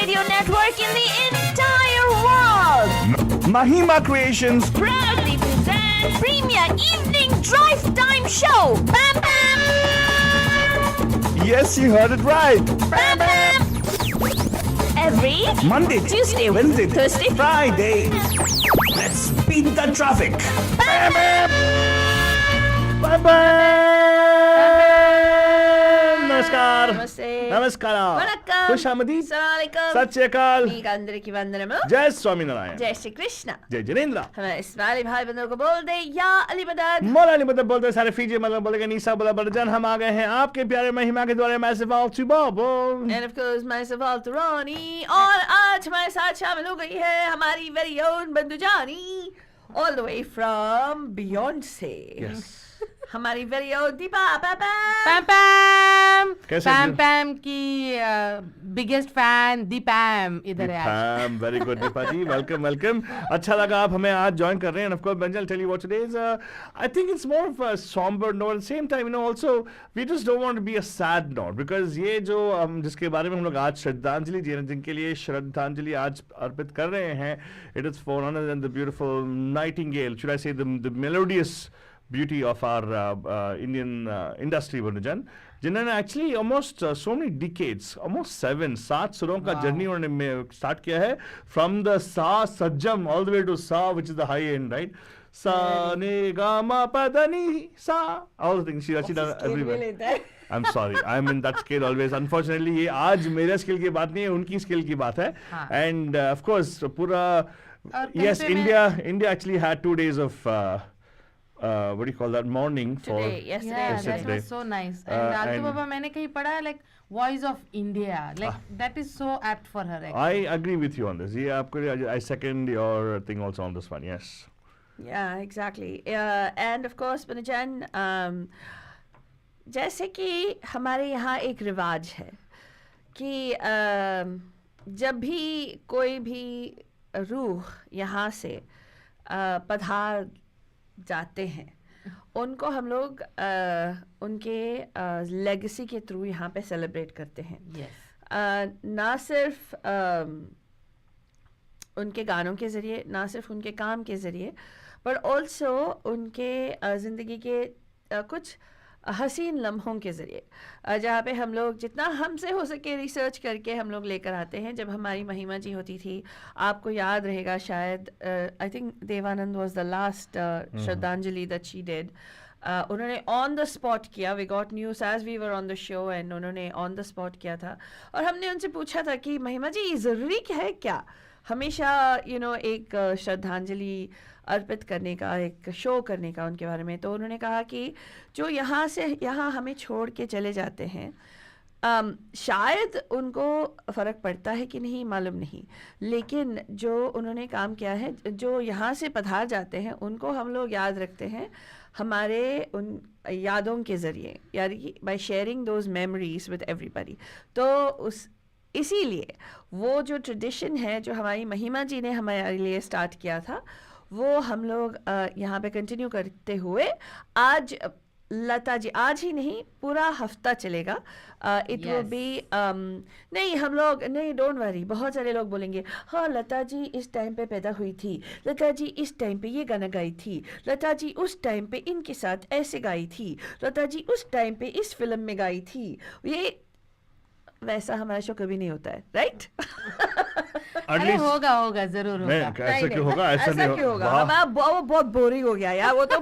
radio network in the entire world. Mahima Creations Proudly presents Premier Evening Drive Time Show. Pam Pam. Yes, you heard it right. Pam Pam. Every Monday, Tuesday, Wednesday, Thursday, Friday. Let's beat the traffic. Pam Pam. Bye bye. नमस्कार Namaste. नमस्कार Vanakkam. खुश आमदीद Assalamualaikum. सत श्री अकाल మీకు అందరికీ వందనము. जय स्वामी नारायण जय श्री कृष्ण. जय जिनेन्द्र हमारे इस्माइली भाई बंधुओं को बोल दे या अली मदद. मौला अली मतलब बोलते सारे फीजी मतलब बोलेगा नीसा बोला बड़जन हम आ गए हैं आपके प्यारे महिमा के द्वारा मैसिव ऑल टू बाबो And of course myself all to Ronnie. और आज हमारे साथ शामिल हो गई है हमारी very own बंधु जानी all the way from Beyonce. Yes हमारी very own दीपा पापा. पैम पैम कैसे पैम जी? पैम की बिगेस्ट फैन दीपैम इधर है आज. Very good Deepa ji welcome welcome अच्छा लगा आप हमें आज ज्वाइन कर रहे हैं ऑफ कोर्स बंजल tell you what today is I think it's more of a somber note at the same time you know also we just don't want to be a sad note because ये जो हम जिसके बारे में हम लोग आज श्रद्धांजलि जिनके लिए श्रद्धांजलि आज अर्पित कर रहे हैं it is for none other than the beautiful nightingale should I say the melodious beauty of our Indian industry Vanujan जिन्होंने actually almost so many decades almost 7 सुरों का जर्नी उन्होंने स्टार्ट किया है from the सा सज्जम all the way to सा which is the high end right सा ने गा मा पा धा नी सा all the things she done everywhere I'm sorry I'm in that scale always unfortunately ये आज मेरे स्किल की बात नहीं है उनकी स्किल की बात है and of course पूरा yes India actually had 2 days of what do you call that morning for Today, yesterday. Yeah, and that today. was so nice. And आलतू and- बाबा मैंने कहीं पढ़ा है like voice of India like that is so apt for her actually. I agree with you on this ये आपको I second your thing also on this one yes Yeah, exactly. And of course, Banajan, जैसे कि हमारे यहाँ एक रिवाज है कि जब भी कोई भी रूह यहाँ से पधार जाते हैं उनको हम लोग उनके लेगेसी के थ्रू यहाँ पे सेलिब्रेट करते हैं. Yes. ना सिर्फ उनके गानों के ज़रिए ना सिर्फ उनके काम के ज़रिए पर ऑल्सो उनके ज़िंदगी के कुछ हसीन लम्हों के ज़रिए जहाँ पे हम लोग जितना हमसे हो सके रिसर्च करके हम लोग लेकर आते हैं. जब हमारी महिमा जी होती थी आपको याद रहेगा शायद I think Dev Anand was the last shraddhanjali that she did. उन्होंने ऑन द स्पॉट किया. We got news as we were on the show and उन्होंने ऑन द स्पॉट किया था और हमने उनसे पूछा था कि महिमा जी ज़रूरी है क्या हमेशा एक श्रद्धांजलि अर्पित करने का एक शो करने का उनके बारे में. तो उन्होंने कहा कि जो यहाँ से यहाँ हमें छोड़ के चले जाते हैं शायद उनको फ़र्क पड़ता है कि नहीं मालूम नहीं लेकिन जो उन्होंने काम किया है जो यहाँ से पधार जाते हैं उनको हम लोग याद रखते हैं हमारे उन यादों के ज़रिए यानी कि by sharing those memories with everybody. तो इसीलिए वो जो ट्रेडिशन है जो हमारी महिमा जी ने हमारे लिए स्टार्ट किया था वो हम लोग यहाँ पे कंटिन्यू करते हुए आज लता जी आज ही नहीं पूरा हफ्ता चलेगा. इट विल बी नहीं हम लोग नहीं डोंट वरी. बहुत सारे लोग बोलेंगे हाँ लता जी इस टाइम पे पैदा हुई थी लता जी इस टाइम पे ये गाना गाई थी लता जी उस टाइम पे इनके साथ ऐसे गाई थी लता जी उस टाइम पे इस फिल्म में गाई थी. ये वैसा हमारा शो कभी नहीं होता है राइट. अरे होगा जरूर होगा. ऐसा क्यों होगा ऐसा नहीं होगा. हमारा वो बहुत बोरिंग हो गया यार. वो तो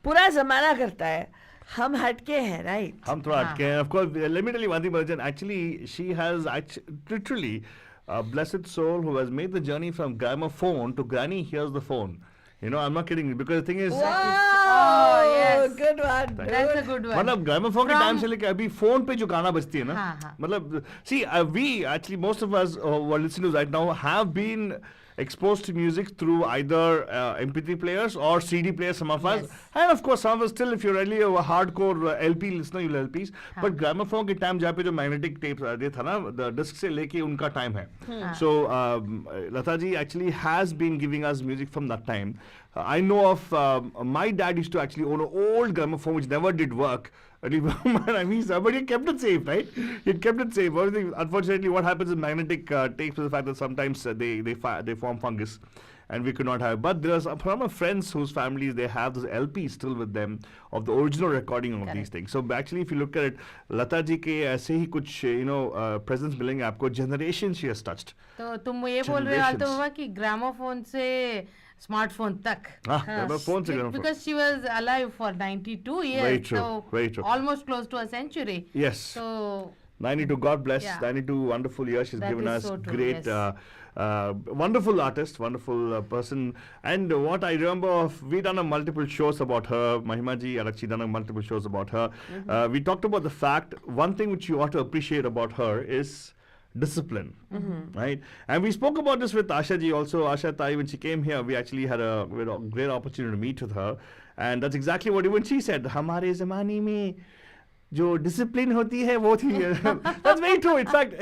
पूरा जमाना करता है. हम हटके हैं राइट. हम थोड़ा हटके हैं of course let me tell you one thing Balajan actually she has literally a blessed soul who has made the journey from gramophone to granny hears the phone. You know I'm not kidding because the thing is Oh yes, good one. That's a good one. मतलब gramophone के time से लेके अभी phone पे जो गाना बजती है ना हाँ. मतलब see we actually most of us who are listening to right now have been exposed to music through either MP3 players or CD players some of us and of course some of us still if you're really a hardcore LP listener you'll LPs but gramophone के time जहाँ पे जो magnetic tape ये था ना disc से लेके उनका टाइम है. So Lata ji actually has been giving us music from that time. I know of my dad used to actually own an old gramophone which never did work I mean, but you kept it safe, right? You kept it safe. Unfortunately, what happens in magnetic tapes is the fact that sometimes they form fungus, and we could not have. But there are some of friends whose families they have those LPs still with them of the original recording of these things. So actually, if you look at it, Lata ji के ऐसे ही कुछ presence मिलेंगे आपको. Generation she has touched. तो तुम ये बोल रहे हो आल्तो बाबा कि ग्रामोफोन से स्मार्टफोन तक. फोन से gramophone. Because she was alive for 92 years. Very true. So Very true. almost close to a century. Yes. So 92, God bless. Yeah. 92 wonderful years. She's That given is us so true, great, yes. wonderful artist, wonderful person. And what I remember of, we done a multiple shows about her. Mahima ji, Alakshi done a multiple shows about her. We talked about the fact, one thing which you ought to appreciate about her is discipline, right? And we spoke about this with Asha ji also. Asha Tai, when she came here, we actually had a great opportunity to meet with her. And that's exactly what even she said. हमारे ज़माने में जो discipline होती है वो थी. That's very true. In fact,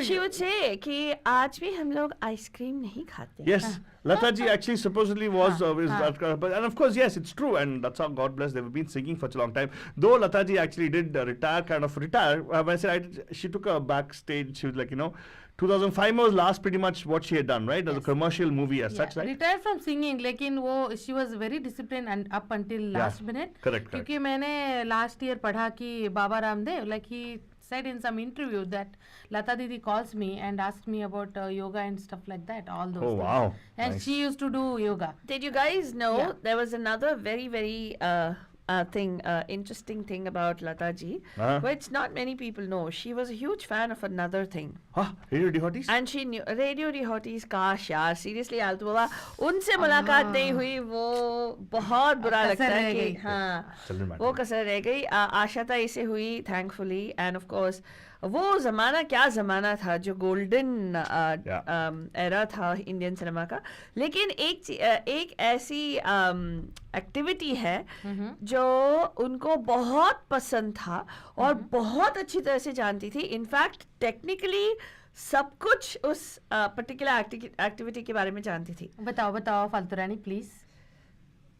She would say कि आज भी हम लोग आइसक्रीम नहीं खाते. yes, Lata ji actually supposedly was, and of course, yes, it's true, and that's how, God bless, they've been singing for such a long time. Though Lata ji actually did retire. When I said she took a backstage, she was like, 2005 was last pretty much what she had done, right? As a commercial movie as such, right? Retired from singing, लेकिन वो she was very disciplined and up until last minute. Correct. क्योंकि मैंने last year पढ़ा कि Baba Ramdev, like he said in some interview that Lata Didi calls me and asks me about yoga and stuff like that, all those things. Wow. And Nice. she used to do yoga. Did you guys know Yeah. there was another very, very interesting thing about Lata ji, which not many people know. She was a huge fan of another thing. Radio Devotees? And she knew Radio Devotees. Kash yaar, seriously आलतू बाबा उनसे मुलाकात नहीं हुई, वो बहुत बुरा लगता है कि हाँ वो कसर रह गई. आशा ताई से हुई thankfully, and of course वो ज़माना क्या ज़माना था जो गोल्डन एरा था इंडियन सिनेमा का. लेकिन एक ऐसी एक्टिविटी है जो उनको बहुत पसंद था और बहुत अच्छी तरह से जानती थी. इनफैक्ट टेक्निकली सब कुछ उस पर्टिकुलर एक्टिविटी के बारे में जानती थी. बताओ फालतू रानी प्लीज.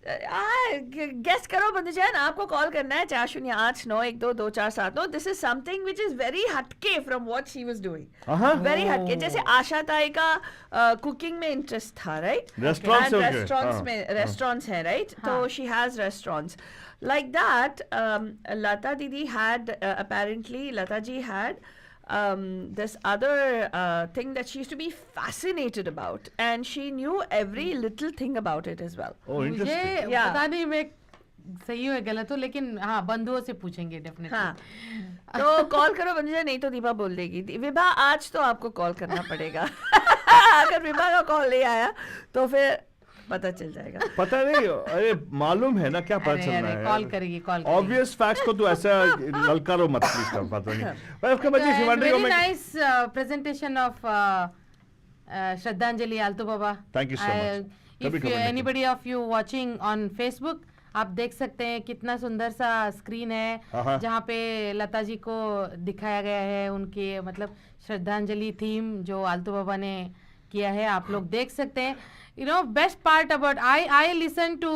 गेस करो बंदूजान, आपको कॉल करना है 4081921247. This is something which is very हटके from what she was doing. Very हटके. जैसे आशा ताई का कुकिंग में इंटरेस्ट था, राइट? रेस्टोरेंट्स हैं, राइट? तो she has restaurants like that. Lata Didi had apparently Lata ji had this other thing that she used to be fascinated about, and she knew every little thing about it as well. Oh, interesting. मुझे Yeah. पता नहीं मैं सही हो या गलत हो, लेकिन हाँ बंधुओं से पूछेंगे डेफिनेटली. हाँ तो कॉल करो बंदूजा, नहीं तो दीपा बोल देगी. विभा आज तो आपको कॉल करना पड़ेगा. अगर विभा का कॉल नहीं आया तो फिर पता चल जाएगा. पता नहीं, अरे मालूम है ना क्या पता चलना है. कॉल करेगी. Obvious facts को तो ऐसा ललकारो मत प्लीज कर. पता नहीं. But of course, if you want to very go, nice presentation of Shradanjali Alto Baba. Thank you so much. If anybody of you watching on Facebook, आप देख सकते हैं कितना सुंदर सा स्क्रीन है जहाँ पे लता जी को दिखाया गया है. उनके मतलब श्रद्धांजलि थीम जो आल्तो बाबा ने किया है, आप लोग देख सकते हैं. Best part about I listen to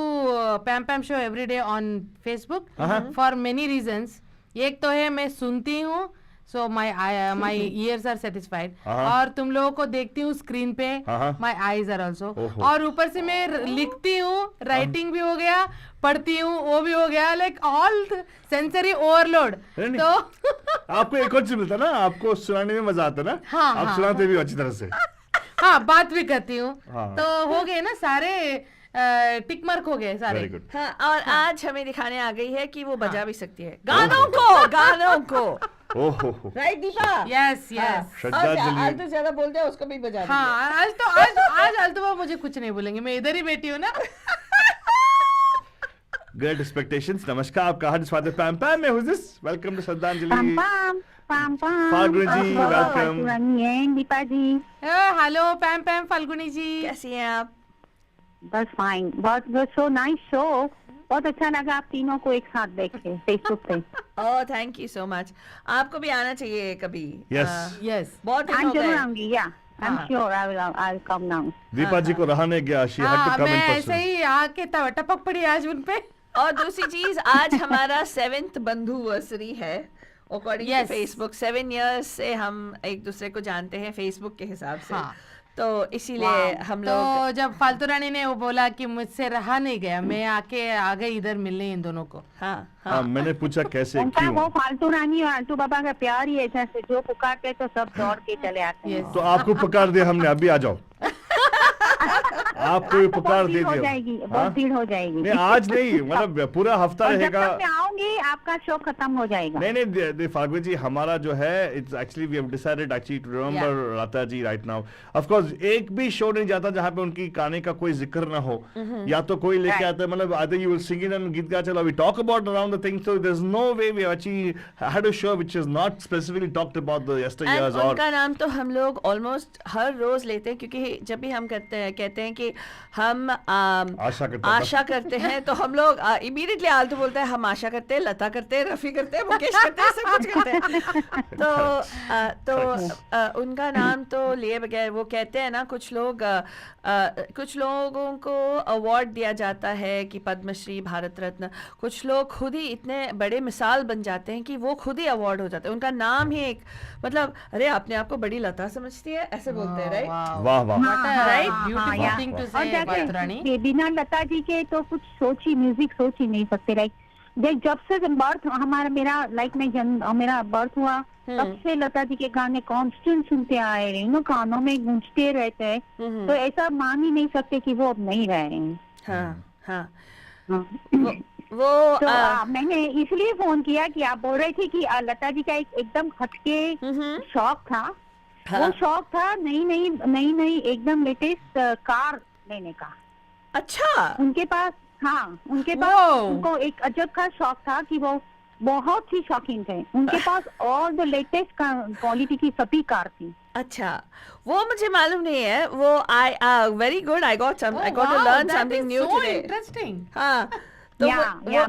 PAMPAM show every day on Facebook for many reasons. एक तो है मैं सुनती हूँ, so my ears are satisfied. और तुम लोगों को देखती हूँ स्क्रीन पे, my eyes are also. और ऊपर से मैं लिखती हूँ, राइटिंग भी हो गया, पढ़ती हूँ वो भी हो गया, like all sensory overload. तो आपको एक और चीज मिलता ना, आपको सुनाने में मजा आता ना. आप सुनाते भी अच्छी तरह से. हाँ बात भी करती हूँ. तो हो गए ना सारे टिक मार्क हो गए सारे. हाँ, और आज हमें दिखाने आ गई है कि वो बजा भी सकती है गानों को. राइट दीपा? Yes yes. आज तो ज्यादा बोलते हैं उसको भी बजा. हाँ आज आल्तो बाबा मुझे कुछ नहीं बोलेंगे, मैं इधर ही बैठी हूँ ना. Great expectations. नमस्कार, आपका हार्दिक स्वागत PAMPAM में. Who's this? Welcome to श्रद्धांजलि. फाल्गुनी जी, वेलकम. दीपा जी. हेलो PAMPAM फाल्गुनी जी, कैसी हैं आप? बस फाइन. बहुत सो नाइस शो. बहुत अच्छा लगा आप तीनों को एक साथ देख के फेसबुक पे. Oh thank you so much. आपको भी आना चाहिए कभी. यस बहुत दिन आज हो जरूर गए. आऊंगी. Yeah I am sure I will come now. Deepa ji को रहाने गया. She had to come in मैं ऐसे person. ही आके टपक पड़ी आज उन पे. और दूसरी चीज, आज हमारा 7th बंधुवर्सरी है according to Yes. Facebook. 7 years से हम एक दूसरे को जानते हैं फेसबुक के हिसाब से। हाँ। तो इसीलिए हम लोग तो जब फालतू रानी ने वो बोला कि मुझसे रहा नहीं गया, मैं आके आ गई इधर मिलने इन दोनों को। हाँ हाँ हाँ मैंने पूछा कैसे उनका क्यों। वो फालतू रानी और आलतू बाबा का प्यार ही ऐसा है, जो पुकारते तो सब दौड़ के चले आते हैं। Yes. तो आपको पुकार दिया हमने, अभी आ जाओ। आपको भी पुकार दे भीड़ हो दिया। जाएगी, हाँ? बहुत भीड़ हो जाएगी। नहीं आज नहीं, मतलब पूरा हफ्ता और जब रहेगा। तक मैं आऊंगी आपका शो खत्म हो जाएगा। नहीं नहीं फाल्गु जी, हमारा जो है it's actually we have decided actually to remember Lata ji right now. Of course एक भी शो नहीं जाता जहां पे उनकी गाने का कोई जिक्र ना हो, या तो कोई लेके आता है, मतलब आधे you will sing in and गीत गा चलो we talk about around the things, so there is no way we actually had a show which is not specifically talked about the yester And years. और उनका नाम तो हम लोग almost हर रोज लेते हैं, क्योंकि जब भी हम कहते हैं कि हम आशा करते हैं, तो हम लोग इमीडिएटली आलतू बोलता है हम आशा करते हैं, लता करते हैं, रफी करते हैं, मुकेश करते हैं, सब कुछ करते हैं। तो उनका नाम तो लिए बगैर, वो कहते हैं ना कुछ लोगों को अवार्ड दिया जाता है कि पद्मश्री, भारत रत्न, कुछ लोग खुद ही इतने बड़े मिसाल बन जाते हैं कि वो खुद ही अवार्ड हो जाते हैं। उनका नाम ही एक, मतलब अरे अपने आप को बड़ी लता समझती है, ऐसे बोलते हैं, राइट? वाह वाह। What a Right? beautiful thing to और say, फालतू रानी। जैसे बिना लता जी के तो कुछ म्यूजिक सोच ही नहीं सकते। लाइक जब से बर्थ हमारा मेरा मेरा बर्थ हुआ, तब से लता जी के गाने कांस्टेंट सुनते आए रहे, कानों में गूंजते रहते हैं। तो ऐसा मान ही नहीं सकते कि वो अब नहीं रहे हैं। हाँ हाँ। हाँ। वो तो मैंने इसलिए फोन किया कि आप बोल रहे थे कि लता जी का एकदम हटके शौक था। वो शौक था नई एकदम लेटेस्ट कार लेने का। अच्छा, उनके पास उनको एक अजब का शौक था कि वो बहुत ही शौकीन थे। उनके पास ऑल द लेटेस्ट क्वालिटी की सभी कार थी। अच्छा, वो मुझे मालूम नहीं है। वो very good, I got to learn something new today. Interesting. हाँ, तो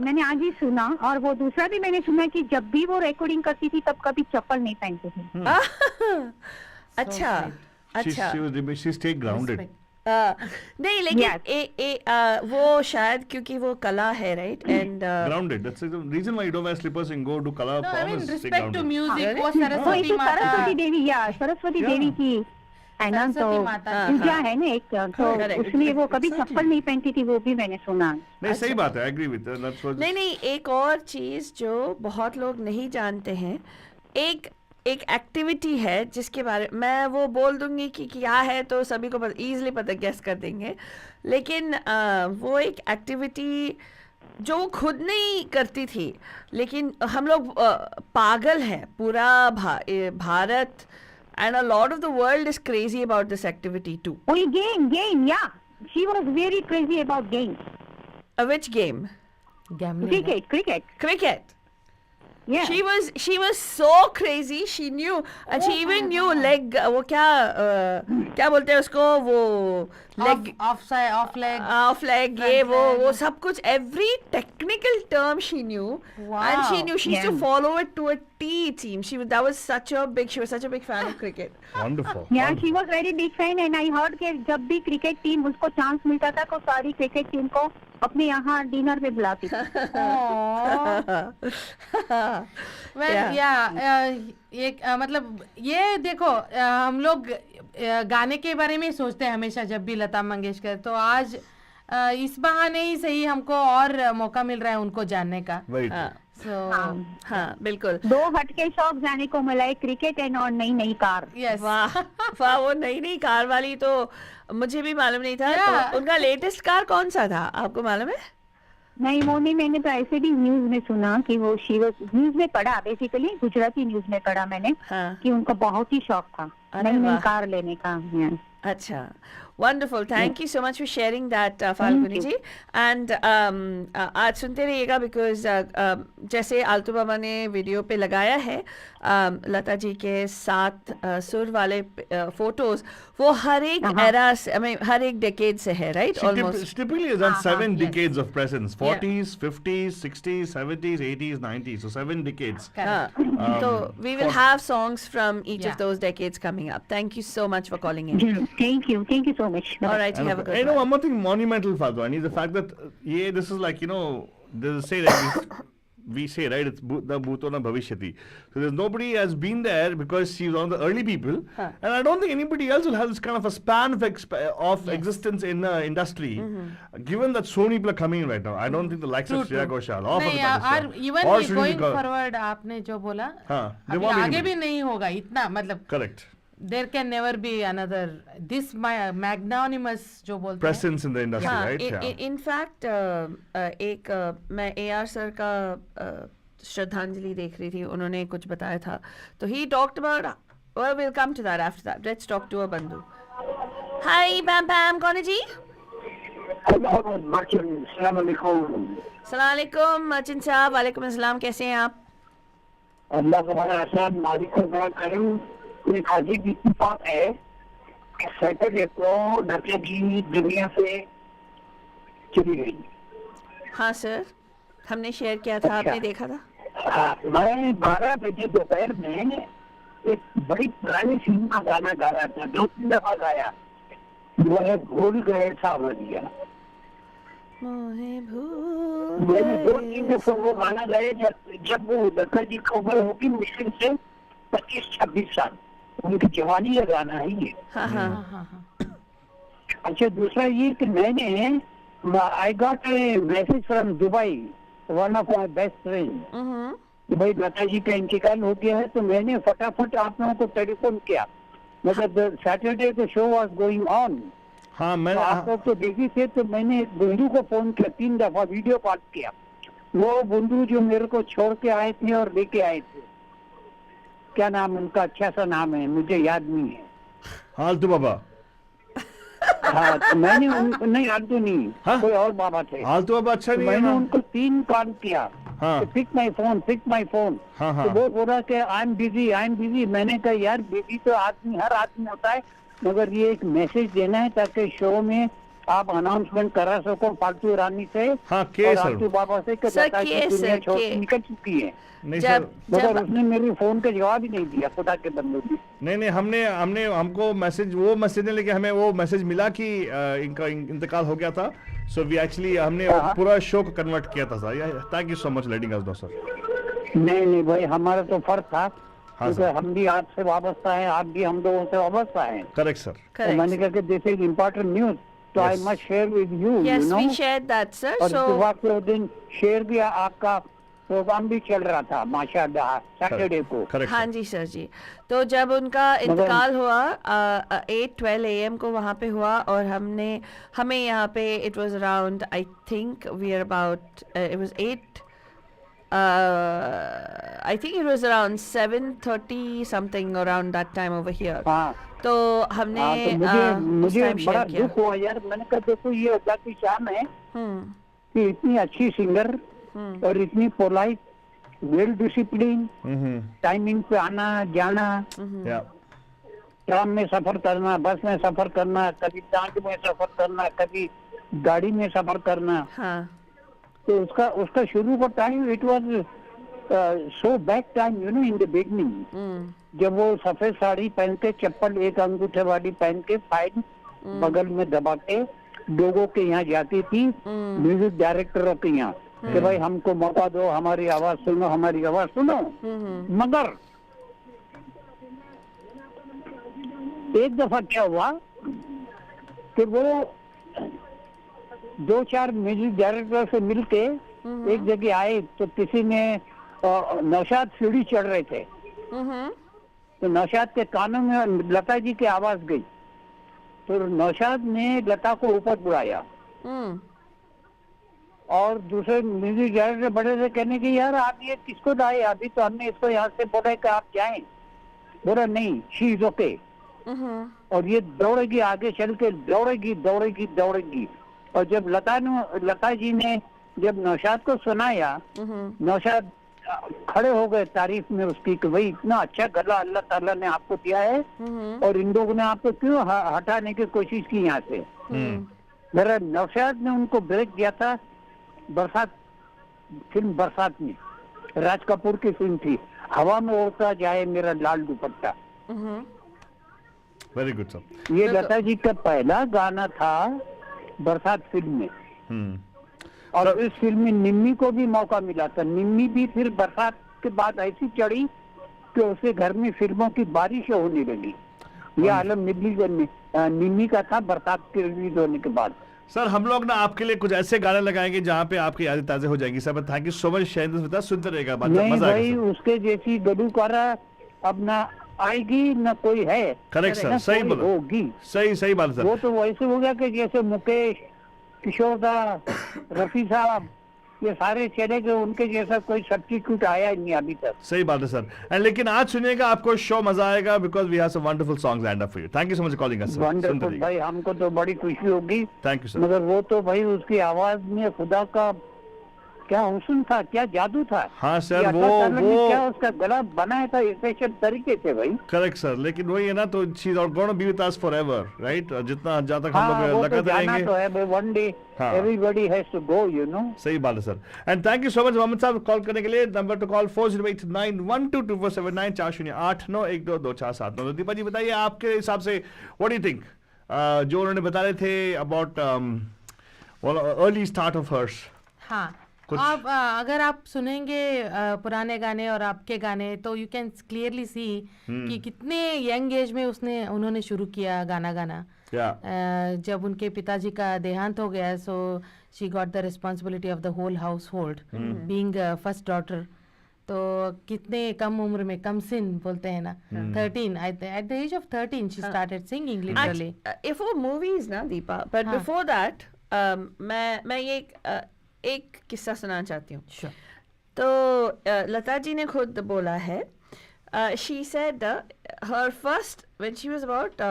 मैंने आज ही सुना। और वो दूसरा भी मैंने सुना कि जब भी वो रिकॉर्डिंग करती थी तब कभी चप्पल नहीं पहनते थे। अच्छा अच्छा। she stayed grounded. नहीं, लेकिन वो शायद क्योंकि वो कला है, right? And Grounded. That's the reason why you don't wear slippers and go to color No, I mean performance. Stay respect to grounded. music. वो वो सरस्वती इसे माता। सरस्वती देवी सरस्वती देवी की है ना, तो सरस्वती माता की। पूजा है ना एक, तो Correct. उसलिए वो कभी चप्पल नहीं पहनती थी, वो भी मैंने सुना। नहीं सही बात है, I agree with that. That's what. नहीं, एक और चीज जो बहुत लोग नहीं जानते हैं, एक एक्टिविटी है जिसके बारे मैं वो बोल दूंगी कि क्या है, तो सभी को इजीली पता गेस कर देंगे। लेकिन वो एक एक्टिविटी जो वो खुद नहीं करती थी, लेकिन हम लोग पागल हैं, पूरा Bharat and a lot of the world is crazy about this activity too. Only game, yeah. She was very crazy about games. Which game? Gambling है। Cricket. Yeah. She was so crazy. She knew, and she even knew leg. वो क्या बोलते हैं उसको, वो leg off leg। off leg, ये वो सब कुछ, every technical term she knew. Wow. And she knew she used to Yeah. follow it to a T team. She was such a big fan of cricket. Wonderful. Yeah, she was very big fan, and I heard कि जब भी cricket team उसको chance मिलता था तो सारी cricket team को अपने यहाँ डिनर पे बुलाती थी। मतलब ये देखो, हम लोग गाने के बारे में सोचते हैं हमेशा जब भी लता मंगेशकर, तो आज इस बहाने ही सही हमको और मौका मिल रहा है उनको जानने का। Very true. हाँ, So हाँ, बिल्कुल। दो हटके शौक जाने को मिला है, क्रिकेट एंड और नई कार। yes। वाह वाह, वो नई कार वाली तो मुझे भी मालूम नहीं था। Yeah. तो उनका लेटेस्ट कार कौन सा था, आपको मालूम है? नहीं, वो नहीं, मैंने तो ऐसे भी न्यूज में सुना कि वो न्यूज में पढ़ा, बेसिकली गुजराती न्यूज में पढ़ा मैंने हाँ, कि उनको बहुत ही शौक था अरे नई वाह। कार लेने का। Yeah. अच्छा, wonderful. Thank you so much for sharing that, Falguni you. ji. And आज सुनते रहिएगा, because जैसे आलतू बाबा ने वीडियो पे लगाया है लता जी के साथ सुर वाले फोटोज, वो हर एक एरा से, हर एक डेकेड से है, right? She typically has done 7 yes. decades of presence. Yeah. 40s, 50s, 60s, 70s, 80s, 90s. So 7 decades. So we will have songs from each Yeah. of those decades coming up. Thank you so much for calling in. Thank you so much. All right, you And have a I good know one. one more thing monumental, Falguni, the fact that this is like, there's a say that we say, right, it's the bhuto na bhavishyati. So there's nobody has been there because she's one of the early people, and I don't think anybody else will have this kind of a span of existence in the industry. Given that so many people are coming in right now, I don't think the likes of Shreya Ghoshal or नहीं, और even going forward आपने जो बोला अभी आगे भी नहीं होगा इतना, मतलब correct. There can never be another this magnanimous जो बोलते हैं presence in the industry, right? In fact, एक मैं AR सर का श्रद्धांजलि देख रही थी, उन्होंने कुछ बताया था, तो he talked about, well, we'll come to that after that. Let's talk to a बंधु. Hi PAMPAM, कौन है जी? सलामकुम मचिन साहब, वालेकुम अस्सलाम, कैसे हैं आप? अल्लाह का बड़ा एहसान, मालिक का बड़ा करम। एक अजीब इत्तेफाक है, सैटरडे को लता जी दुनिया से चली गई। हाँ सर, हमने शेयर किया था, आपने देखा था? हाँ, मैं 12 बजे दोपहर में एक बड़ी पुरानी फिल्म का गाना गा रहा था, 2-3 दफा गाया, वो है भूल गए सावरिया। मैंने 2-3 दफा वो गाना गाया जब वो लता जी की उम्र होगी मुश्किल से 25-26 साल, उनकी जवानी का गाना है ये। अच्छा, दूसरा ये कि मैंने I got a message from Dubai, one of my best friend, भाई लता जी का इंतकाल हो गया है, तो मैंने फटाफट आप लोगों को टेलीफोन किया, मतलब सैटरडे का शो वाज गोइंग ऑन। हाँ, मैं आप लोग तो बिजी थे, तो मैंने एक बंधु को फोन किया, 3 दफा वीडियो कॉल किया। वो बंधु जो मेरे को छोड़ के आए थे और लेके आए थे, क्या नाम उनका, अच्छा सा नाम है, मुझे याद नहीं है। हालतू बाबा। हाँ, तो मैंने उनको, नहीं हालतू नहीं, हाँ? कोई और बाबा थे। हालतू बाबा अच्छा नहीं है मैंने ना? उनको 3 कॉल किया, पिक माई फोन, तो वो बोला कि आई एम बिजी। मैंने कहा यार बिजी तो आदमी, हर आदमी होता है, मगर ये एक मैसेज देना है ताकि शो में आप अनाउंसमेंट करा सको फालतू रानी से और फालतू बाबा से कि लता जी दुनिया छोड़ के निकल चुकी है। नहीं सर, मगर उसने मेरे फोन का जवाब ही नहीं दिया, खुदा के बंदे भी। नहीं, हमने हमको मैसेज, वो मैसेज नहीं, लेकिन हमें वो मैसेज मिला कि इनका इंतकाल हो गया था, सो वी एक्चुअली हमने पूरा शो को कन्वर्ट किया था sir. Thank you so much letting us know sir. नहीं भाई, हमारा तो फर्ज था, क्योंकि हम भी आपसे वाबस्ता है, आप भी हम लोगों से वाबस्ता है। Correct sir. तो मैंने कहा कि दिस इज इम्पोर्टेंट न्यूज, तो I must share with you. Yes, we shared that, sir. और So के दिन शेयर भी आपका प्रोग्राम भी चल रहा था माशाल्लाह सैटरडे को। हाँ जी सर जी, तो जब उनका इंतकाल हुआ 8:12 AM को वहाँ पे हुआ, और हमें यहाँ पे it was around, I think we are about, it was 8, I think it was around 7:30 something, around that time over here. हाँ, तो हमने तो मुझे बड़ा दुख हुआ यार। मैंने कहा देखो ये अल्लाह की शान है कि इतनी अच्छी सिंगर और इतनी पोलाइट, वेल डिसिप्लिन, टाइमिंग पे आना जाना, ट्राम में सफर करना, बस में सफर करना, कभी ट्रक में सफर करना, कभी गाड़ी में सफर करना। तो उसका शुरू का time it was so back time, you know, in the beginning, जब वो सफेद साड़ी पहन के, चप्पल एक अंगूठे वाली पहन के, फाइल बगल में दबा के लोगों के यहाँ जाती थी, म्यूजिक डायरेक्टरों के यहाँ, कि भाई हमको मौका दो, हमारी आवाज सुनो, हमारी आवाज सुनो। मगर एक दफा क्या हुआ कि वो 2-4 म्यूजिक डायरेक्टर से मिलके एक जगह आए, तो किसी ने नौशाद सीढ़ी चढ़ रहे थे, तो नौशाद के कानों में लता जी की आवाज गई, तो नौशाद ने लता को ऊपर बुलाया, और दूसरे म्यूजिक डायरेक्टर बड़े से कहने की यार आप ये किसको लाए, अभी तो हमने इसको यहाँ से बोला कि आप जाएं। बोला नहीं, शी इज ओके, और ये दौड़ेगी, आगे चल के दौड़ेगी। और जब लता जी ने जब नौशाद को सुनाया, नौशाद खड़े हो गए तारीफ में उसकी कि भाई इतना अच्छा गला अल्लाह ताला ने आपको दिया है, और इन लोगों ने आपको क्यों हटाने की कोशिश की यहाँ से। मेरा नौशाद ने उनको ब्रेक दिया था फिल्म बरसात में, राज कपूर की फिल्म थी, हवा में उड़ता जाए मेरा लाल दुपट्टा। Very good sir. ये लता जी का पहला गाना था बरसात फिल्म में। और इस फिल्म में निम्मी को भी मौका मिला था। निम्मी भी फिर बरसात के बाद ऐसी चढ़ी कि उसे घर में फिल्मों की बारिश होने लगी। यह आलम निम्मी का था बरसात के रिलीज होने के बाद। सर हम लोग ना आपके लिए कुछ ऐसे गाने लगाएंगे जहाँ पे आपकी यादें ताज़ा हो जाएंगी sir. Thank you so much sharing this with us. सुनते रहेगा, नहीं मजा भाई, आएगा उसके जैसी गलूकारा अब ना आएगी न कोई है। करेक्ट सर, सही बोला, होगी। सही बात सर। वो तो वैसे हो गया कि जैसे मुकेश, किशोर दा, रफी साहब, ये सारे चले गए, उनके जैसा कोई सब्स्टिट्यूट आया ही नहीं अभी तक। सही बात है सर। एंड लेकिन आज सुनिएगा, आपको शो मजा आएगा because we have some wonderful songs lined up for you. Thank you so much calling us sir. Wonderful भाई, हमको तो बड़ी खुशी होगी। Thank you sir. मगर वो तो भाई उसकी आवाज में खुदा का क्या हुस्न था, क्या जादू था। हाँ सर, वो क्या उसका गला बनाया था स्पेशल तरीके से भाई। करेक्ट सर, लेकिन वही है ना, तो she is gonna be with us forever, right? जितना जहाँ तक हम लोग लगाते रहेंगे, तो है one day everybody has to go, you know. सही बात है sir. And thank you so much Mohammed sahab call करने के लिए। Number two call 4089122479 4081922479। Deepa ji बताइए, आपके हिसाब से व्हाट डू यू थिंक, जो उन्होंने बता रहे थे about early start of hers. हाँ, आप अगर आप सुनेंगे पुराने गाने और आपके गाने तो यू कैन क्लियरली सी कि कितने यंग एज में उन्होंने शुरू किया गाना गाना। जब उनके पिताजी का देहांत हो गया, so she got the responsibility of the whole household, being first daughter. तो कितने कम उम्र में, कम सिन बोलते हैं ना, 13 at the age of 13 she started singing literally. If वो movies ना दीपा, but before that मैं ये एक किस्सा सुनाना चाहती हूँ। Sure. तो लता जी ने खुद बोला है, she said her first when she was about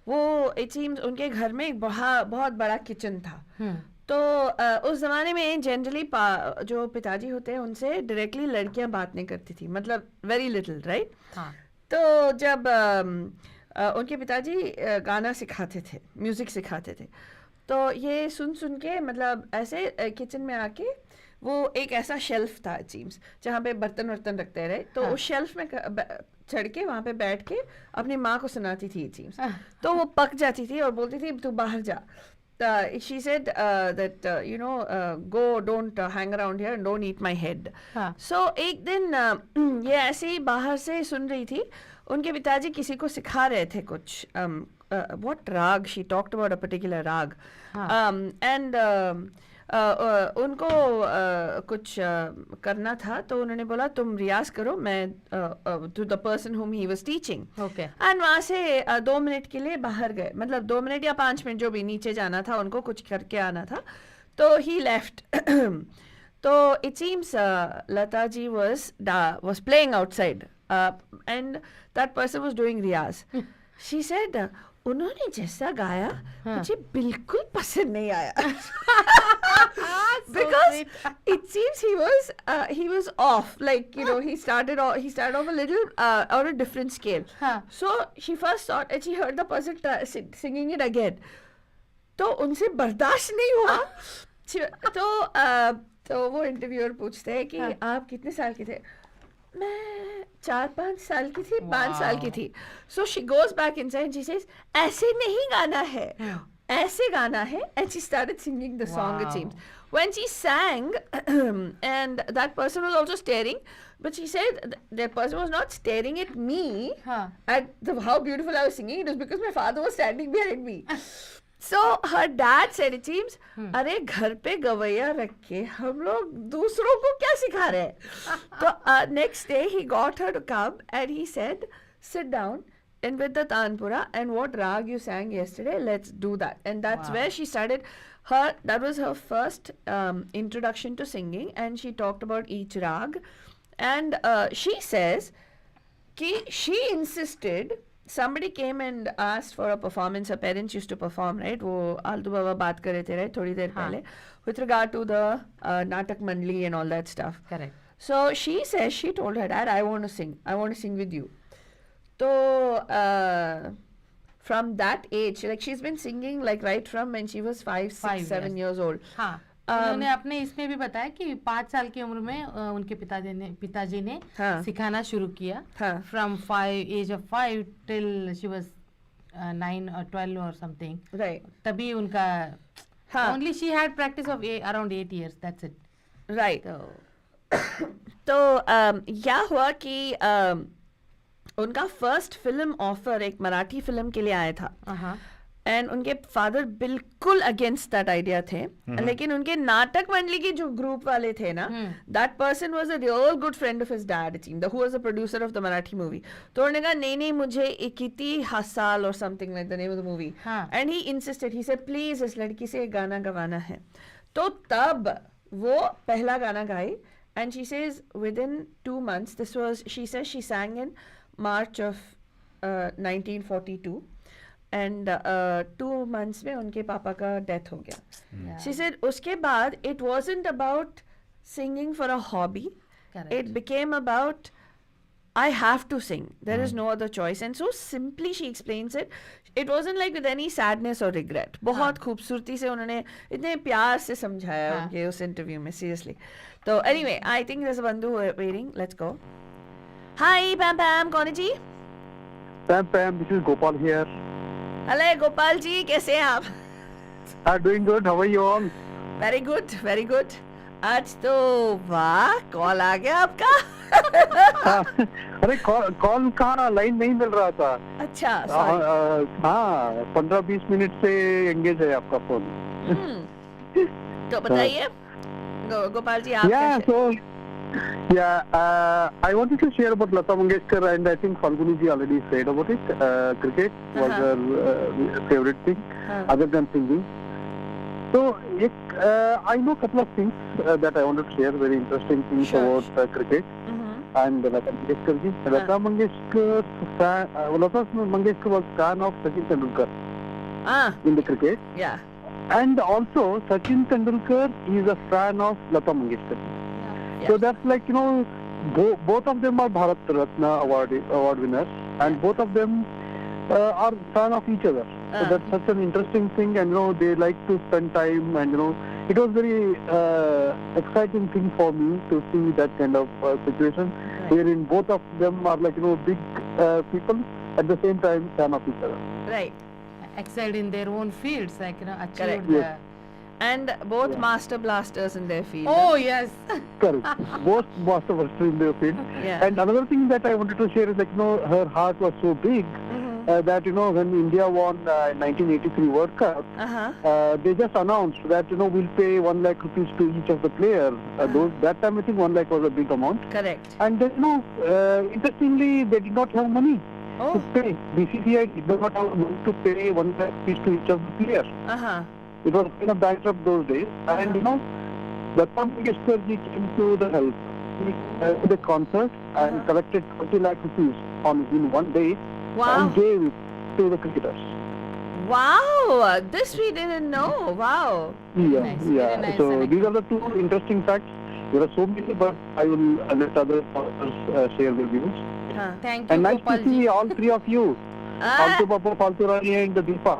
वो it seems उनके घर में एक बहुत बड़ा किचन था। तो उस ज़माने में जनरली जो पिताजी होते हैं उनसे डायरेक्टली लड़कियां बात नहीं करती थी, मतलब वेरी लिटिल, राइट? तो जब उनके पिताजी गाना सिखाते थे, म्यूज़िक सिखाते थे, तो ये सुन के मतलब ऐसे किचन में आके वो एक ऐसा शेल्फ था इट सीम्स जहाँ पे बर्तन वर्तन रखते रहे, तो उस शेल्फ में चढ़ के वहाँ पे बैठ के अपनी माँ को सुनाती थी इट सीम्स। तो वो पक जाती थी और बोलती थी तू बाहर जा। She said that you know go, don't hang around here and don't eat my head. So एक दिन ये ऐसे ही बाहर से सुन रही थी, उनके पिताजी किसी को सिखा रहे थे कुछ what rag, she talked about a particular rag, and उनको कुछ करना था, तो उन्होंने बोला तुम रियाज करो, मैं to the person whom he was teaching. Okay. And वहाँ से 2 मिनट के लिए बाहर गए, मतलब 2 मिनट या 5 मिनट जो भी, नीचे जाना था उनको, कुछ करके आना था, तो he left. तो it seems Lata ji was playing outside and that person was doing riyaz. She said उन्होंने जैसा गाया मुझे बिल्कुल पसंद नहीं आया। Because it seems he was off, like you know he started off a little on a different scale. So she first thought and she heard the person singing it again, तो उनसे बर्दाश्त नहीं हुआ। तो वो इंटरव्यूअर पूछते हैं कि आप कितने साल के थे? मैं 4-5 साल की थी, 5 साल की थी। So she goes back inside and she says ऐसे नहीं गाना है, ऐसे गाना है, and she started singing the song. It seems when she sang and that person was also staring, but she said that person was not staring at me at how beautiful I was singing. It was because my father was standing behind me. So her dad said it seems अरे घर पे गवैया रख के हम लोग दूसरों को क्या सिखा रहे हैं? तो next day he got her to come and he said sit down and with the tanpura and what rag you sang yesterday, let's do that. And that's where she started that was her first introduction to singing, and she talked about each rag, and she says ki she insisted. Somebody came and asked for a performance. Her parents used to perform, right? वो आलतू बाबा बात कर रहे थे, right? थोड़ी देर पहले, with regard to the नाटक मंडली and all that stuff. Correct. So she says she told her dad, I want to sing with you. So from that age, like she's been singing like right from when she was 5, 6, 7 years old. हाँ. उन्होंने अपने इसमें भी बताया कि 5 साल की उम्र में उनके पिताजी ने सिखाना शुरू किया, from age of 5 till she was 9 or 12 or something. Right. तभी उनका हाँ. Only she had practice of around 8 years. That's it. Right. So तो क्या हुआ कि उनका फर्स्ट फिल्म ऑफर एक मराठी फिल्म के लिए आया था uh-huh. एंड उनके फादर बिल्कुल अगेंस्ट दैट आइडिया थे, लेकिन उनके नाटक मंडली के जो ग्रुप वाले थे ना, that person was a real good friend of his dad it seemed, who was the producer of the Marathi movie. तो उन्होंने कहा नहीं नहीं मुझे इक्कीती हसाल और something like the name of the movie, and he insisted, he said please इस लड़की से एक गाना गवाना है. तो तब वो पहला गाना गाई and she says within 2 months, this was, she says she sang in March of 1942 and 2 months में उनके पापा का डेथ हो गया. She said उसके बाद it wasn't about singing for a hobby. Correct. It became about I have to sing. There is no other choice. And so simply she explains it. It wasn't like with any sadness or regret. बहुत खूबसूरती से उन्होंने इतने प्यार से समझाया उनके उस इंटरव्यू में, seriously. So anyway, I think there's a bandhu waiting. Let's go. Hi, Pam Pam, कौन है जी? Pam Pam, this is Gopal here. Hello, Gopal ji, कैसे हैं आप? Doing good. How are you all? Very good, very good. आज तो वाह call आ गया आपका. अरे कॉल कहाँ, लाइन नहीं मिल रहा था. अच्छा, sorry. हाँ 15-20 मिनट से एंगेज है आपका फोन. तो बताइए गोपाल जी आप. Yeah, so I wanted to share about Lata Mangeshkar, and I think Falguni ji already said about it. Cricket was her favorite thing, other than singing. So I know a couple of things that I wanted to share, very interesting things about cricket. And Lata Mangeshkar ji. Lata Mangeshkar was fan of Sachin Tendulkar in the cricket. Yeah. And also Sachin Tendulkar is a fan of Lata Mangeshkar. Yeah. So that's like, you know, both of them are Bharat Ratna award winners, and both of them are fan of each other. So that's such an interesting thing, and you know they like to spend time, and you know it was very exciting thing for me to see that kind of situation, wherein both of them are like, you know, big people at the same time fan of each other. Right. Excelled in their own fields, like, you know, achieved. Yes. And both master blasters in their field. Oh yes. Correct. Both master blasters in their field. Yeah. And another thing that I wanted to share is, like, you know, her heart was so big that, you know, when India won 1983 World Cup, they just announced that, you know, we'll pay 1 lakh rupees to each of the players. That time I think 1 lakh was a big amount. Correct. And then, you know, interestingly, they did not have money to pay. BCCI did not have money to pay 1 lakh rupees to each of the players. It was kind of bankrupt those days. And, you know, Lata Mangeshkar ji came to the help. He did a concert and collected 20 lakh rupees in one day. Wow. And gave it to the cricketers. Wow, this we didn't know. Wow. Yeah, Nice, very nice. So these are the two interesting facts. There are so many, but I will let other authors share their views. Thank you, And nice Gopal to see ji. all three of you. Faltu Papa, Faltu Rani and Deepa.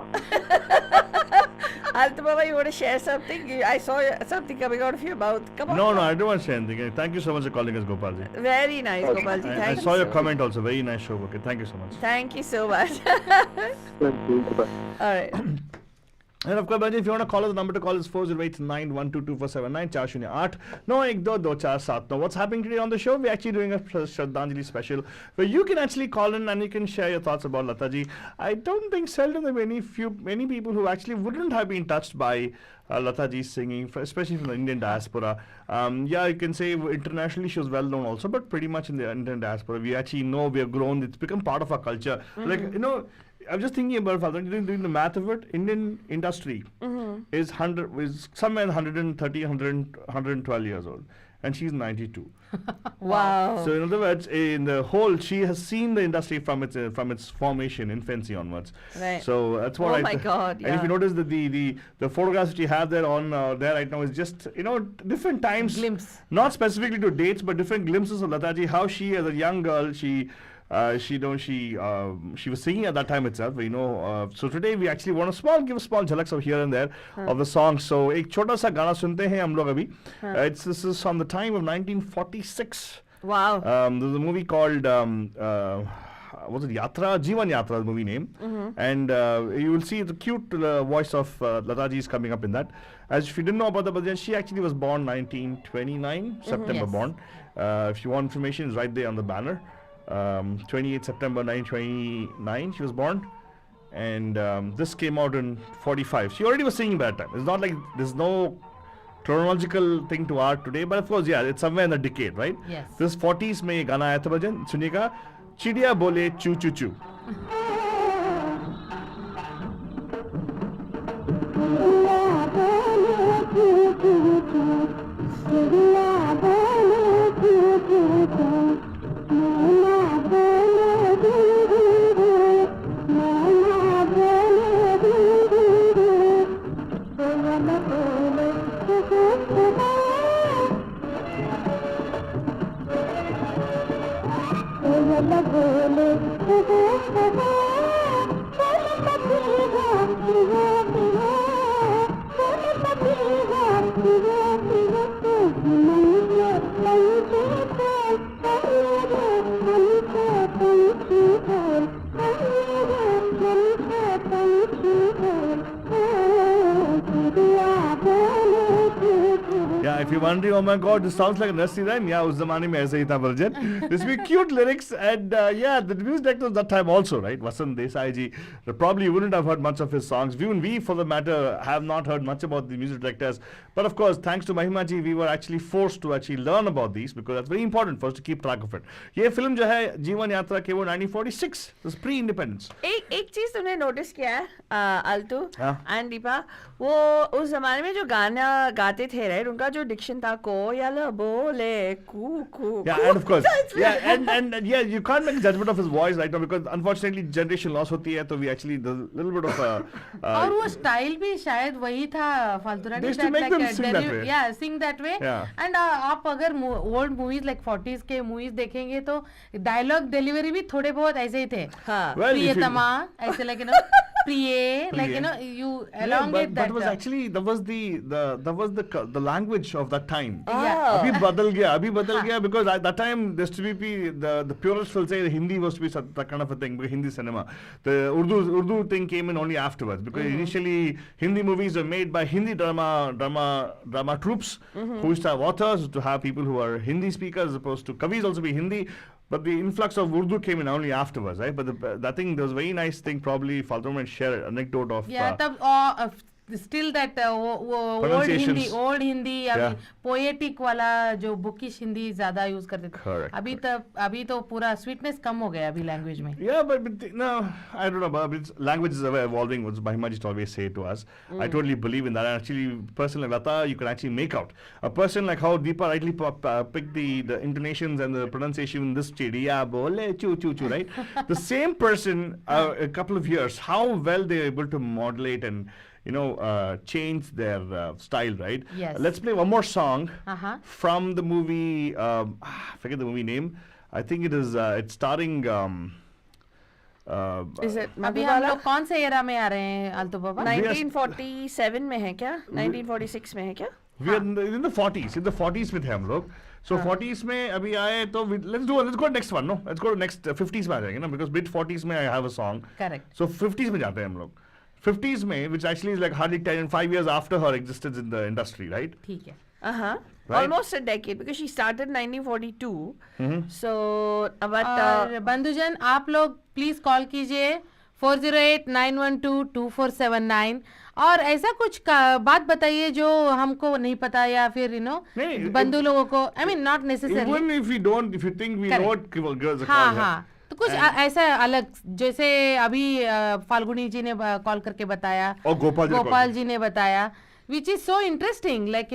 Alta Baba, you want to share something? I saw something coming out of your mouth. Come on. No, I don't want to share anything. Thank you so much for calling us, Gopal ji. Very nice, Gopal ji. I Thank you. saw your so comment also. Very nice show. Okay, thank you so much. Thank you so much. Thank you. Bye. All right. And of course, Baji, if you want to call us, the number to call is 4089122479 408 9122479. What's happening today on the show? We're actually doing a Shradanjali special where you can actually call in and you can share your thoughts about Lata ji. I don't think seldom there are many people who actually wouldn't have been touched by Lata ji's singing, especially from the Indian diaspora. Yeah, you can say internationally she was well known also, but pretty much in the Indian diaspora, we actually know we have grown. It's become part of our culture. Like, you know, I'm just thinking about doing the math of it. Indian industry is somewhere 130, 112 years old, and she's 92. Wow. So in other words, in the whole, she has seen the industry from its formation, infancy onwards. Right. So that's what Oh my God, And if yeah. you notice that the photographs that you have there on there right now is just, you know, different times. Glimpse. Not specifically to dates, but different glimpses of Lata ji. How she, as a young girl, she was singing at that time itself, you know. So today we actually want to give a small jhalaks of here and there of the song. So एक छोटा सा गाना सुनते हैं हम लोग अभी. This is from the time of 1946. Wow. There's a movie called was it Yatra? Jeevan Yatra, the movie name. And you will see the cute voice of Lata ji is coming up in that. As if you didn't know about the Bhajan, she actually was born 1929, September Yes. born. If you want information, it's right there on the banner. 28 September 1929, she was born. And this came out in 45. She already was singing by that time. It's not like there's no chronological thing to art today, but of course, yeah, it's somewhere in the decade, right? Yes. This 40s में ये गाना आया था भजन सुनिएगा चिड़िया बोले चू चू चू Yeah, if you're wondering, oh my God, this sounds like a nursery rhyme. Yeah, उस ज़माने में ऐसे ही था version. This be cute lyrics and yeah, the music director of that time also, right? Vasant Desai ji. Probably you wouldn't have heard much of his songs. Even we, for the matter, have not heard much about the music directors. But of course, thanks to Mahima ji, we were actually forced to actually learn about these because that's very important for us to keep track of it. ये film जो है जीवन यात्रा के वो 1946, it was pre-independence. एक चीज तुमने नोटिस किया है आल्टू हाँ. एंड दीपा वो उस जमाने में जो गाना गाते थे राइट उनका जो डिक्शन था कोयल बोले कू कू Yeah, and of course, yeah, and yeah, you can't make a judgment of his voice right now because unfortunately generation loss होती है तो we actually the little bit of और वो स्टाइल भी शायद वही था फालतूरा They used to make them sing that way. yeah sing that way Yeah. and आप अगर ओल्ड मूवीज लाइक 40s के मूवीज देखेंगे तो डायलॉग डिलीवरी भी थोड़े बहुत ऐसे ही थे हाँ Well, if you- प्रियतमा ऐसे like you know प्रिय like you know you Yeah, elongate but that it was actually that was the language of that time. Yeah. अभी बदल गया because at that time there used to be the purists will say the Hindi was to be that kind of a thing because Hindi cinema. The Urdu thing came in only afterwards because initially Hindi movies were made by Hindi drama troops who used to have authors to have people who are Hindi speakers as opposed to kavis also be Hindi. But the influx of Urdu came in only afterwards, right? But that thing, there was a very nice thing, probably Faltuma might share an anecdote of. yeah तब still that वो Pronunciations. old Hindi Yeah. poetic वाला जो bookish Hindi ज्यादा use करते थे Correct, अभी तो पूरा sweetness कम हो गया अभी language में Yeah, but no, I don't know. But language is ever evolving. What Mahima just always say to us. I totally believe in that. And actually, a person like Lata, you can actually make out. A person like how Deepa rightly picked the intonations and the pronunciation in this chidiya bole choo choo choo, right? The same person, a couple of years, how well they're able to modulate and change their style, right? Yes. Let's play one more song Uh-huh. from the movie. I forget the movie name. I think it is. It's starring. Is it अभी हम लोग कौन से era में आ रहे हैं आल्तो बाबा 1947 में है क्या 1946 में है क्या We are in the 40s. In the 40s में थे हम लोग. So 40s में अभी आए तो let's go next one. No, let's go to next 50s में आ जाएंगे ना because mid 40s में I have a song. Correct. So 50s में जाते हैं हम लोग. 50s में which actually is like hardly 10 and 5 years after her existence in the industry, right? ठीक है uh-huh Right. almost a decade because she started 1942 so but और बंधुजन आप लोग प्लीज कॉल कीजिए 408-912-2479 और ऐसा कुछ बात बताइए जो हमको नहीं पता या फिर नहीं, बंधु लोगों को I mean not necessary Even if you think we know it, give girls a call. हाँ yeah. हाँ तो कुछ ऐसा अलग जैसे अभी फाल्गुनी जी ने कॉल करके बताया और गोपाल जी ने बताया which is so interesting like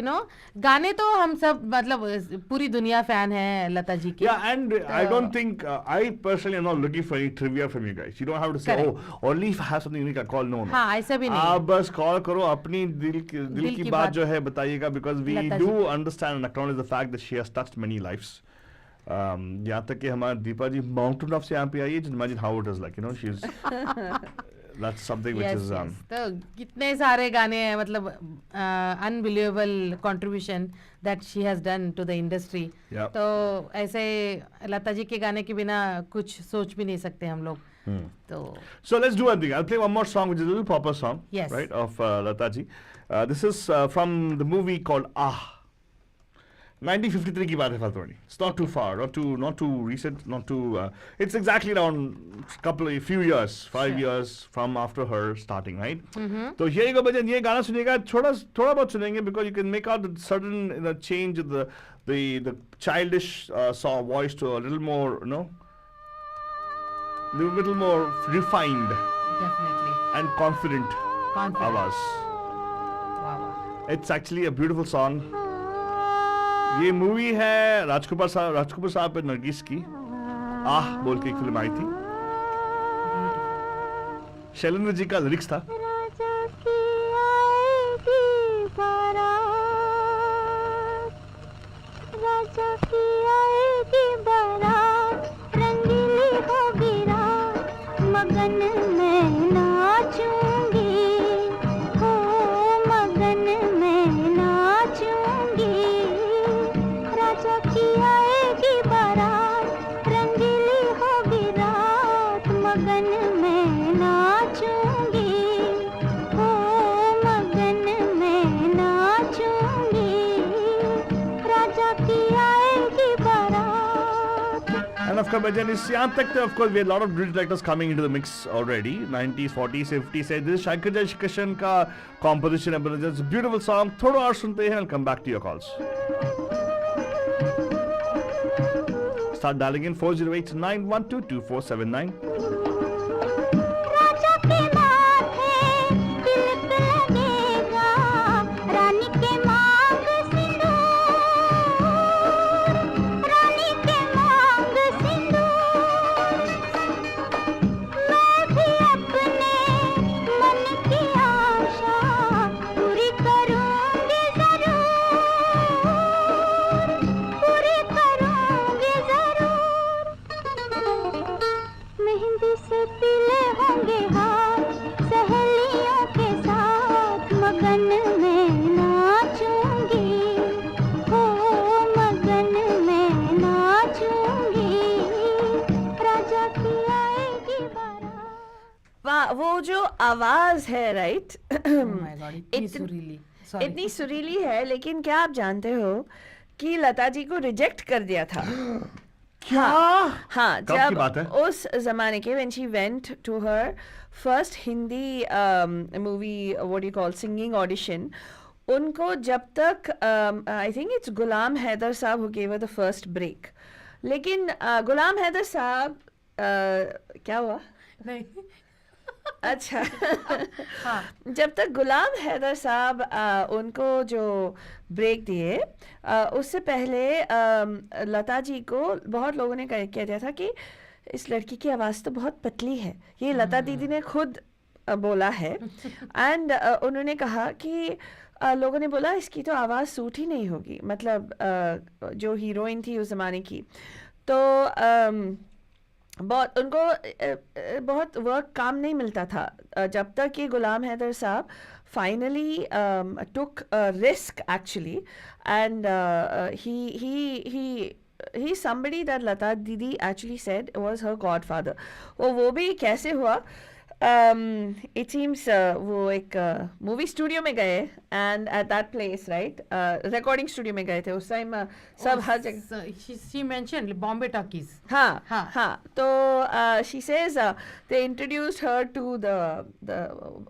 गाने तो हम सब मतलब पूरी दुनिया फैन है लता जी की Yeah, and I don't think I personally am not looking for any trivia from you guys. You don't have to say, Correct. oh, only if I have something unique I call. No. हाँ ऐसा भी नहीं आप बस call करो अपनी दिल की बात जो है बताइएगा because we Lata do ji. understand and acknowledge the fact that she has touched many lives. यहाँ तक कि हमारे दीपा जी माउंटेन ऑफ से यहाँ पे आई है just imagine how it is like she's that's something which Yes, is yes. तो कितने सारे गाने हैं, मतलब unbelievable contribution that she has done to the industry. Yep. तो ऐसे लता जी के गाने के बिना कुछ सोच भी नहीं सकते हम लोग. तो So let's do one thing. I'll play one more song, which is a little proper song, Yes. right, of Lata ji. This is from the movie called Ah. 1953 की बात है फालतू. It's not too far, not too recent, not too. It's exactly around few years, 5 years from after her starting, right? तो यही को बजन ये गाना सुनिएगा, थोड़ा बहुत सुनेंगे, because you can make out the sudden change of the childish song voice to a little more, little more refined definitely and confident आवाज. wow. It's actually a beautiful song. ये मूवी है राजकपूर साहब पे नरगिस की आह बोल के एक फिल्म आई थी. शैलेंद्र जी का लिरिक्स था. Of course, of course, we had a lot of British directors coming into the mix already. 90s, 40s, 50s. This is Shankar Jayakishan ka composition. It's a beautiful song. Thoda aur sunte hain. I'll come back to your calls. Start dialing in 408-912-2479. वो जो आवाज है, right, इतनी सुरीली है, लेकिन क्या आप जानते हो कि लता जी को रिजेक्ट कर दिया था. क्या? हाँ, कब की बात है? उस जमाने के when she went to her first Hindi movie, what do you call, singing audition, उनको जब तक I think it's गुलाम हैदर साहब who gave her the first break. लेकिन गुलाम हैदर साहब क्या हुआ? नहीं. अच्छा. हाँ. जब तक गुलाम हैदर साहब उनको जो ब्रेक दिए, उससे पहले लता जी को बहुत लोगों ने कह दिया था कि इस लड़की की आवाज़ तो बहुत पतली है. ये लता दीदी ने खुद बोला है. एंड उन्होंने कहा कि लोगों ने बोला इसकी तो आवाज़ सूट ही नहीं होगी, मतलब जो हीरोइन थी उस ज़माने की. तो बहुत उनको बहुत वर्क काम नहीं मिलता था जब तक कि गुलाम हैदर साहब finally took a risk actually, and he's somebody that Lata Didi actually said was her godfather. वो भी कैसे हुआ? It seems वो एक मूवी स्टूडियो में गए, and at that place, right, recording studio में गए थे उस टाइम. सब हर जगह she mentioned Bombay Talkies. हाँ हाँ. तो she says they introduced her to the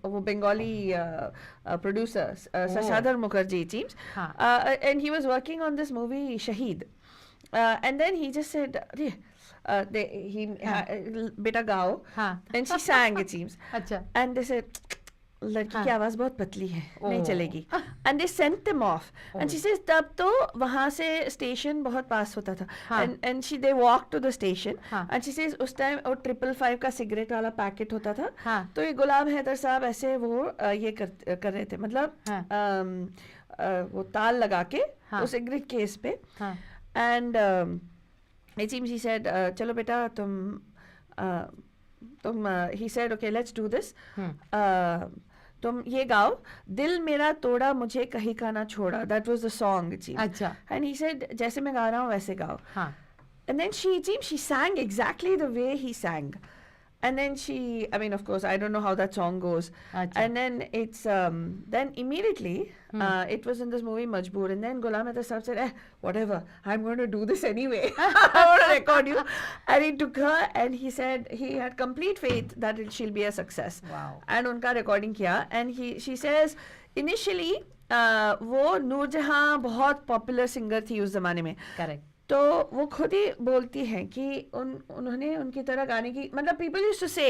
वो Bengali producer Sashadhar Mukherjee, it seems, and he was working on this movie Shaheed, and then he just said बेटा गाओ, and she sang, it seems. अच्छा. And they said लड़की की आवाज बहुत पतली है, नहीं चलेगी. And they sent them off. And she says तब तो वहाँ से स्टेशन बहुत पास होता था. And they walked to the station. And she says उस टाइम वो 555 का सिगरेट वाला पैकेट होता था. तो ये गुलाम हैदर साहब ऐसे वो ये कर रहे थे, मतलब वो ताल लगा के उस सिगरेट केस पे. And it seems he said चलो बेटा तुम तुम he said okay let's do this. तुम ये गाओ, दिल मेरा तोड़ा मुझे कहीं का ना छोड़ा, that was the song जी. अच्छा. And he said जैसे मैं गा रहा हूँ वैसे गाओ. हाँ. And then she sang exactly the way he sang. And then I mean, of course, I don't know how that song goes. Achha. And then it's, then immediately, it was in this movie Majboor. And then Ghulam Ahmad Sahab said, whatever, I'm going to do this anyway. I want to record you. And he took her and he said he had complete faith that she'll be a success. Wow. And unka recording kiya. And she says, initially, वो नूरजहां बहुत popular singer थी उस जमाने में. Correct. तो वो खुद ही बोलती हैं कि उन्होंने उनकी तरह गाने की, मतलब पीपल यूज्ड टू से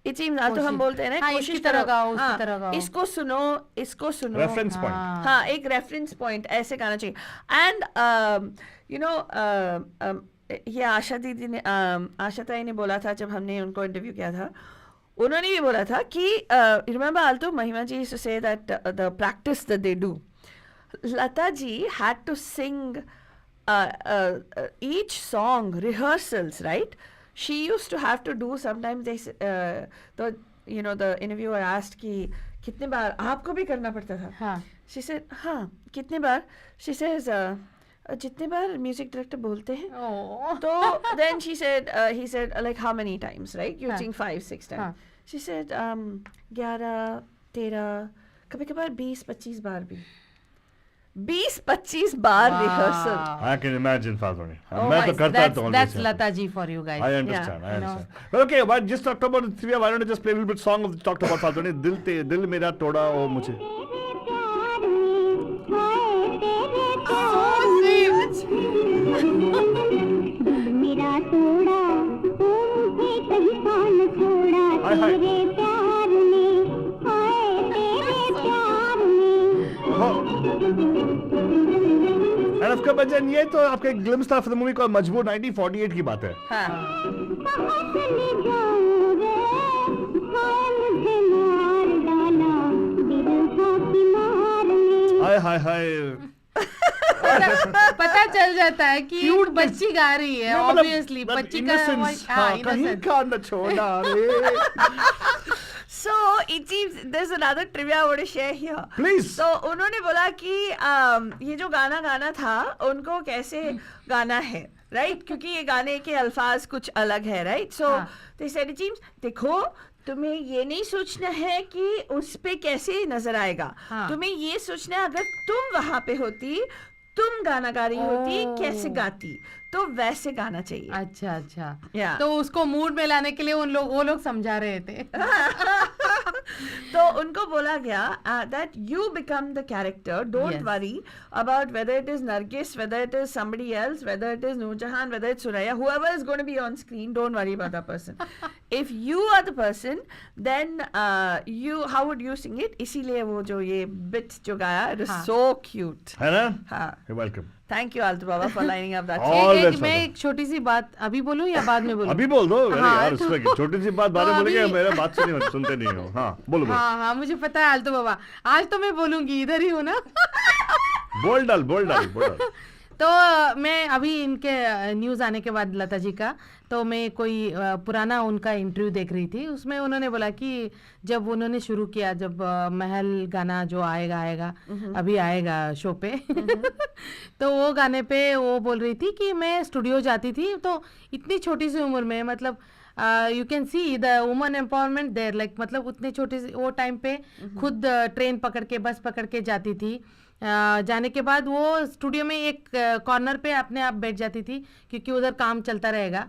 इट सीम्स, तो हम बोलते हैं ना कोशिश तरह गाओ, उसकी तरह गाओ, इसको सुनो रेफरेंस पॉइंट. हाँ, एक रेफरेंस पॉइंट ऐसे गाना चाहिए. एंड यू नो ये आशा दीदी ने, आशा ताई ने बोला था जब हमने उनको इंटरव्यू किया था, उन्होंने भी बोला था कि रिमेंबर आल्तो महिमा जी used to say that the practice that they do, Lata ji had to sing each song rehearsals, right? She used to have to do, sometimes the interviewer asked कि कितने बार आपको भी करना पड़ता था. हाँ. She said हाँ कितने बार. She says जितने बार म्यूजिक डायरेक्टर बोलते हैं. तो then he said like how many times, right? You sing 5-6 times. She said 11, 13, कभी कभार 20-25 बार भी. 20-25 बार rehearsal. I can imagine, Falguni. Oh मैं तो करता तो That's Lata ji for you guys. I understand. I understand. But okay, but just talked about Trivia. Why don't you just play a little bit song of talked about Falguni? दिल मेरा तोड़ा ओ मुझे. मेरा तोड़ा ओ मुझे कहीं का न छोड़ा, तेरे प्यार में, हाय तेरे प्यार में. And of course, बच्चन ये तो आपका एक glimpse था for the movie called मजबूर 1948 की बात है. हाय हाय. पता चल जाता है कि एक बच्ची गा रही है, ऑब्वियसली बच्ची का कहीं का न छोड़ा रे. So it seems there's another trivia I want to share here. Please. So उन्होंने बोला कि ये जो गाना गाना था उनको कैसे गाना है, right? क्योंकि ये गाने के अल्फाज कुछ अलग है, right? So they said it seems, देखो तुम्हें ये नहीं सोचना है कि उस पे कैसे नजर आएगा. तुम्हें ये सोचना है अगर तुम वहां पे होती, तुम गाना गा रही होती, कैसे गाती, तो वैसे गाना चाहिए. अच्छा अच्छा. Yeah. तो उसको मूड में लाने के लिए वो लोग समझा रहे थे. तो उनको बोला गया that you become the character, don't worry about whether it is Nargis, whether it is somebody else, whether it is Noorjahan, whether it's Suraya, whoever is going to be on screen, don't worry about that person. If you are the person, then how would you sing it? इसीलिए वो जो ये bit जो गाया, it is so cute. है ना? हाँ. You're welcome. Thank you Altu Baba for lining up that. मैं एक छोटी सी बात अभी बोलूं या बाद में बोलूं? अभी बोल दो. यार उसमें छोटी सी बात बाद में बोलेंगे, मेरा बात सुनते नहीं हो. हाँ बोलो. हाँ मुझे पता है आल्तो बाबा, आज तो मैं बोलूंगी, इधर ही हूँ ना. बोल डाल. तो मैं अभी इनके न्यूज़ आने के बाद लता जी का, तो मैं कोई पुराना उनका इंटरव्यू देख रही थी. उसमें उन्होंने बोला कि जब उन्होंने शुरू किया, जब महल गाना जो आएगा अभी आएगा शो पे तो वो गाने पे वो बोल रही थी कि मैं स्टूडियो जाती थी तो इतनी छोटी सी उम्र में, मतलब you can see the woman empowerment there, like मतलब उतने छोटे से वो टाइम पे खुद ट्रेन पकड़ के, बस पकड़ के जाती थी. जाने के बाद वो स्टूडियो में एक कॉर्नर पे अपने आप बैठ जाती थी क्योंकि उधर काम चलता रहेगा.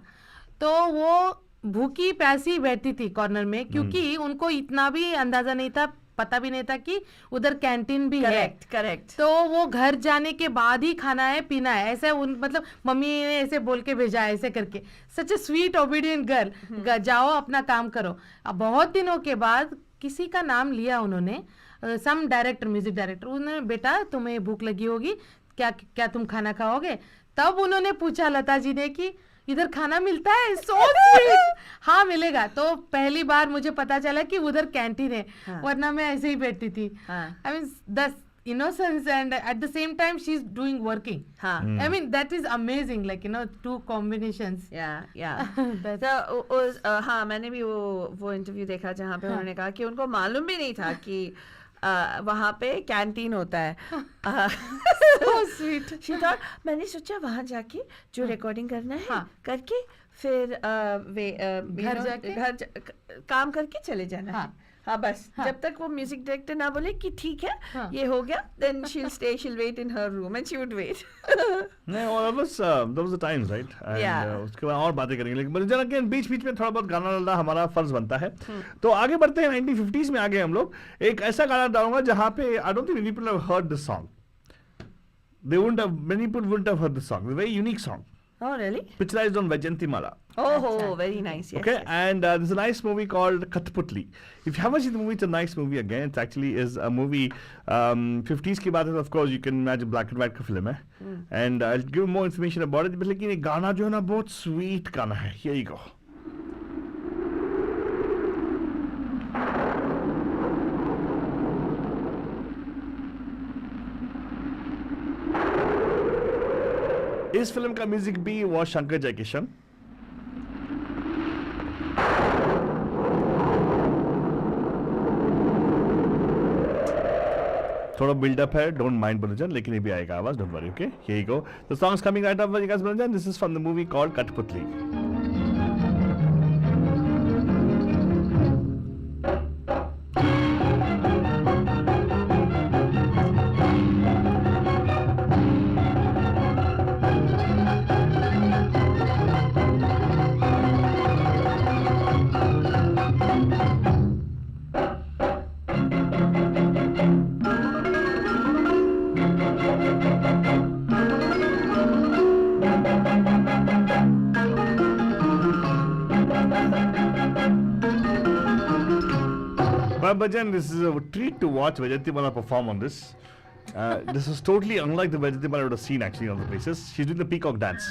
तो वो भूखी प्यासी बैठती थी कॉर्नर में, क्योंकि उनको इतना भी अंदाजा नहीं था, पता भी नहीं था कि उधर कैंटीन भी है. करेक्ट. तो वो घर जाने के बाद ही खाना है पीना है, ऐसे मतलब मम्मी ने ऐसे बोल के भेजा, ऐसे करके. सच ए स्वीट ओबीडियंट गर्ल. जाओ अपना काम करो. अब बहुत दिनों के बाद किसी का नाम लिया उन्होंने, सम डायरेक्टर, म्यूजिक डायरेक्टर. उन्होंने, बेटा तुम्हें भूख लगी होगी, क्या तुम खाना खाओगे? तब उन्होंने पूछा लता जी ने कि इधर खाना मिलता है? So sweet. हाँ मिलेगा. तो पहली बार मुझे पता चला कि उधर कैंटीन है, वरना मैं ऐसे ही बैठती थी. I mean innocence and at the same time she's doing working. हाँ. I mean that is amazing, like two combinations. Yeah. That's- तो हाँ, मैंने भी वो इंटरव्यू देखा जहाँ पे उन्होंने कहा कि उनको मालूम भी नहीं था कि वहाँ पे कैंटीन होता है. So sweet. She thought, मैंने सोचा वहाँ जाके जो रिकॉर्डिंग करना है हाँ. करके फिर घर जाके काम करके चले जाना है. हाँ बस जब तक वो म्यूजिक डायरेक्टर ना बोले कि ठीक है ये हो गया, then she'll wait in her room and she would wait. नहीं, और बस those the times, right? And उसके बाद और बातें करेंगे, लेकिन जरा के बीच में थोड़ा बहुत गाना डालना हमारा फर्ज बनता है. तो आगे बढ़ते हैं. 1950s में आगे हम लोग एक ऐसा गाना डालूंगा जहाँ पे I don't think many people have heard this song. Many people wouldn't have heard this song. It's a very unique song. Oh really? Picturized on Vajantimala. Oh, very nice. Yes. Okay, yes. and there's a nice movie called Kathputli. If you haven't seen the movie, it's a nice movie again. It actually is a movie, 50s की बात है, of course you can imagine black and white का film है. And I'll give you more information about it. लेकिन ये गाना जो है ना बहुत sweet गाना है. Here you go. इस फिल्म का म्यूजिक भी वो शंकर जयकिशन. थोड़ा बिल्डअप है, डोंट माइंड बलूजन, लेकिन ये भी आएगा आवाज, don't worry. Okay, here you go. The song is coming right after you guys बलूजन. This is from the movie called Kathputli. Bhajan, this is a treat to watch Vajantimala perform on this. This is totally unlike the Vajantimala I would have seen actually in other places. She's doing the peacock dance.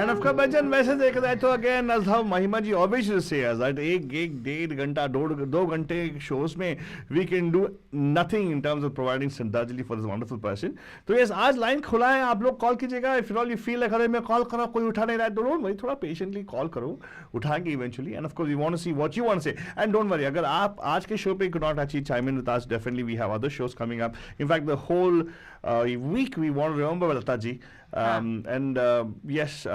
And of course, Bhajan, वैसे देखा जाए तो again, as how महिमा जी always used to say us that एक डेढ़ घंटा दो घंटे shows में we can do nothing in terms of providing Shradanjali for this wonderful person. तो yes, आज लाइन खुला है, आप लोग कॉल कीजिएगा. If you feel like अरे मैं कॉल करा कोई उठा नहीं रहा है, तो don't worry, थोड़ा patiently कॉल करो, उठाएंगे eventually. And of course, we want to see what you want to say. And don't worry, अगर आप आज के show पे could not actually chime in with us, definitely we have other shows coming up. In fact, the whole week we want to remember Lata ji. And yes,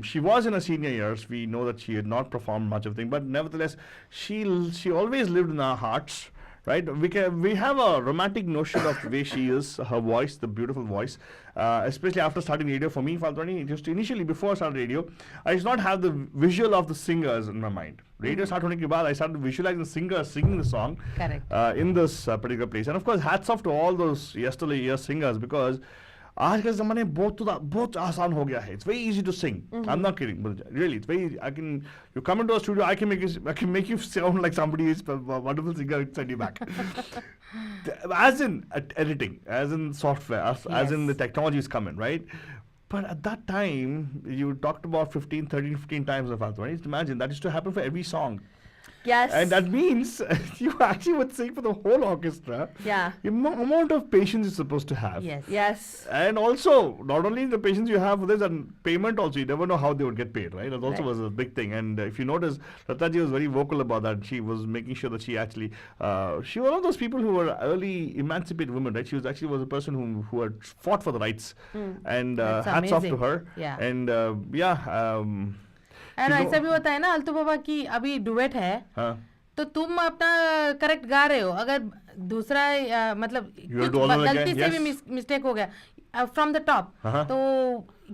she was in her senior years. We know that she had not performed much of thing, but nevertheless, she always lived in our hearts, right? We have a romantic notion of the way she is, her voice, the beautiful voice, especially after starting radio. For me, Faltwani, just initially before I started radio, I did not have the visual of the singers in my mind. Radio started hoने के बाद, I started visualizing the singer singing the song. Correct. In this particular place. And of course, hats off to all those yesteryear singers, because आज के ज़माने बहुत आसान हो गया है. It's very easy to sing. I'm not kidding, but really, it's very. You come into a studio, I can make you sound like somebody who's a wonderful singer and send you back. As in editing, as in software, as in the technology is coming, right? But at that time, you talked about 15 times of Alto. Just imagine that used to happen for every song. Yes. And that means you actually would sing for the whole orchestra. Yeah. The amount of patience you're supposed to have. Yes. And also, not only the patience you have for this, and payment also, you never know how they would get paid, right? That also was a big thing. And if you notice, Lataji was very vocal about that. She was making sure that she actually, she was one of those people who were early emancipated women, right? She was actually a person who had fought for the rights. And hats off to her. Yeah. And and ऐसा भी होता है ना अल्तू बाबा की अभी duet है. तो तुम अपना करेक्ट गा रहे हो, अगर दूसरा मतलब You have कुछ to all over गलती again, से भी yes. मिस्टेक हो गया फ्रॉम द टॉप, हाँ. तो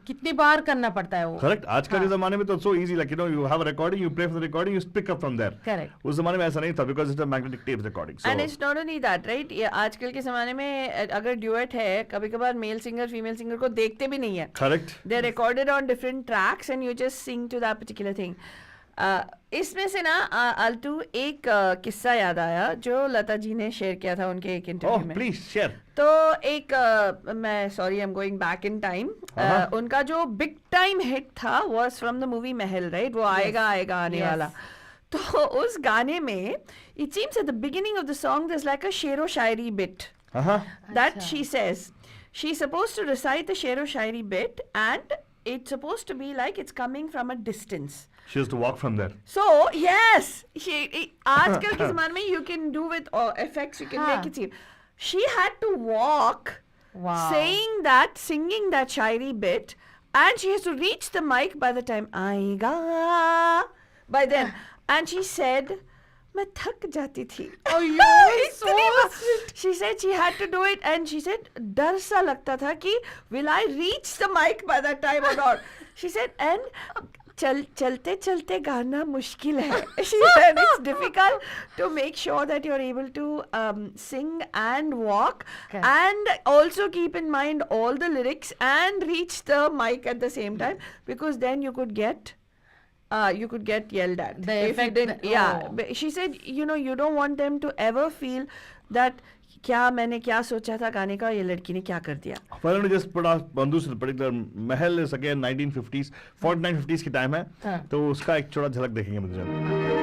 कितनी बार करना पड़ता है वो? करेक्ट. आजकल के जमाने में तो so easy, like you know, you have a recording, you play for the recording, you pick up from there. Correct. उस जमाने में ऐसा नहीं था, because it's a magnetic tape recording. So and it's not only that, right? ये आजकल के ज़माने में अगर ड्यूएट है, कभी कभार मेल सिंगर फीमेल सिंगर को देखते भी नहीं है. Correct. They are recorded on different tracks and you just sing to that particular thing. इसमें से ना आल्टू एक किस्सा याद आया जो लता जी ने शेयर किया था उनके एक ओह इंटरव्यू में. Please share. तो एक मैं sorry I am going back in time. उनका जो बिग टाइम हिट था was from the movie Mahal, right? वो आएगा आएगा आने वाला. तो उस गाने में it seems at the beginning of the song there is like a शेरो शायरी bit that she says she's supposed to recite the shero shairi bit and it's supposed to be like it's coming from a distance. She has to walk from there. So yes, आजकल के ज़माने में you can do with effects, you can make it seem. She had to walk, singing that shairi bit, and she has to reach the mic by the time आएगा. By then, and she said, मैं थक जाती थी. Oh, you're so She said she had to do it and she said डर सा लगता था कि will I reach the mic by that time or not. She said and चलते चलते गाना मुश्किल है. She said it's difficult to make sure that you're able to sing and walk and also keep in mind all the lyrics and reach the mic at the same time, because then you could get yelled at. The if you effect didn't. Yeah. But she said, you know, you don't want them to ever feel that क्या मैंने क्या सोचा था गाने का, ये लड़की ने क्या कर दिया. Finally, just put on this particular Mahal is again 1950s, 49-50s की टाइम है. तो उसका एक छोटा झलक देखेंगे मुझे.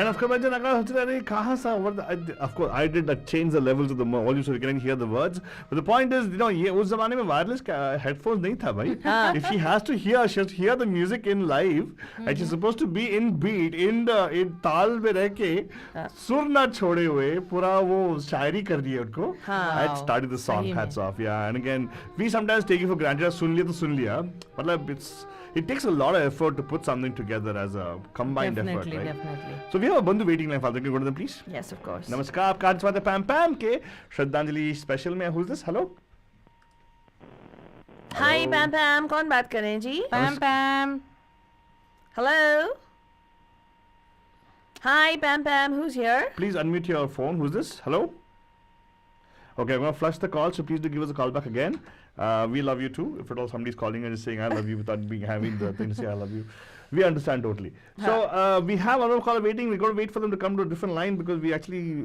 And of course, of course, I did change the levels of the volume so you can hear the words. But the point is, ये उस ज़माने में wireless headphones नहीं था भाई. If she has to hear, she has to hear the music in live, and she's supposed to be in beat, in ताल में रह के सुर ना छोड़े हुए पूरा वो शायरी कर दी है उनको. I started the song. Hats off, yeah. And again, we sometimes take it for granted. सुन लिया तो सुन लिया. मतलब it takes a lot of effort to put something together as a combined effort, right? Definitely. So we have a Bandhu waiting line. Father, can you go to them, please? Yes, of course. नमस्कार, आपका आज स्वागत है पैम पैम के श्रद्धांजलि special में. Who's this? Hello. Hi, Pam Pam. कौन बात कर रहे हैं जी? Pam Pam. Hello. Hi, Pam Pam. Who's here? Please unmute your phone. Who's this? Hello. Okay, I'm going to flush the call, so please do give us a call back again. We love you too. If at all somebody's calling and just saying I love you without having the thing to say I love you, we understand totally. So we have another caller waiting. We're going to wait for them to come to a different line because we actually,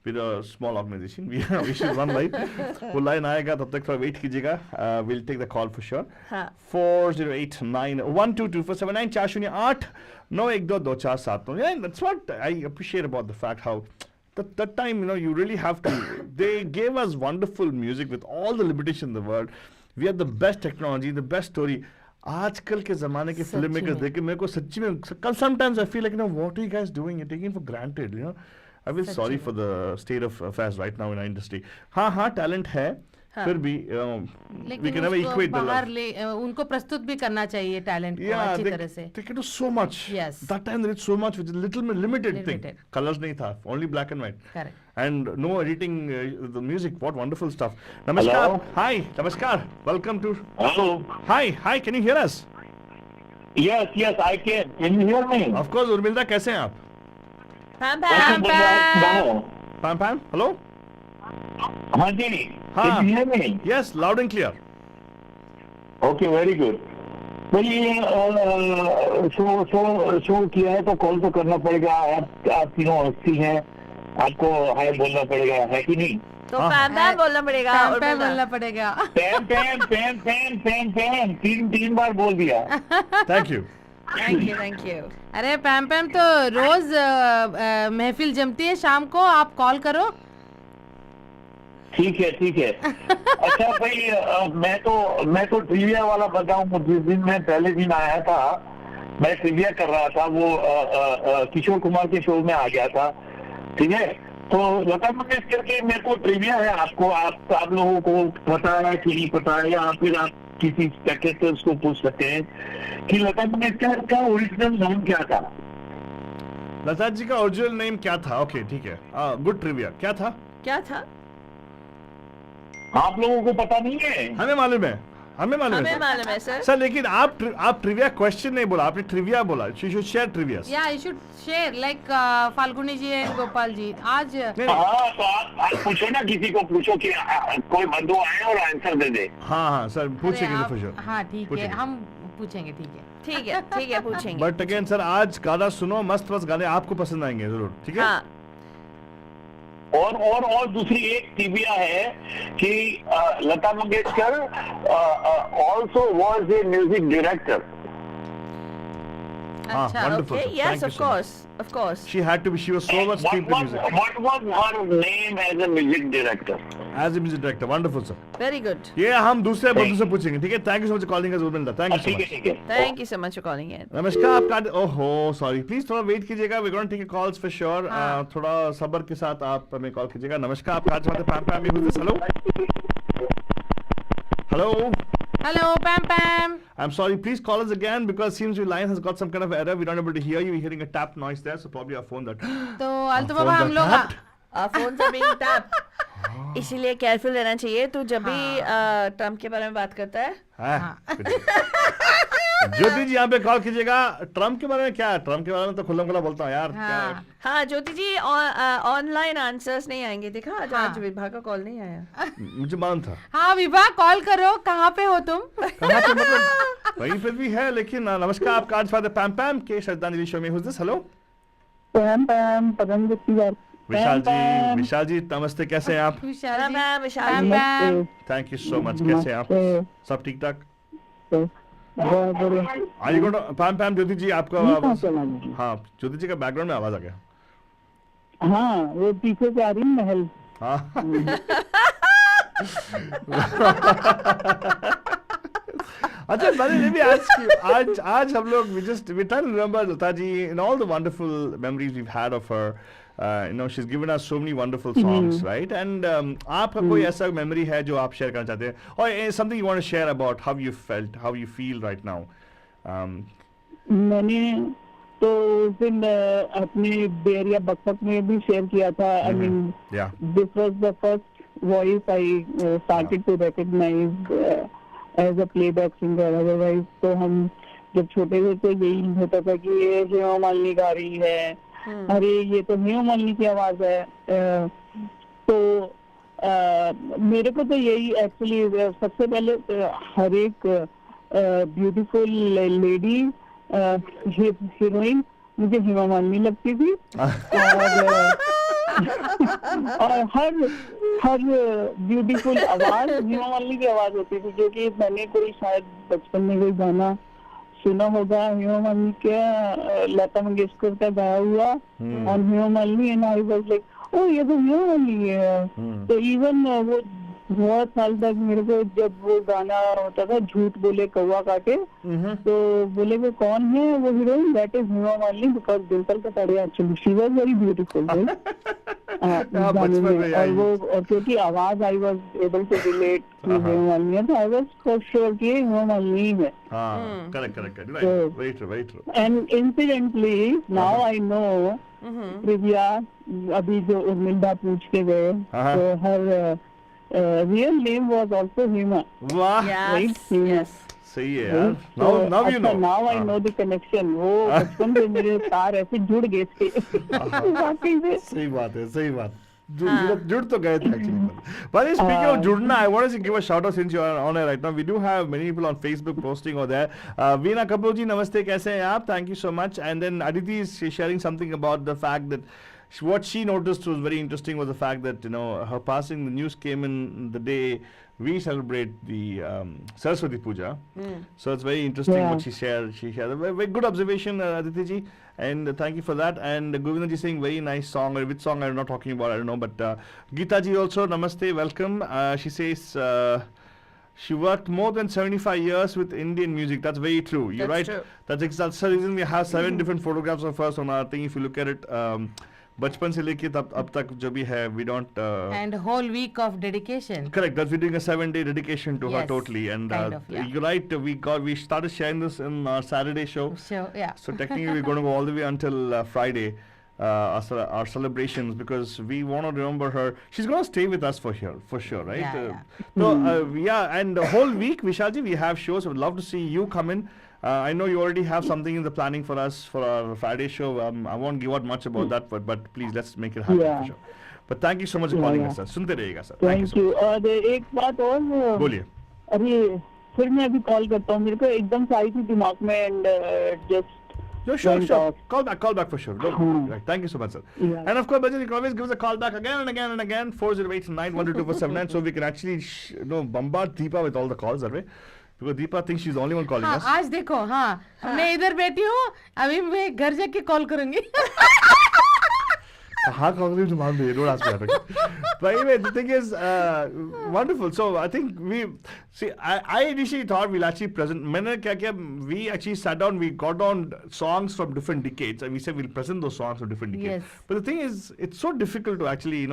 we're a small organization. We should run live. वो line आएगा तब तक थोड़ा wait कीजिएगा. We'll take the call for sure. 4089122479 408 9122479. Yeah, that's what I appreciate about the fact how. That time, you really have to. They gave us wonderful music with all the limitations in the world. We had the best technology, the best story. आजकल के ज़माने के film makers देख के मेरे को सच्ची में sometimes I feel like what are you guys doing? You're taking it for granted, I feel sorry for the state of affairs right now in our industry. हाँ talent है. फिर भी we can never equate the love. उनको प्रस्तुत भी करना चाहिए talent को अच्छी तरह से. They can do so much. Yes. That time they did so much with a little limited thing. Colors नहीं था, only black and white. Correct. And no editing the music. What wonderful stuff. Namaskar. Hello? Hi. Namaskar. Welcome to. Hello. Hi. Can you hear us? Yes, I can. Can you hear me? Of course. Urmila कैसे हैं आप? Pam Pam. Pam. Hello. हाँ जी. हाँ. Can you hear me? Yes, loud and clear. Okay, very good. भाई show किया है तो call तो करना पड़ेगा. आप तीनों हस्ती हैं, आपको हाय बोलना पड़ेगा, है कि नहीं? तो Pam Pam बोलना पड़ेगा. Pam Pam बोलना पड़ेगा. पैम तीन बार बोल दिया. Thank you. Thank you. अरे पैम पैम तो रोज महफिल जमती है शाम को. आप कॉल करो. ठीक है. अच्छा भाई, मैं तो ट्रिविया वाला बताऊं. जिस दिन मैं पहले दिन आया था, मैं ट्रिविया कर रहा था. वो किशोर कुमार के शो में आ गया था. ठीक है. तो लता मंगेशकर के मेरे को ट्रिविया है. आपको आप लोगों को पता है कि नहीं पता है, या फिर आप किसी स्पेक्टेटर्स को पूछ सकते हैं कि लता मंगेशकर का ओरिजिनल नाम क्या था. लता जी का ओरिजिनल नेम क्या था? ओके, ठीक है. Good trivia. क्या था? आप लोगों को पता नहीं है? हमें मालूम है सर. लेकिन आप ट्रिविया क्वेश्चन नहीं बोला, आपने ट्रिविया बोला. You should share trivia. Yeah, you should share like Falguni ji and Gopal ji. आज हाँ, तो आप पूछो ना, किसी को पूछो कि कोई बंधु आए और आंसर दे दे. हाँ सर, पूछेंगे तो पूछो. हाँ ठीक है, हम पूछेंगे. ठीक है पूछेंगे. बट अगेन सर, आज गाना सुनो, मस्त गाने आपको पसंद आएंगे जरूर. ठीक है. और दूसरी एक ट्रिविया है कि Lata Mangeshkar also was a music director. Wonderful. Okay, yes, of course. She had to be. She was so much steeped in music. What was her name as a music director? As a music director, wonderful sir. Very good. ये हम दूसरे बंधु से पूछेंगे. ठीक है. Thank you so much for calling us, Urmila. Thank you so much. Thank you so much for calling in. नमस्कार. आपका sorry. Please थोड़ा wait कीजिएगा. We're going to take your calls for sure. थोड़ा सब्र के साथ आप हमें कॉल कीजिएगा. नमस्कार. आपका आज बात पैम पैम. Hello, Pam Pam. I'm sorry. Please call us again because seems your line has got some kind of error. We're not able to hear you. We're hearing a tap noise there, so probably our phone that. तो अल्तु बाबा हम लोग phone से भी tap. इसीलिए careful रहना चाहिए. तू जब भी ट्रम्प के बारे में बात करता है. ज्योति जी यहाँ पे कॉल कीजिएगा. ट्रम्प के बारे में क्या? ट्रम्प के बारे में तो खुल्लम बोलता हूँ यार. हाँ ज्योति जी, ऑनलाइन आंसर्स नहीं आएंगे. देखा आज विभा का कॉल नहीं आया. मुझे मालूम था. हाँ विभा, कॉल करो. कहाँ पे हो तुम? कहाँ पे मतलब वहीं पे भी है. लेकिन नमस्कार. आपका आज फादर पैम पैम के श्रद्धांजलि शो में. Who's this? Hello. विशाल जी नमस्ते. कैसे हैं आप? Vishal. Thank you so much. कैसे हैं आप? सब ठीक ठाक? बहुत बढ़िया। Are you going to Pam Pam ज्योति जी आपका ये कहाँ आवाज? चला गया? हाँ ज्योति जी का बैकग्राउंड में आवाज आ गया। हाँ वो पीछे से आ रही है महल। हाँ अच्छा मैंने let me ask you, आज हम लोग we try to remember Lata ji and all the wonderful memories we've had of her. She's given us so many wonderful songs, right? And आपका कोई ऐसा memory है जो आप share करना चाहते हैं? Or something you want to share about how you felt, how you feel right now? मैंने तो उस दिन अपने बेरिया बकपक में भी शेयर किया था। I mean, yeah. this was the first voice I started to recognize as a playback singer. Otherwise तो हम जब छोटे थे तो यही होता था कि ये हेमा मालिनी गा रही है, अरे ये तो हेमा मालिनी की आवाज है। तो मेरे को तो यही एक्चुअली सबसे पहले हर एक ब्यूटीफुल लेडी हीरोइन मुझे हेमा मालिनी लगती थी। और हर ब्यूटीफुल आवाज हेमा मालिनी की आवाज होती थी, क्योंकि मैंने कोई शायद बचपन में कोई गाना सुना होगा हेमा मालिनी का, लता मंगेशकर का गाया हुआ और Hema Malini, and I was like oh ये तो हेमा मालिनी है। तो इवन वो बहुत साल तक मेरे को जब वो गाना होता था झूठ बोले कौवा काटे, तो बोले वो कौन है वो heroine, that is Hema Malini, because Dimple Kataria actually she was very beautiful. और वो और क्योंकि आवाज I was able to relate to Hema Malini, तो आई वाज फॉर श्योर कि हेमा मालिनी है। Correct. And incidentally now I know Priya, अभी जो उर्मिला पूछ के गए तो हर real name was also Hema. वाह Yes, yes. सही है यार। Now you know. Now I know the connection. वो बचपन से मेरे तार ऐसे जुड़ गए थे। वाकई से। सही बात। जुड़ तो गए थे actually. But speaking of जुड़ना, I want to give a shout out since you are on air right now. We do have many people on Facebook posting over there. Veena Kapoor ji, namaste, कैसे हैं आप? Thank you so much. And then Aditi is sharing something about the fact that what she noticed was very interesting was the fact that her passing, the news came in the day we celebrate the Saraswati Puja. So it's very interesting what she shared. She shared a very, very good observation, Aditi ji, and thank you for that. And Govinda ji saying very nice song. Which song I'm not talking about, I don't know. But Geeta ji also, namaste, welcome. She says she worked more than 75 years with Indian music. That's very true. You're right. True. That's the reason we have 7 different photographs of us on our thing. If you look at it. बचपन से लेके अब तक जो भी है we don't and whole week of dedication. Correct, that we're doing a 7-day dedication to her totally, and kind of, yeah. You're right, we started sharing this in our Saturday show. Yeah. So technically we're going to go all the way until Friday, our celebrations, because we want to remember her. She's going to stay with us for sure, right? And the whole week, Vishalji, we have shows. I would love to see you come in. I know you already have something in the planning for us for our Friday show. I won't give out much about that, but please let's make it happen for sure. But thank you so much for calling us, sir. सुनते रहिएगा sir. Thank you. और एक बात और बोलिए. अरे फिर मैं अभी कॉल करता हूँ, मेरे को एकदम से आई थी दिमाग में and just. Sure. Call back for sure. Right. Thank you so much, sir. Yeah. And of course, Bhajan, you can always give us a call back again and again. 408-912-2479, so we can actually bombard Deepa with all the calls, are we? Because Deepa thinks she's the only one calling us. आज देखो, मैं इधर बैठी हूँ, अभी मैं घर जाके कॉल करूँगी. Don't ask me that. But anyway, the thing is wonderful. So I think I initially thought we'll actually present. We actually sat down, we got on songs from different decades, and we said we'll present those songs from different decades. Yes. But the thing is, it's so difficult to actually,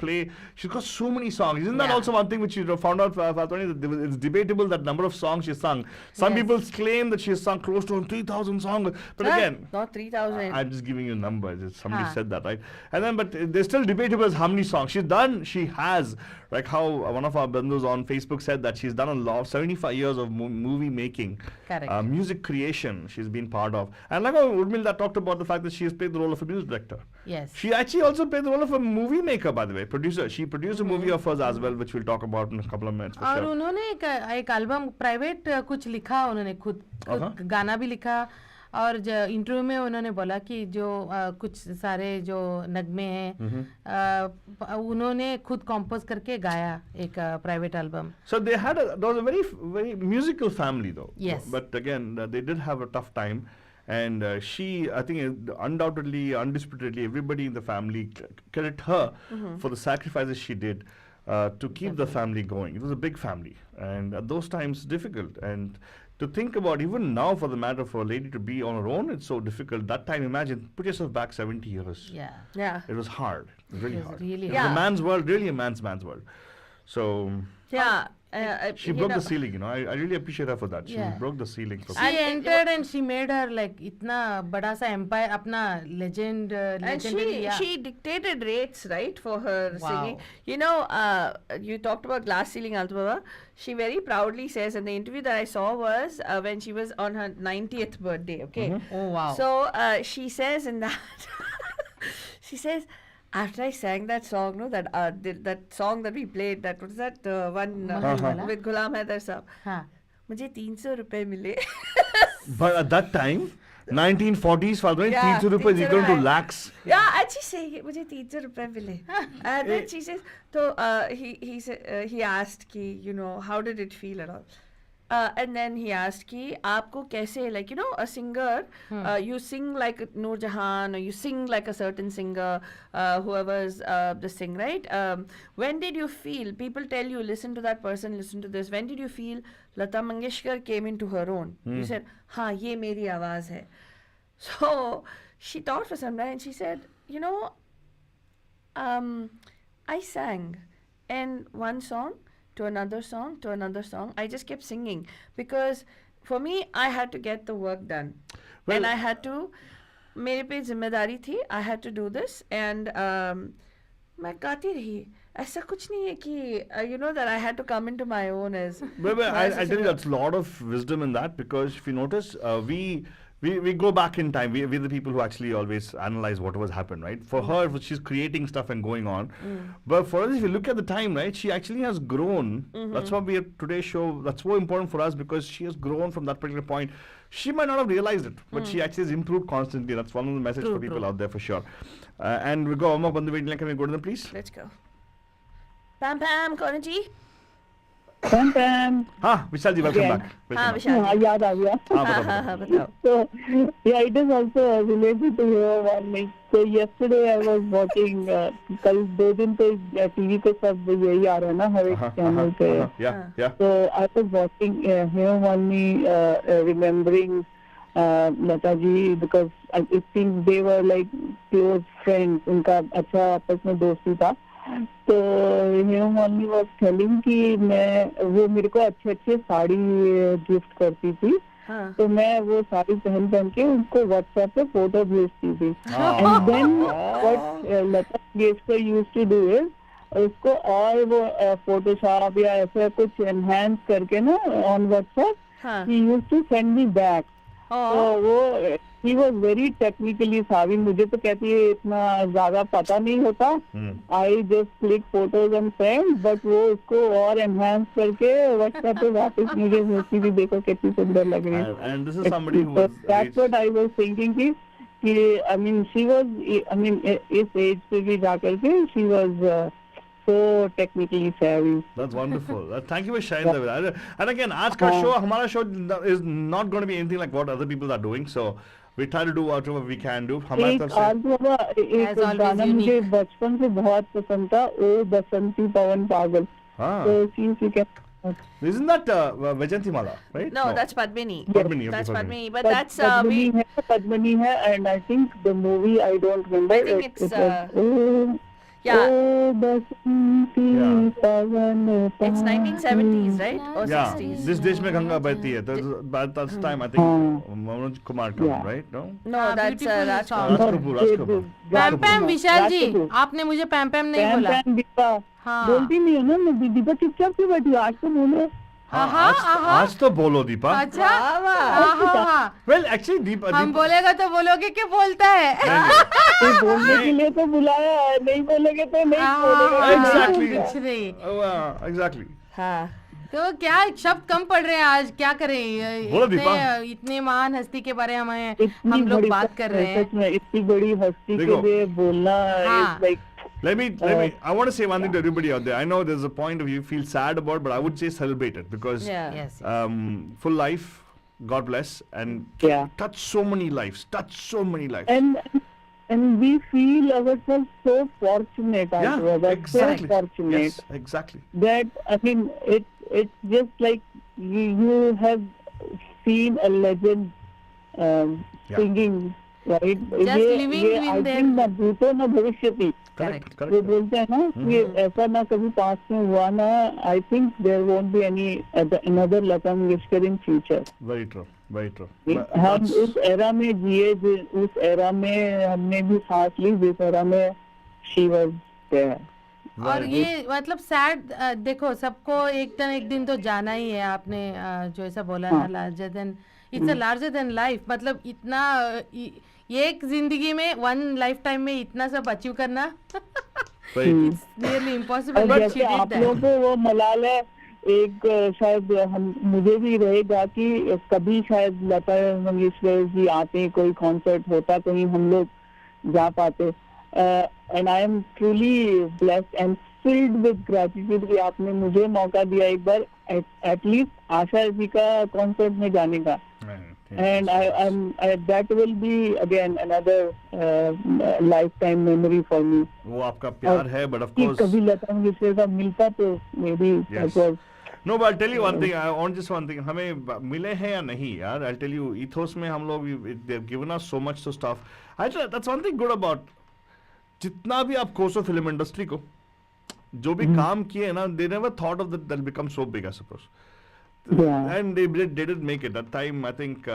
play. She's got so many songs. Isn't that also one thing which you found out, Fatwani, that it's debatable that number of songs she sung. Some people claim that she has sung close to 3,000 songs. But again, not 3,000. I'm just giving you numbers. Somebody said that, right? And then, but there's still debatable as how many songs she's done. She has, like how one of our bandhus on Facebook said that she's done a lot, 75 years of movie making, music creation. She's been part of, and like how Urmila talked about the fact that she has played the role of a music director. Yes. She actually also played the role of a movie maker, by the way, producer. She produced a movie of hers as well, which we'll talk about in a couple of minutes. For और sure. उन्होंने एक album private कुछ लिखा, उन्होंने खुद गाना भी लिखा, और इंटरव्यू में उन्होंने बोला कि जो कुछ सारे जो नगमे हैं उन्होंने खुद कंपोज करके गाया एक private album. So they had there was a very musical family though. Yes. But again, they did have a tough time, and she, I think, undoubtedly, undisputedly, everybody in the family credit her for the sacrifices she did to keep the family going. It was a big family, and at those times difficult. And to think about even now, for the matter for a lady to be on her own, it's so difficult. That time, imagine, put yourself back 70 years. Yeah. Yeah. It was hard. It was really It was hard. really It was hard. a man's world, really a man's world. So Yeah. she broke the ceiling, you know. I really appreciate her for that. She Yeah. broke the ceiling for She entered and she made her like इतना बड़ा सा empire अपना And legendary. she dictated rates, right, for her Wow. singing. You know, you talked about glass ceiling Altbaba. She very proudly says, and the interview that I saw was when she was on her 90th birthday, okay? Oh wow. So she says in that, she says, after I sang that song, no, that song that we played, that was that one Wala? with Ghulam Haider Saab. हाँ. मुझे 300 रुपए मिले. But at that time, 1940s, Father, Yeah, 300 rupees equal to 300 lakhs. Yeah, and she said, मुझे 300 रुपए मिले. And then she says, so he asked कि, you know, how did it feel at all? And then he asked कि आपको कैसे, like, you know, a singer, you sing like Noor Jahan, or you sing like a certain singer, whoever's the sing, right? When did you feel, people tell you, listen to that person, listen to this, when did you feel Lata Mangeshkar came into her own? You said, हाँ ये मेरी आवाज़ है. So she thought for some time and she said, you know, I sang, and one song to another song to another song, I just kept singing because for me I had to get the work done. Well, And I had to, मेरे पे जिम्मेदारी थी, I had to do this, and मैं गाती रही. ऐसा कुछ नहीं है कि you know that I had to come into my own as. But as a I tell you, singer. that's a lot of wisdom in that, because if you notice, we go back in time. We're the people who actually always analyze what was happened, right? For her, she's creating stuff and going on. But for us, if you look at the time, right, she actually has grown. That's why we have today's show. That's so important for us, because she has grown from that particular point. She might not have realized it, but she actually has improved constantly. That's one of the messages for people out there for sure. And we go, Amma, Bandhu, can we go to them, please? Let's go. Pam Pam, Karan ji. Pam Pam. हाँ विशाल जी welcome back. हाँ Welcome back. विशाल हाँ जी. याद आ गया. हाँ, हाँ बताओ, हाँ बताओ. हाँ बताओ. So yeah, it is also related to your warning. So yesterday I was watching. कल 2 दिन तो टीवी पे सब यही आ रहा है ना हर एक चैनल पे. Yeah. So I was watching him only remembering Lata ji, because it seems they were like close friends. उनका अच्छा आपस में दोस्ती था. तो him only was telling कि वो मेरे को अच्छे साड़ी गिफ्ट करती थी. हाँ. तो मैं वो साड़ी पहन के उनको व्हाट्सएप पे फोटो भेजती थी. And then what Lata Mangeshkar used to do is उसको और वो फोटोशॉप या ऐसा कुछ एनहांस करके ना ऑन व्हाट्सएप हाँ. he used to send me back. तो वो he was very technically savvy. मुझे तो कहती है इतना ज्यादा पता नहीं होता. I just click photos and send, but वो उसको और enhance करके WhatsApp पे वापस मुझे भेजती थी. देखो कितनी सुंदर लग रही है. And this is somebody who So was that's what I was thinking कि I mean she was इस age पे भी जाकर के she was so technically savvy. That's wonderful. Thank you for sharing that with us. And again, आज का show, हमारा show is not going to be anything like what other people are doing. So we try to do whatever we can do. हमारी एक तरफ से. आज बाबा एक As always गाना unique. मुझे बचपन से बहुत पसंद था. ओ बसंती पवन पागल. हाँ. So see if you can. Isn't that Vajanti Mala, right? No, that's Padmini. Padmini. That's Okay, Padmini. But that's Padmini है, and I think the movie I don't remember. I think it's, it was, yeah. O Basanti Pawan It's 1970s, right? Or Yeah. 60s? This देश में गंगा बहती है. By that time, I think Manoj Kumar come, Yeah. right? No? No, हाँ, that's beautiful Raj song. Kapoor. Raj Kapoor. पैम पैम Vishal ji Raj Kapoor. आपने मुझे पैम पैम नहीं पैम बोला. पैम दीपा हाँ. बोलती नहीं है ना. मैं दीपा चुपचाप क्यों बैठी? आज तो बोलो. आज तो बोलो दीपा. अच्छा. हाँ. Well, actually, Deepa. हम बोलेगा तो बोलोगे कि बोलता है. कोई बोलने के लिए तो बुलाया है. नहीं बोलेगा तो नहीं बोलेगा. Exactly. कुछ नहीं. Exactly. हाँ. तो क्या शब्द कम पड़ रहे हैं आज, क्या करें, बोलो दीपा। इतने महान हस्ती के बारे में इतनी हम लोग बड़ी बात कर रहे हैं। सच में इतनी बड़ी हस्ती के देखो। लिए बोलना हाँ। is like Let me. I want to say one thing to everybody out there. I know there's a point of you feel sad about, but I would say celebrate it because Yeah. Yes. full life, God bless, and Yeah. touch so many lives. Touch so many lives. and we feel ourselves so fortunate, yeah, Arthur, exactly. so fortunate Yes, exactly. that I mean it's just like you have seen a legend Yeah. singing, right? Just living ये in I their- think ना भूतो ना भविष्यति, Correct. Correct. Correct. वो बोलते हैं ना कि ऐसा ना कभी पास में हुआ ना, I think there won't be any another Lata Mangeshkar in future. Very true. Very true. But हम that's- उस एरा में जिए, उस एरा में हमने भी सांस ली जिस एरा में she was there. और ये मतलब सैड, देखो सबको एक दिन तो जाना ही है, आपने जो ऐसा बोला ना, larger than it's a larger than life, मतलब इतना एक जिंदगी में, वन लाइफ टाइम में इतना सब अचीव करना Very true. Nearly impossible. और जैसे आप लोगों को वो मलाल है, एक शायद हम मुझे भी रहेगा कि कभी शायद लता मंगेशकर जी आते, कोई कॉन्सर्ट होता, कहीं हम लोग जा पाते, and I am truly blessed and filled with gratitude कि आपने मुझे मौका दिया एक बार एटलीस्ट आशा जी का कॉन्सर्ट में जाने का, and that will be again another lifetime memory for me. वो आपका प्यार है, but of course. कभी लता मंगेशकर का मिलता तो maybe Yes. that was. No, but I'll tell you one thing. I want just one thing. हमें मिले हैं या नहीं यार? I'll tell you. Ethos में हम लोग they've given us so much to stuff. That's one thing good about. जितना भी आप कोसो फिल्म इंडस्ट्री को, जो भी काम किए ना, they never thought of that become so big, I suppose. Yeah. And they didn't make it that time. I think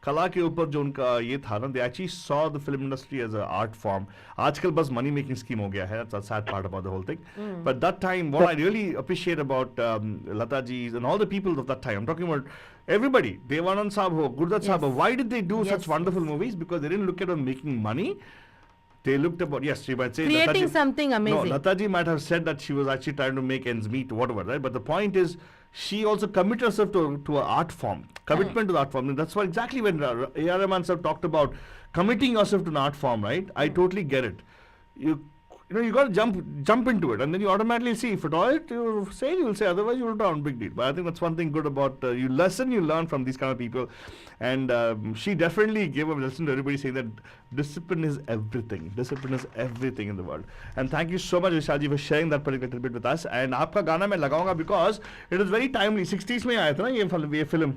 कला के ऊपर जो उनका ये था ना, they actually saw the film industry as an art form. आजकल बस money making scheme हो गया है. That's a sad part about the whole thing. But that time, what I really appreciate about Lata ji and all the people of that time, I'm talking about everybody. Devanand Saab ho, Gurdat Saab ho. Why did they do such wonderful movies? Because they didn't look at making money. They looked about, yes, she might say creating something amazing. No, Lata ji might have said that she was actually trying to make ends meet, whatever, right? But the point is, she also committed herself to an art form, commitment to the art form. And that's why exactly when A.R. Rahman sir talked about committing yourself to an art form, right? I totally get it. You know, you got to jump into it, and then you automatically see if at all you say, you will say, otherwise you will down, big deal. But I think that's one thing good about you learn from these kind of people, and she definitely gave a lesson to everybody, saying that discipline is everything. Discipline is everything in the world. And thank you so much, Vishal ji, for sharing that particular bit with us. And आपका गाना मैं लगाऊंगा because it is very timely. 60s में आया था ना ये film.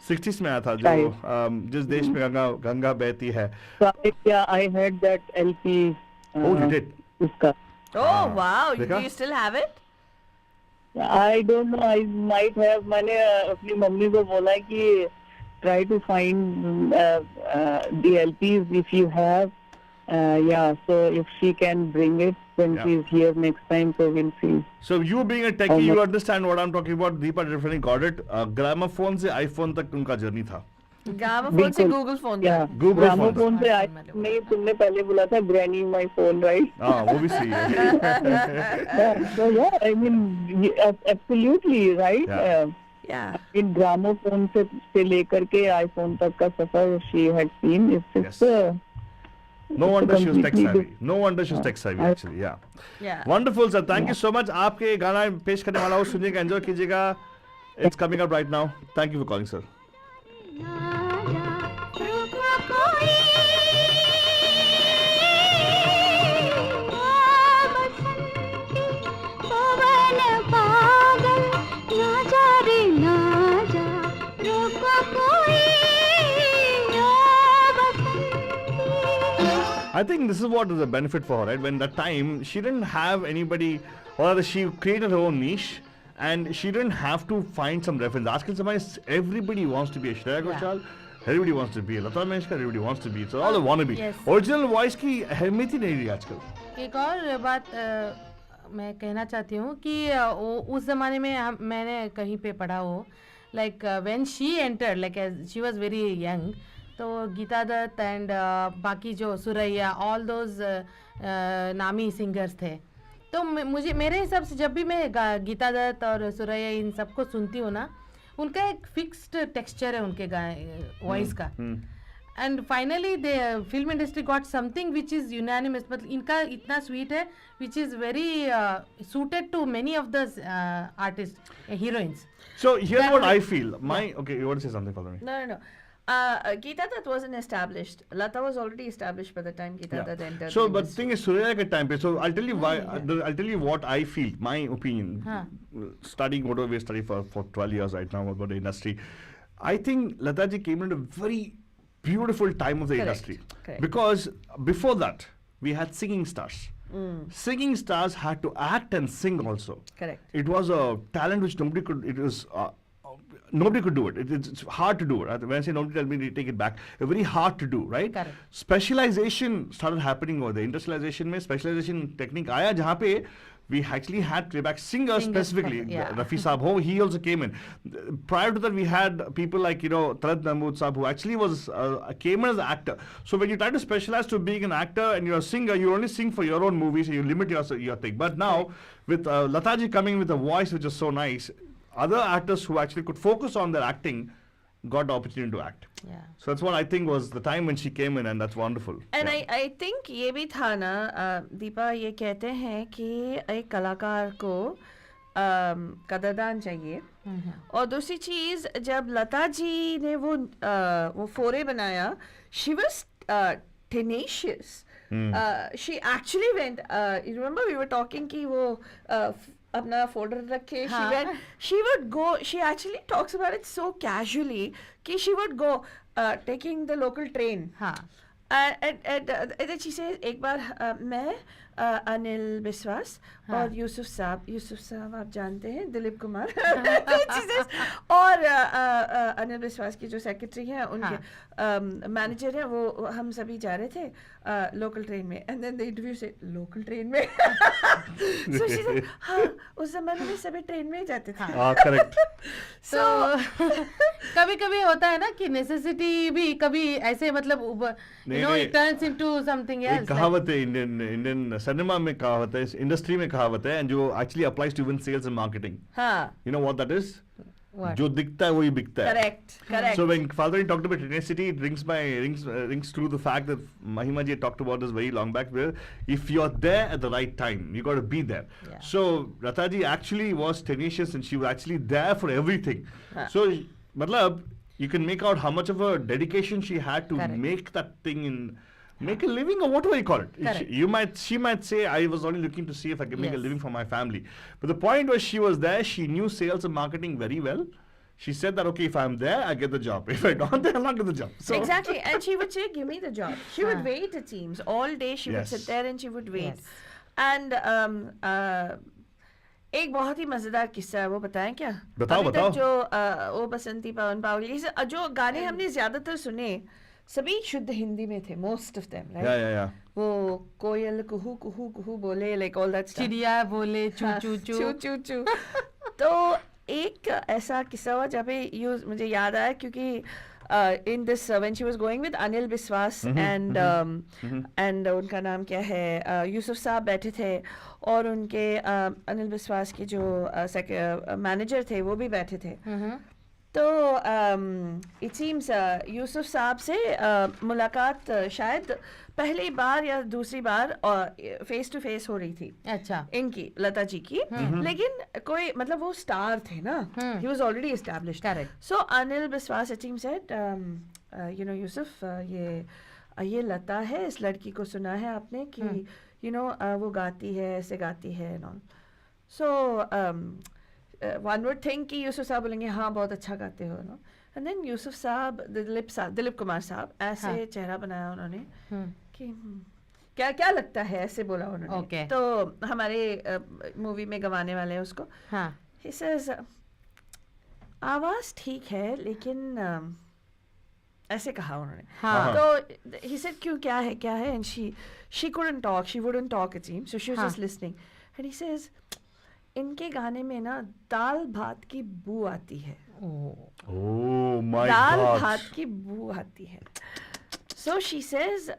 60s में आया था जो जिस देश में गंगा बहती है. So I had that LP. Oh, you did. उसका. Oh wow, do देखा? you still have it? I don't know. I might have. मैंने अपनी मम्मी को बोला कि try to find the LPs if you have. Yeah. So if she can bring it when she's here next time, so we'll see. So you being a techie, you understand what I'm talking about. Deepa definitely got it. Gramophone से iPhone तक उनका journey था. Gramophone से Google phone Yeah. Google phone. Gramophone से नहीं, तुमने पहले बोला था Granny my phone, right? हाँ, वो भी सही है. So yeah, I mean absolutely right. Yeah. Yeah. In Gramophone से लेकर के iPhone तक का सफर she had seen. It's Yes. No wonder she was tech completely savvy. No wonder she was tech savvy actually. Yeah. Yeah. Wonderful sir. Thank you so much. आपके गाना पेश करने वाला हूँ, सुनिएगा, enjoy कीजिएगा. It's coming up right now. Thank you for calling, sir. I think this is what is a benefit for her, right? When that time she didn't have anybody, or she created her own niche, and she didn't have to find some reference. आजकल समय everybody wants to be a Shreya Ghoshal, everybody wants to be a Lata Mangeshkar, everybody wants to be. So all they want to be. Yes. Original voice की अहमियत ही नहीं रही आजकल. एक और बात मैं कहना चाहती हूँ कि उस ज़माने में मैंने कहीं पे पढ़ा हो, like when she entered, like she was very young, तो गीता दत्त एंड बाकी जो सुरैया, ऑल दोज नामी सिंगर्स थे, तो मुझे मेरे हिसाब से जब भी मैं गीता दत्त और सुरैया इन सबको सुनती हूँ ना, उनका एक फिक्स्ड टेक्सचर है उनके वॉइस का. And finally the film industry got something which is unanimous. मतलब इनका इतना स्वीट है which is very suited to many of the artist heroines. So here's what I feel. Okay, you want to say something, follow me. No. Geeta Dutt wasn't established. Lata was already established by the time Geeta Dutt entered. So, the but the thing is, Surya ke time pe. So, I'll tell you why. Yeah. I'll tell you what I feel. My opinion. Studying whatever we study for 12 years right now about the industry, I think Lata ji came into a very beautiful time of the industry. Correct. Because before that, we had singing stars. Singing stars had to act and sing also. Correct. It was a talent which nobody could. It was. Nobody could do it. It's hard to do it. When I say nobody, tell me to take it back. Very hard to do, right? Correct. Specialization started happening over there. Industrialization में specialization technique आया जहाँ पे we actually had playback singers specifically. Yeah. Rafi Saab, he also came in. Prior to that, we had people like Talat Mahmood Saab, who actually was came in as an actor. So when you try to specialize to being an actor and you're a singer, you only sing for your own movies and you limit your thing. But now with Lata ji coming with a voice which is so nice, other actors who actually could focus on their acting got the opportunity to act. Yeah. So that's what I think was the time when she came in, and that's wonderful. And Yeah. I think ये भी था ना, दीपा ये कहते हैं कि एक कलाकार को कदरदान चाहिए. और दूसरी चीज, जब लता जी ने वो फोरे बनाया, she was tenacious. She actually went, you remember we were talking कि वो अपना फोल्डर रखे, she would go, she actually talks about it so casually कि she would go taking the local train. And then she says, एक बार मैं अनिल विश्वास और यूसुफ साहब आप जानते हैं, दिलीप कुमार और अनिल विश्वास की जो सेक्रेटरी हैं, उनके मैनेजर हैं, वो हम सभी जा रहे थे लोकल ट्रेन में. एंड देन द इंटरव्यू से लोकल ट्रेन में. सो शी सेड हाँ, उस जमाने में सभी ट्रेन में ही जाते थे. करेक्ट. सो कभी कभी होता है ना कि नेसेसिटी भी कभी ऐसे मतलब it turns into something else. कहावत है इंडियन सिनेमा में, कहावत है इंडस्ट्री में, कहावत है जो actually applies to even sales and marketing. You know what that is? जो दिखता है वही बिकता है. Correct. So when Father talked about tenacity, it rings true the fact that Mahima ji talked about this very long back, where if you're there at the right time, you got to be there. Yeah. So Lata ji actually was tenacious and she was actually there for everything. So matlab, you can make out how much of a dedication she had to make that thing in. Make a living, or whatever you call it. She might say, I was only looking to see if I can make a living for my family. But the point was, she was there, she knew sales and marketing very well. She said that, okay, if I'm there, I get the job. If I don't, then I'll not get the job. So Exactly. And she would say, give me the job. She would wait, it seems. All day she would sit there and she would wait. Yes. And एक बहुत ही मजेदार किस्सा है, वो बताएं क्या? बताओ. जो वो बसंती पवन पावली, जो गाने हमने ज्यादातर सुने सभी शुद्ध हिंदी में थे, most of them, right? Yeah. वो कोयल कुहू कुहू कुहू बोले, like all that stuff. चिड़िया बोले चू चू चू चू चू. तो एक ऐसा किस्सा हुआ जहाँ पे मुझे याद आया, क्योंकि in this when she was going with Anil Biswas and उनका नाम क्या है, यूसुफ साहब बैठे थे, और उनके अनिल विश्वास के जो मैनेजर थे वो भी बैठे थे. तो इट सीम्स यूसुफ साहब से मुलाकात शायद पहली बार या दूसरी बार फेस टू फेस हो रही थी. अच्छा. इनकी लता जी की. लेकिन कोई मतलब वो स्टार थे ना, he was already established. Correct. So Anil Vishwas it seems said, you know Yusuf, ये लता है, इस लड़की को सुना है आपने कि यू नो वो गाती है, ऐसे गाती है and all. So one would think कि यूसुफ साहब बोलेंगे हाँ बहुत अच्छा गाते हो ना. And then यूसुफ साहब, दिलीप कुमार साहब, ऐसे चेहरा बनाया उन्होंने कि क्या लगता है, ऐसे बोला उन्होंने. Okay. तो हमारे मूवी में गवाने वाले हैं उसको. He says, आवाज ठीक है लेकिन ऐसे कहा उन्होंने. तो he said क्यों, क्या है, and she couldn't talk, she wouldn't talk it seemed, so she was just listening. And he says, इनके गाने में ना दाल भात की बू आती है. Oh my dal God. भात की बू आती है. So she says,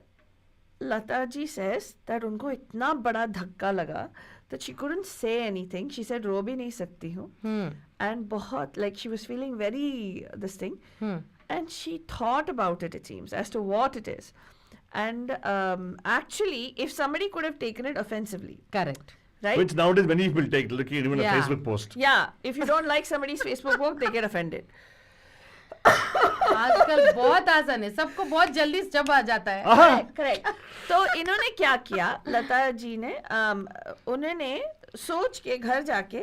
Lata ji says that उनको इतना बड़ा धक्का लगा that she couldn't say anything. She said रो भी नहीं सकती हूँ, and बहुत like she was feeling very this thing, and she thought about it, it seems, as to what it is. And actually, if somebody could have taken it offensively, Correct. right? Which nowadays many people take, look, even a Facebook post. Yeah, if you don't like somebody's Facebook post, they get offended. आजकल बहुत आसान है, सबको बहुत जल्दी जब आ जाता है. करेक्ट. तो इन्होंने क्या किया, लता जी ने उन्होंने सोच के घर जाके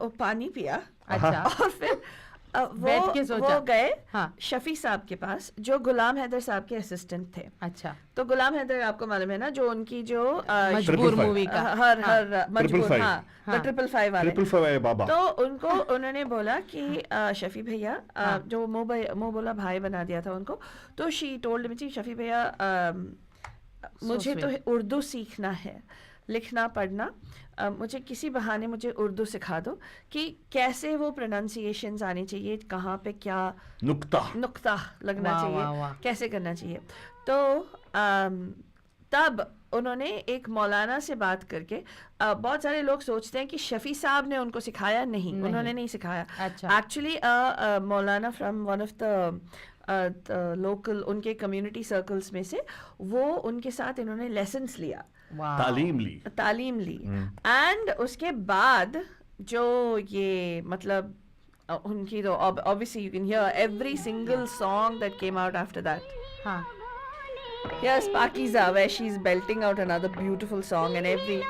वो पानी पिया. अच्छा. और फिर बैठ के सोचा. वो गए हाँ. शफी साहब के पास, जो गुलाम हैदर साहब के असिस्टेंट थे. अच्छा. तो गुलाम हैदर आपको मालूम है ना, जो उनकी जो मजबूर मूवी का हर मजबूर, हाँ, हाँ. 555 वाले. 555 बाबा. तो उनको उन्होंने बोला कि शफी भैया, जो मुंह बोला भाई बना दिया था उनको. तो शी टोल्ड मी, शफी भैया मुझे तो उर्दू सीखना है, लिखना पढ़ना, मुझे किसी बहाने मुझे उर्दू सिखा दो कि कैसे वो प्रोनाउंसिएशंस आनी चाहिए, कहाँ पे क्या नुक्ता लगना चाहिए, कैसे करना चाहिए. तो तब उन्होंने एक मौलाना से बात करके, बहुत सारे लोग सोचते हैं कि शफी साहब ने उनको सिखाया, नहीं. उन्होंने नहीं सिखाया. Actually Maulana from one of the local उनके कम्युनिटी सर्कल्स में से, वो उनके साथ इन्होंने लेसन्स लिया, तालीम ली. एंड उसके बाद जो ये मतलब उनकी तो obviously you can hear every single song that came out after that. हाँ. Here's Pakiza, where she's belting out another beautiful song, and every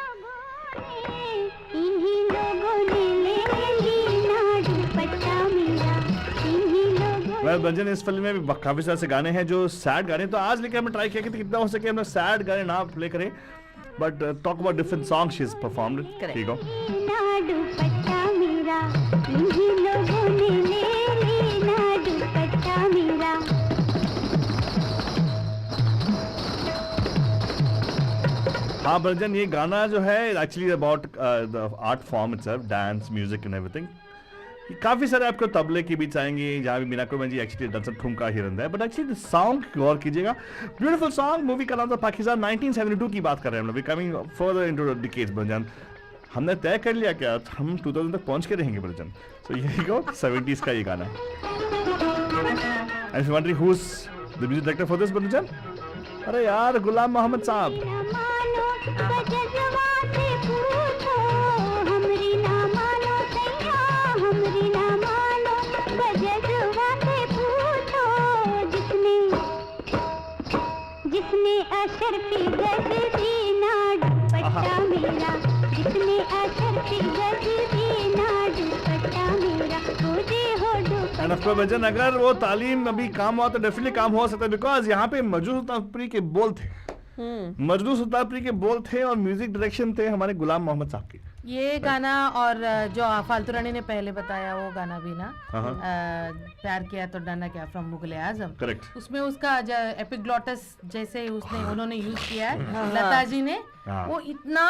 बंजन, इस फिल्म में भी काफी सारे गाने हैं जो सैड गाने. तो आज लेके हमने ट्राई किया कि कितना हो सके हम लोग सैड गाने ना प्ले करें, but talk about different songs she's performed. Correct. Here you go. हाँ बंजन, ये गाना जो है actually about the art form itself, dance, music and everything. काफी सारे आपको तबले के बीच आएंगे, जहाँ भी मीना कुमार जी एक्चुअली डांसर ठुमका ही रहता है, बट एक्चुअली सॉन्ग गौर कीजिएगा. Beautiful song. मूवी का नाम था पाकिस्तान. 1972 की बात कर रहे हैं हम लोग. Coming further into the decades बंजन. हमने तय कर लिया क्या हम 2000 तक पहुंच के रहेंगे बंजन. सो यही को 70s का ये गाना है. And you wondering who is the music director for this बंजन? अरे यार, गुलाम मोहम्मद साहब. एंड ऑफ कोर्स बजन, अगर वो तालीम अभी काम हुआ तो डेफिनेटली काम हो सकता है, बिकॉज यहाँ पे मजदूर सुल्तानपुरी के बोल थे. मजदूर सुल्तानपुरी के बोल थे और म्यूजिक डायरेक्शन थे हमारे गुलाम मोहम्मद साहब के. ये गाना और जो फालतू रानी ने पहले बताया वो गाना भी ना, प्यार किया तो डरना क्या, फ्रॉम मुगल आजम. करेक्ट. उसमें उसका एपिग्लॉटस जैसे उन्होंने यूज किया है लता जी ने, वो इतना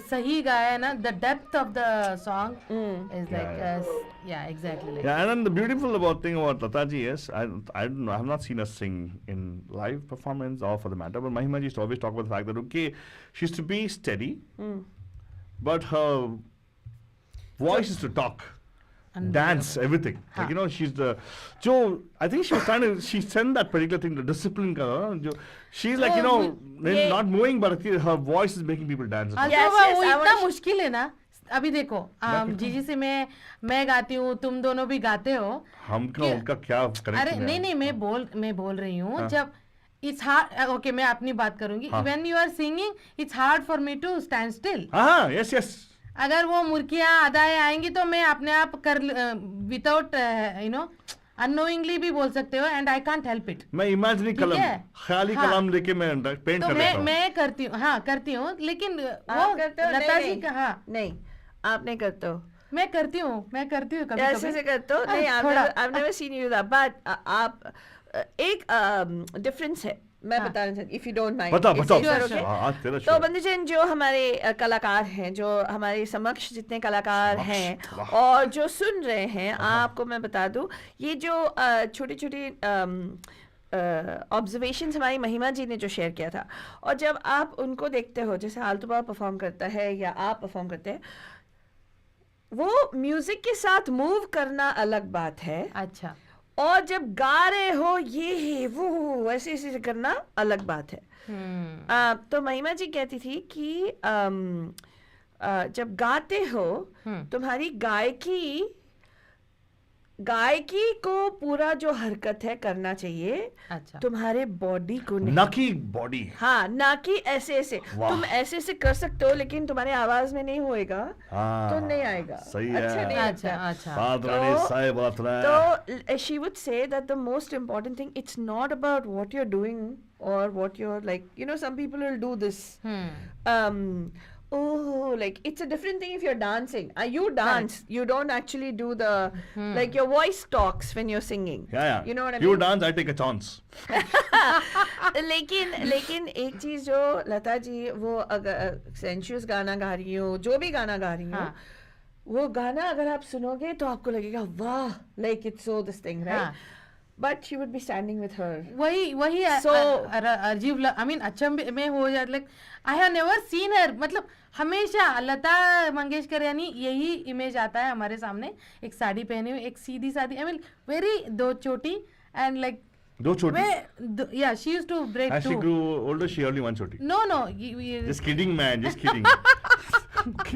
सही गाया है ना. The depth of the song is like yeah, exactly like yeah. And the beautiful thing about Lata ji is I have not seen her sing in live performance or for the matter, but Mahima ji used to always talk about the fact that okay, she used to be steady, but her voice is to talk, dance, everything. Like, you know, she's the I think she was trying to, she sent that particular thing, the discipline ka, she's like, you know, not moving, but her voice is making people dance. वो इतना मुश्किल है ना. अभी देखो, जीजी से मैं गाती हूँ, तुम दोनों भी गाते हो. हमका उनका क्या करेक्ट? अरे नहीं, मैं बोल रही हूँ, जब इट्स हार्ड. ओके, मैं अपनी बात करूंगी. When you are singing, it's hard for me to stand still. Yes. अगर वो मुर्कियाँ अदाएं आएंगी तो मैं अपने आप कर, विदाउट यू नो, अननोइंगली भी बोल सकते हो, and I can't help it. मैं इमेजिनरी कलम, ख्याली कलम लेके मैं पेंट कर देता हूँ. मैं करती हूँ, लेकिन वो लता जी का नहीं, आप नहीं करते हो. मैं करती हूँ कभी ऐसे करते हो. नहीं, I've never seen you that, but आप एक डिफरेंस है, मैं बताना चाहती, if you don't mind. बताओ. तो बंदूजन, जो हमारे कलाकार हैं, जो हमारे समक्ष जितने कलाकार हैं और जो सुन रहे हैं, आपको मैं बता दूं, ये जो छोटी छोटी ऑब्जर्वेशंस हमारी महिमा जी ने जो शेयर किया था, और जब आप उनको देखते हो, जैसे आलतूबा परफॉर्म करता है या आप परफॉर्म करते हैं, वो म्यूजिक के साथ मूव करना अलग बात है, अच्छा, और जब गा रहे हो ये है वो ऐसे ऐसे करना अलग बात है। तो महिमा जी कहती थी कि जब गाते हो तुम्हारी गायकी को पूरा जो हरकत है करना चाहिए, अच्छा, तुम्हारे बॉडी को नहीं, ना कि बॉडी। हाँ, ना कि ऐसे ऐसे। तुम ऐसे ऐसे कर सकते हो लेकिन तुम्हारे आवाज में नहीं होएगा, तो नहीं आएगा, सही अच्छा है। नहीं लगता। अच्छा, बात रानी सही बात है। तो she would say that the most important thing, it's not about what you're doing or what you're like, you know, some people will do this. Oh, like it's a different thing if you're dancing. You dance, you don't actually do the like your voice talks when you're singing. Yeah. You know what I mean? You dance, I take a chance. लेकिन एक चीज जो लता जी, वो अगर sensuous गाना गा रही हो, जो भी गाना गा रही हो, वो गाना अगर आप सुनोगे तो आपको लगेगा वाह, like it's so this thing, right? But she would be standing with her. वही So अजीब, I mean अचंभे में हो जाता, like I have never seen her, मतलब हमेशा लता मंगेशकर यानी यही इमेज आता है हमारे सामने, एक साड़ी पहने हुए, एक सीधी सादी, I mean very दो चोटी, and like दो छोटी। Yeah, she used to break As she two. grew older, she only one choti. No, Just kidding, man. Just kidding.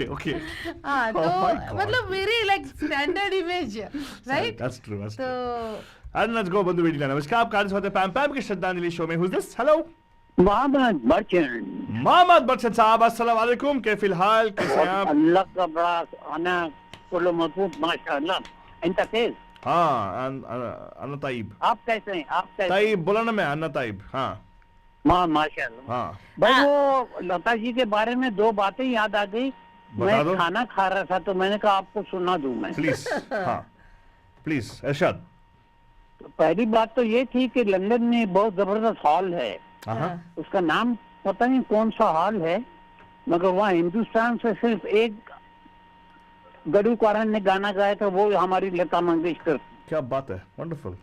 Okay. हाँ, तो मतलब very like standard image, right? That's true. That's तो true. And let's go, बंधु बेटी। नमस्कार, आप कार्य होते पैम पैम के श्रद्धांजलि शो में। Who's this? Hello. Mohammad Bachchan. Mohammad Bachchan साहब, अस्सलाम वालेकुम, के फिलहाल कैसे हैं आप? अल्लाह का बड़ा आना कुल्लो मजबूत माशाअल्लाह। इंत कैस? हाँ, अन्ना ताइब। आप कैसे हैं? आप कैसे? ताइब बोला ना मैं, अन्ना ताइब। हाँ माशाअल्लाह। हाँ भाई वो लता जी के बारे में दो बातें याद आ गई। बता दो। मैं खाना खा रहा था तो मैंने कहा आपको सुना दूं मैं। प्लीज। हाँ प्लीज इरशाद। तो पहली बात तो ये थी कि लंदन में बहुत जबरदस्त हॉल है, उसका नाम पता नहीं कौन सा हॉल है, मगर वहाँ हिंदुस्तान से सिर्फ एक गढ़ुकारण ने गाना गाया था, वो हमारी लता मंगेशकर। क्या बात है, वंडरफुल।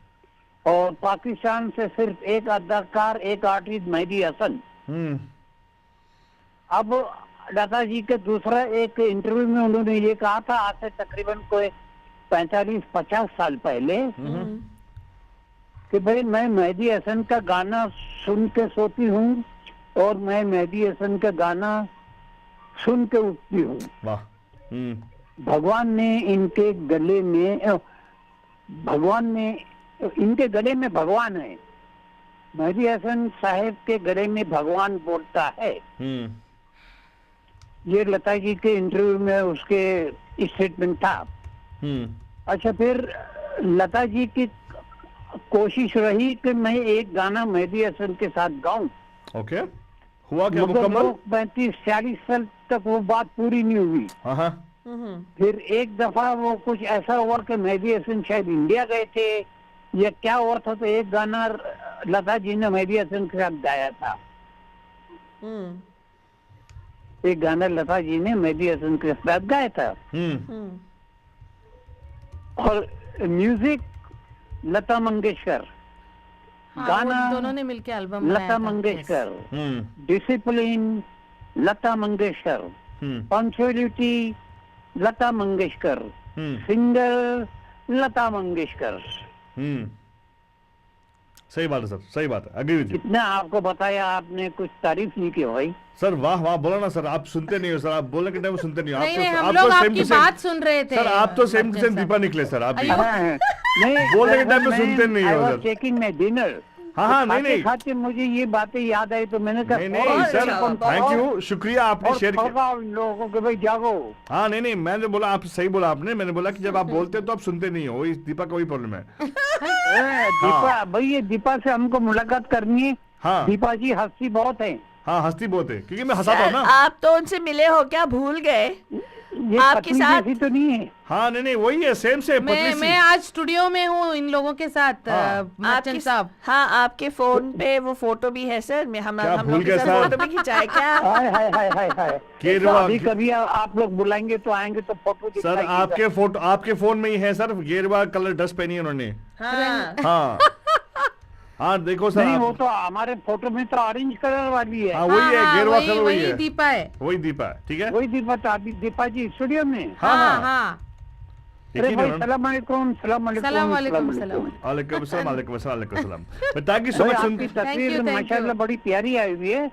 और पाकिस्तान से सिर्फ एक अदाकार, एक आर्टिस्ट मेहदी हसन। अब लता जी के दूसरा एक इंटरव्यू में उन्होंने ये कहा था, आज से तकरीबन कोई 45-50 साल पहले, कि भाई मैं मेहदी हसन का गाना सुन के सोती हूँ और मैं मेहदी हसन का गाना सुन के उठती हूँ। वाह। भगवान ने इनके गले में भगवान है। मेहदी हसन साहब के गले में भगवान बोलता है। ये लता जी के इंटरव्यू में उसके स्टेटमेंट था। अच्छा, फिर लता जी की कोशिश रही कि मैं एक गाना मेहदी हसन के साथ गाऊं। ओके, हुआ क्या मुकम्मल? 35-40 साल तक वो बात पूरी नहीं हुई। फिर एक दफा वो कुछ ऐसा हुआ कि मेहदी हसन शायद इंडिया गए थे या क्या हुआ था, तो एक गाना लता जी ने मेहदी हसन के साथ गाया था। एक गाना लता जी ने मेहदी हसन के साथ गाया था। और म्यूजिक लता मंगेशकर, गाना दोनों ने मिलकर album Lata Mangeshkar, discipline Lata Mangeshkar, punctuality Lata Mangeshkar, singer Lata Mangeshkar. सही बात है सर, सही बात है, अग्री विद यू। कितना आपको बताया, आपने कुछ तारीफ नहीं की भाई। सर वाह वाह, बोला ना सर, आप सुनते नहीं हो सर, आप बोलने के टाइम सुनते नहीं हो। नहीं, हम लोग आपकी बात सुन रहे थे सर, आप तो सेम टू सेम दीपा निकले सर, आप भी नहीं बोलने के टाइम पे सुनते नहीं हो सर। चेकिंग में डिनर। हाँ, नहीं खाते मुझे ये बातें याद आई तो मैंने कहा नहीं सर, थैंक यू, शुक्रिया आपने शेयर किया लोगों के, भाई जागो। हाँ नहीं, मैंने बोला, आप सही बोला आपने, मैंने बोला कि जब आप बोलते हो तो आप सुनते नहीं हो, वही दीपा का वही प्रॉब्लम है। दीपा भाई, ये दीपा से हमको मुलाकात करनी है। हाँ, दीपा जी हंसती बहुत है। हाँ, हंसती बहुत है, क्योंकि मैं हंसाता हूँ ना। आप तो उनसे मिले हो क्या, भूल गए? ये आपके साथ तो नहीं है। हाँ नहीं, वही है, सेम से मैं आज स्टूडियो में हूँ इन लोगों के साथ। आपके साहब, हाँ, आपके फोन पे वो फोटो भी है सर, हम भूल गए सर, फोटो भी खिंचाए क्या? हाय कभी आप लोग बुलाएंगे तो आएंगे तो फोटो सर, आपके फोन में ही है सर, गेरुआ कलर ड्रेस पहनी है उन्होंने। हाँ, हाँ देखो सर नहीं, वो तो हमारे फोटो में तो ऑरेंज कलर वाली है। हाँ वही है, गेरुआ कलर वही है, दीपा है, वही दीपा है, ठीक है। वही दीपा जी स्टूडियो में। हाँ हाँ। अरे भाई सलाम अलैकुम, सलाम अलैकुम, सलाम वालेकुम, सलाम वालेकुम सलाम, वालेकुम सलाम, वालेकुम सलाम। Thank you so much. आपकी तस्वीर माशाल्लाह बड़ी प्यारी आई हुई है,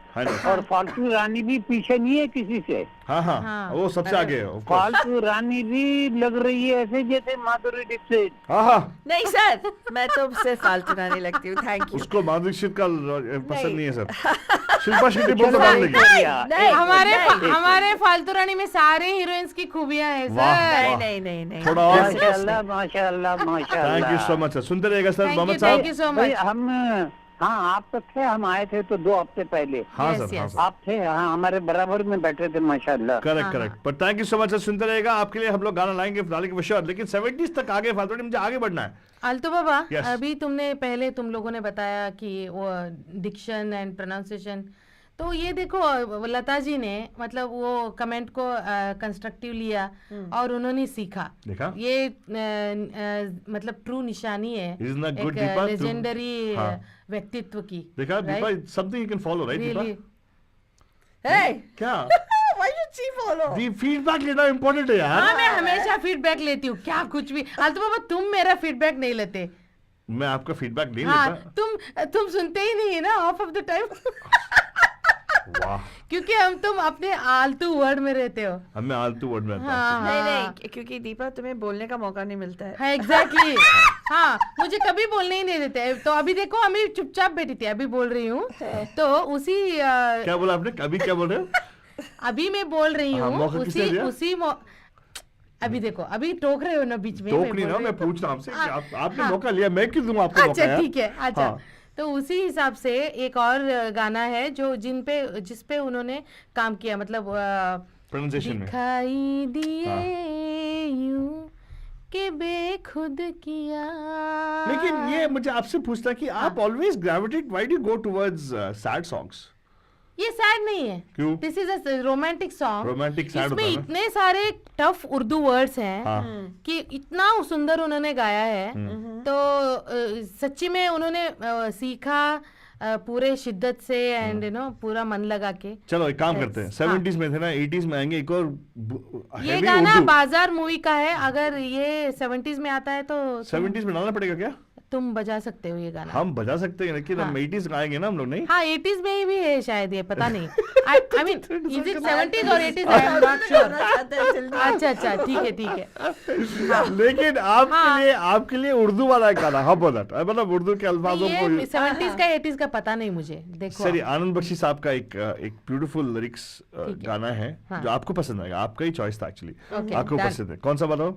और फालतू रानी भी पीछे नहीं है किसी से। हाँ हाँ, वो सबसे आगे है। फालतू रानी भी लग रही है ऐसे जैसे माधुरी दीक्षित। हाँ हाँ, नहीं सर, मैं तो सिर्फ फालतू रानी लगती हूँ, थैंक यू। उसको माधुरी दीक्षित का पसंद नहीं है सर। शिल्पा शेट्टी बहुत मार लेगी। हमारे फालतू रानी में सारे हीरोइंस की खूबियां हैं सर। नहीं थोड़ा और माशाल्लाह माशाल्लाह माशाल्लाह। Thank you so much sir. सुनते रहेगा सर मोहम्मद साहब। Thank you so much. हम हाँ, आप तो थे, हम आए थे तो 2 हफ्ते पहले। हाँ सर, हाँ सर, आप थे, हाँ हमारे बराबर में बैठे थे माशाल्लाह। करेक्ट। पर thank you so much sir. सुनते रहेगा, आपके लिए हम लोग गाना लाएंगे फिलहाल के विषय, लेकिन 70s तक आगे फालतू मुझे आगे बढ़ना है। आल्तो बाबा, Yes. अभी तुमने पहले तुम लोगों ने बताया कि वो डिक्शन एंड प्रोनाउंसिएशन, तो ये देखो लता जी ने मतलब वो कमेंट को कंस्ट्रक्टिव लिया और उन्होंने सीखा। देखा? ये मतलब ट्रू निशानी है Isn't that good, एक दीपा? लेजेंडरी हाँ। व्यक्तित्व की। देखा Deepa, something you can follow, right Deepa? Really? Hey, क्या why should she follow? The feedback लेना इंपॉर्टेंट है यार। हाँ, मैं हमेशा फीडबैक लेती हूँ, क्या कुछ भी। आल्तो बाबा, तुम मेरा फीडबैक नहीं लेते। मैं आपका फीडबैक नहीं हाँ, लेता। तुम सुनते ही नहीं है ना ऑफ ऑफ द टाइम। वाह, क्योंकि तुम अपने आलतू वर्ड में रहते हो। हमें आलतू वर्ड में आता है। हाँ, नहीं, क्योंकि दीपा तुम्हें बोलने का मौका नहीं मिलता है। हाँ एग्जैक्टली। हाँ, मुझे कभी बोलने ही नहीं देते। तो अभी देखो, अभी चुपचाप बैठी थी, अभी बोल रही हूँ। तो उसी क्या बोला आपने? अभी क्या बोल रहे हो? अभी मैं बोल रही हाँ, हूँ, मौका किसने दिया? अभी देखो, अभी टोक रहे हो ना बीच में। टोक नहीं रहा, मैं पूछ रहा हूँ आपसे कि आपने मौका लिया, मैं क्यों दूं आपको मौका अच्छा यार? ठीक है, अच्छा। हाँ। तो उसी हिसाब से एक और गाना है जो जिस पे उन्होंने काम किया, मतलब प्रोनाउंसिएशन में दिखाई दिए यूं के बेखुद किया। लेकिन ये मुझे आपसे पूछना कि आप always gravitate, why do you go towards sad songs? ये सैड नहीं है, क्यों? This is a romantic song. Romantic sad इसमें होता है ना? इतने सारे टफ उर्दू वर्ड्स हैं हाँ। कि इतना सुंदर उन्होंने गाया है। तो सच्ची में उन्होंने सीखा पूरे शिद्दत से एंड पूरा मन लगा के। चलो एक काम करते हैं, 70s में थे ना, 80s में आएंगे, एक और ये heavy गाना उर्दू। बाजार मूवी का है, अगर ये 70s में आता है तो 70s में डालना पड़ेगा क्या? तुम बजा सकते हो ये गाना। हम बजा सकते हैं, लेकिन हम 80s में आएंगे ना हम लोग, नहीं? हाँ 80s में ही भी है शायद, ये पता नहीं। I mean, is it 70s और 80s? I am not sure. अच्छा ठीक है। लेकिन आपके लिए उर्दू वाला गाना, हाँ बोला, मतलब उर्दू के अल्फाजों को 70s का 80s का पता नहीं मुझे। देखो सर, आनंद बख्शी साहब का एक ब्यूटीफुल लिरिक्स गाना है जो आपको पसंद आएगा, आपका ही चॉइस था एक्चुअली, आपको पसंद है। कौन सा बताओ?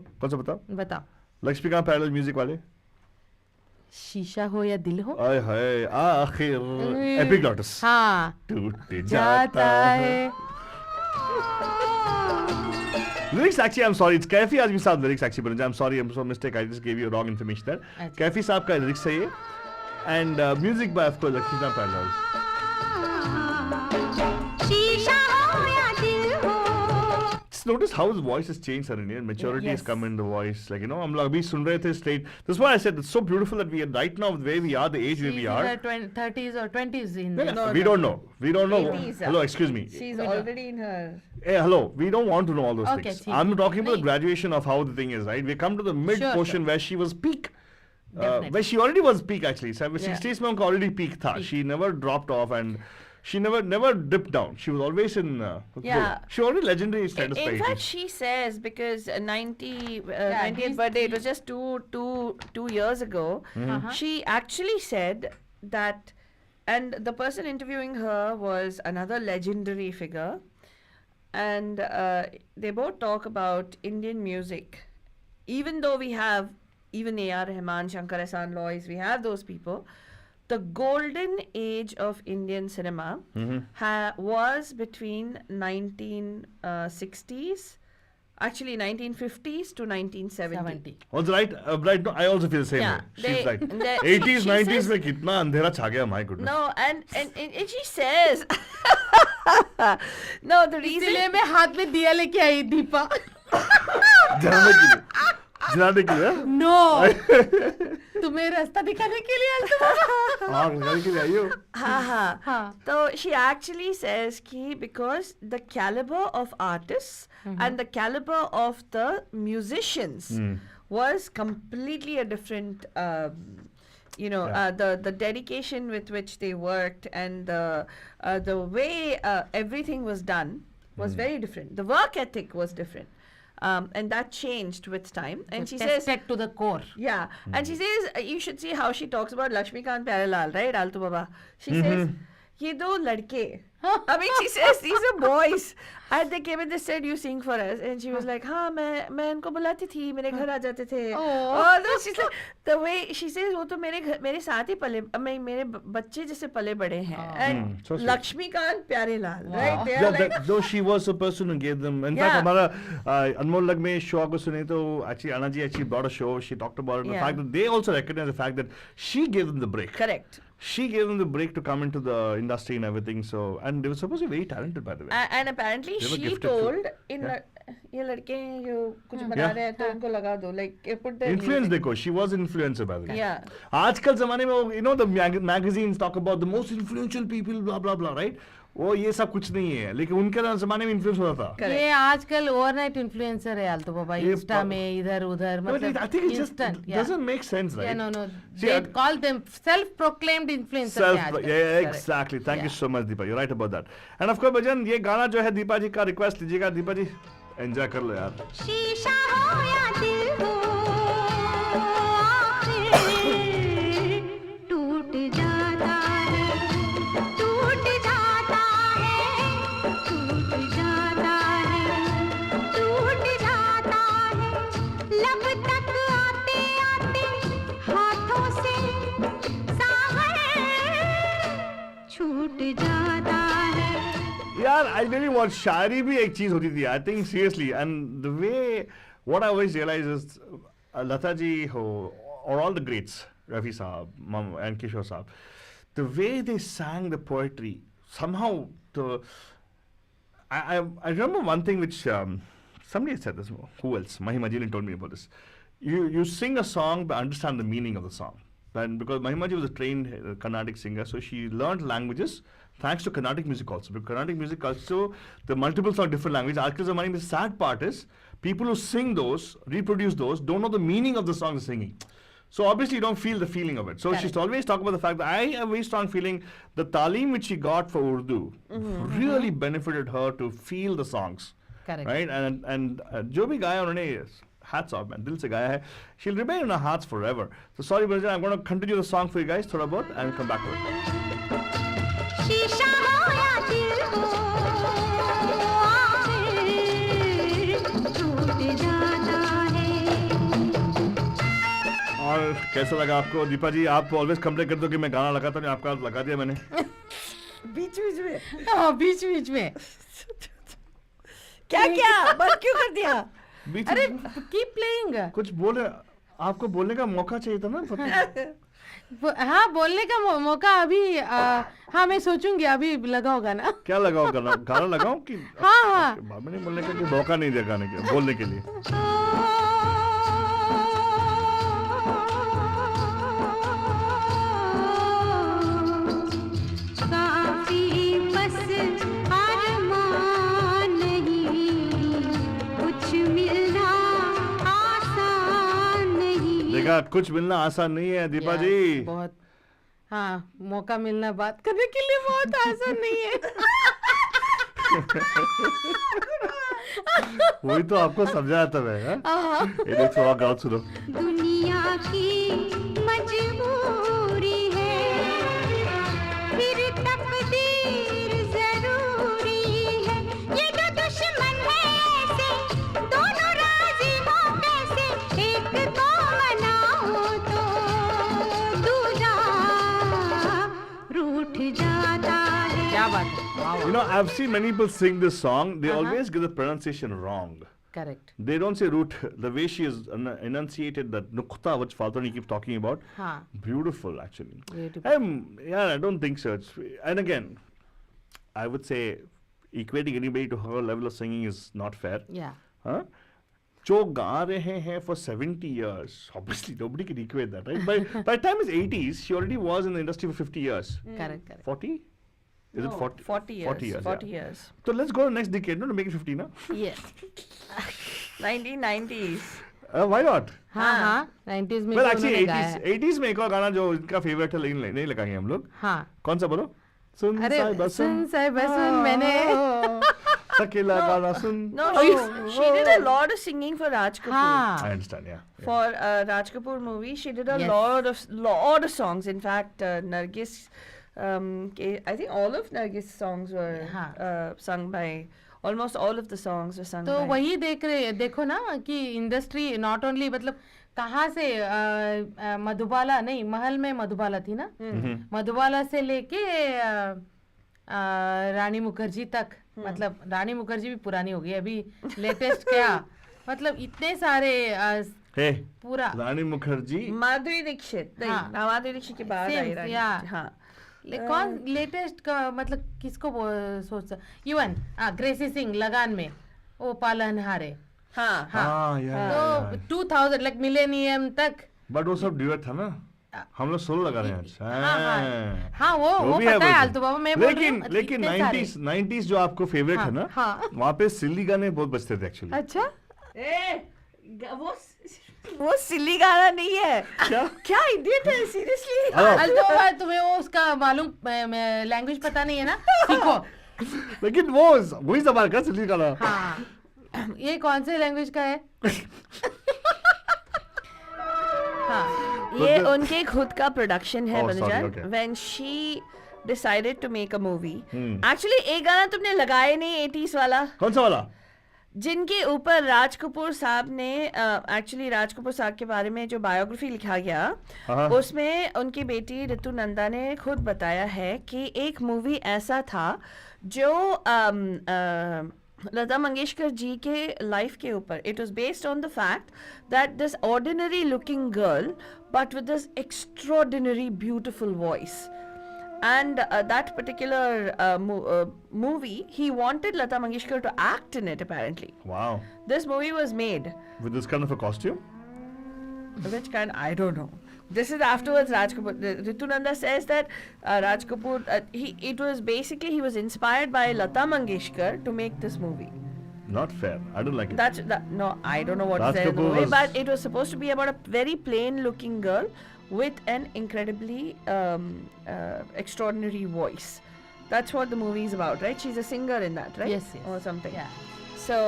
बताओ। लक्ष्मीकांत पैरेलल म्यूजिक वाले। शीशा हो या दिल हो। आय हाय, आखिर एपिग्लॉटस हाँ, टूट जाता है। Lyrics actually, I'm sorry, it's Kaifi Azmi Saab lyrics actually, but I'm sorry, I'm so mistake, I just gave you wrong information there. Kaifi Saab का lyrics है ये, and music by of course Lakshmikant Parallel. शीशा हो या दिल हो। Just notice how his voice has changed suddenly, and maturity has come in the voice. Like, you know, हम लोग अभी सुन रहे थे straight. That's why I said it's so beautiful that we are right now where we are, the age where we are. 30s or 20s in No, this. no, we don't know. We don't know. 80s. Hello, excuse me. She's already in her. Hey, hello. We don't want to know all those Okay, things. ठीक. I'm talking about the नहीं. graduation of how the thing is, right? We come to the mid Sure, portion where she was peak. Definitely. Where she already was peak actually. So Yeah. 60s में उनका already peak था. She never dropped off and she never dipped down. She was always in. Yeah. She already legendary status. In by fact, 80s. she says because 90th he's- birthday, it was just two years ago. She actually said that, and the person interviewing her was another legendary figure, and they both talk about Indian music. Even though we have even A.R. Rahman, Shankar Ehsaan Loys, we have those people. The golden age of Indian cinema was between 1960s, actually 1950s to 1970. Also right, right. No, I also feel the same Yeah, way. She's right. 80s, she 90s says- में कितना अंधेरा छा गया, my goodness. No, and she says, no, the reason. इसलिए मैं हाथ में दिया लेके आई दीपा। जलाने के लिए. नो तुम्हें रास्ता दिखाने के लिए आलतू बाबा। हाँ, दिखाने के लिए आई हो। हाँ. So she actually says कि because the caliber of artists and the caliber of the musicians was completely a different, the dedication with which they worked and the way everything was done was very different. The work ethic was different. And that changed with time. And she says, tested to the core. yeah. And she says, you should see how she talks about Lakshmikant Pyarelal, right? Altu Baba. She says, ye do ladke. I mean, she says, these are boys. And they came and they said, you sing for us. And she was like, हाँ मैं इनको बुलाती थी, मेरे घर आ जाते थे. Oh, no, she's like, the way she says, वो तो मेरे साथ ही पले, मेरे बच्चे जैसे पले बड़े हैं. And so sweet. Lakshmikant Pyarelal, right? They are like, though she was the person who gave them. In fact, हमारा अनमोल लग में show को सुने तो actually Anna ji actually brought a show. She talked about the fact that they also recognize the fact that she gave them the break. correct. She gave them the break to come into the industry and everything. So, and they were supposed to be very talented, by the way. And apparently They were she gifted told too. in ये लड़के हैं जो कुछ बना रहे हैं तो उनको लगा दो, like put their Influence music. देखो, she was an influencer by the way. Yeah. आजकल जमाने में the magazines talk about the most influential people, blah blah blah, right? वो ये सब कुछ नहीं है, लेकिन उनके जमाने में इन्फ्लुएंस होता था. ये आजकल ओवरनाइट इन्फ्लुएंसर है आलतू बाबा, इंस्टा में इधर उधर, मतलब I think it just instant, doesn't make sense, right? Yeah, no. See, They call them self-proclaimed influencers. Yeah, exactly. Thank you so much, Deepa. You're right about that. And of course, Bhajan, ये गाना जो है दीपा जी का request लीजिएगा. दीपा जी, enjoy कर लो यार. शीशा हो या दिल हो, आखिर टूट जाता है, टूट जाता है, टूट जाता है, टूट जाता है. लब तक आते आते हाथों से सागर छूट जाता है. यार, I really want शायरी भी एक चीज होती थी. I think seriously, and the way what I always realize is Lata ji or all the greats, Rafi Saab, and Kishore Saab, the way they sang the poetry somehow. I remember one thing which somebody said this. Who else? Mahima Ji told me about this. You sing a song but understand the meaning of the song. And because Mahima Ji was a trained Carnatic singer, so she learned languages thanks to Carnatic music also. Because Carnatic music also, the multiples of different languages. Aajkal zamane, the sad part is, people who sing those, reproduce those, don't know the meaning of the song they're singing. So obviously you don't feel the feeling of it. So she's always talking about the fact that I have a very strong feeling the talim which she got for Urdu really benefited her to feel the songs. Correct. Right? And जो भी गाया उन्होंने, hats off man, दिल से गाया है. She'll remain in our hearts forever. So sorry, Bhajan, I'm going to continue the song for you guys, थोड़ा बहुत, and come back to it. शीशा हो या दिल हो, आखिर टूट जाता है. और कैसा लगा आपको? दीपा जी, आप ऑलवेज कंप्लेन करते हो कि मैं गाना लगाता हूँ, आपका लगा दिया मैंने. बीच बीच में हाँ, बीच बीच में क्या बंद क्यों कर दिया? बीच अरे में कीप प्लेइंग. कुछ बोले, आपको बोलने का मौका चाहिए था ना. हाँ, बोलने का मौका अभी हाँ, मैं सोचूंगी अभी लगाओ गाना. क्या लगाओ गाना? गाना लगाओ कि हाँ. मैंने बोलने का कि मौका नहीं दिया गाने के बोलने के लिए. काफी बस अरमान नहीं, कुछ मिलना आसान नहीं. देखा, कुछ मिलना आसान नहीं है दीपा जी. बहुत, हाँ, मौका मिलना बात करने के लिए बहुत आसान नहीं है. वही तो आपको समझाया था मैं. ये देखो, थोड़ा गाओ सुनो. दुनिया की मजबूरी है, फिर तकदीर जरूरी है. ये दो दुश्मन है ऐसे, दोनों राजी हो कैसे, एक को मनाओ तो दूजा रूठ जाता है. क्या बात है. You know, I've seen many people sing this song. They always get the pronunciation wrong. Correct. They don't say root. The way she has enunciated that nukta, which Faltani keeps talking about, beautiful actually. Beautiful. Yeah, I don't think so. And again, I would say equating anybody to her level of singing is not fair. Yeah. Huh? जो गा रहे हैं for 70 years, obviously nobody can equate that, right? By the time it's 80s, she already was in the industry for 50 years. Correct. 40? Is it 40? 40 years. 40 years. 40 yeah. years. So let's go to the next decade, no, to make it 50, no? Yeah. 1990s. Why not? हाँ 90s में Well, भी actually उन्होंने गाया 80s, है। 80s में एक और गाना जो इनका फेवरेट है लेकिन नहीं लगाएंगे हम लोग। हाँ कौन सा बोलो? सुन अरे साहिबा सुन साहिबा सुन मैंने अकेला गाना सुन। No, she did a lot of singing for Raj Kapoor. हाँ I understand, yeah. For Raj Kapoor movie, she did a Yes. lot of songs. In fact, Nargis, I think all of Nargis' songs were हाँ. sung by. Almost all of the songs were sung तो by. वही देखो ना कि industry not only मतलब कहाँ से मधुबाला नहीं महल में मधुबाला थी ना मधुबाला से लेके रानी मुखर्जी तक मतलब रानी मुखर्जी भी पुरानी हो गई अभी लेटेस्ट क्या मतलब इतने सारे Hey, पूरा रानी मुखर्जी माधुरी दीक्षित नहीं हाँ. माधुरी दीक्षित के बाद Same, आई रानी yeah. हाँ कौन लेटेस्ट का मतलब किसको सोच इवन ग्रेसी सिंह लगान में ओ पालनहारे हाँ हाँ यार तो 2000 लाइक मिलेनियम तक बट वो सब ड्यूएट था ना हम लोग सोलो लगा रहे हैं आज हाँ वो भी है पता है बिल्कुल। आलतू बाबा मैं बोल रही हूँ लेकिन इतने सारे। 90s जो आपको फेवरेट है ना हाँ। वहाँ पे सिल्ली गाने बहुत बजते थे एक्चुअली। अच्छा वो सिली गाना नहीं है क्या इडियट है सीरियसली आलतू बाबा तुम्हें वो उसका मालूम लैंग्वेज पता नहीं है ना सीखो लेकिन वो वही जबान का सिल्ली गाना। हाँ ये कौन से लैंग्वेज का है हाँ ये उनके खुद का प्रोडक्शन है Oh, sorry, मनुजन okay. When she decided to make a movie actually एक गाना तुमने लगाया नहीं 80s वाला कौन सा वाला? जिनके ऊपर राज कपूर साहब ने एक्चुअली राज कपूर साहब के बारे में जो बायोग्राफी लिखा गया हाँ। उसमें उनकी बेटी ऋतु नंदा ने खुद बताया है कि एक मूवी ऐसा था जो लता मंगेशकर जी के लाइफ के ऊपर it was based on the fact that this ordinary looking girl but with this extraordinary beautiful voice. And that particular movie, he wanted Lata Mangeshkar to act in it, apparently. Wow. This movie was made. With this kind of a costume? Which kind? I don't know. This is afterwards Raj Kapoor. Ritu Nanda says that Raj Kapoor, it was basically, he was inspired by Lata Mangeshkar to make this movie. Not fair. I don't like it. No, I don't know what Raj is there in the Kapoor movie, was- but it was supposed to be about a very plain looking girl with an incredibly extraordinary voice. That's what the movie is about, right? She's a singer in that, right? Yes. Or something. Yeah. So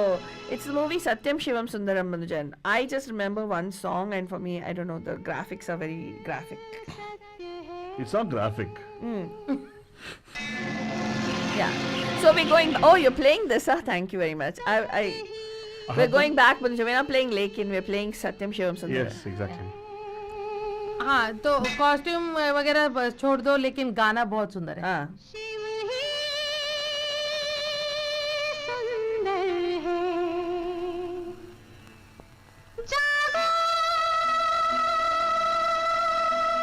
it's the movie Satyam Shivam Sundaram Manujan. I just remember one song, and for me, I don't know, the graphics are very graphic. It's not graphic. Yeah. So we're going. Oh, you're playing this, huh? Thank you very much. We're going back, Manujan. We're not playing Lekin. We're playing Satyam Shivam Sundaram. Yes, exactly. हाँ तो costume वगैरह छोड़ दो लेकिन गाना बहुत सुंदर है हाँ. शिव ही सुंदर है जागो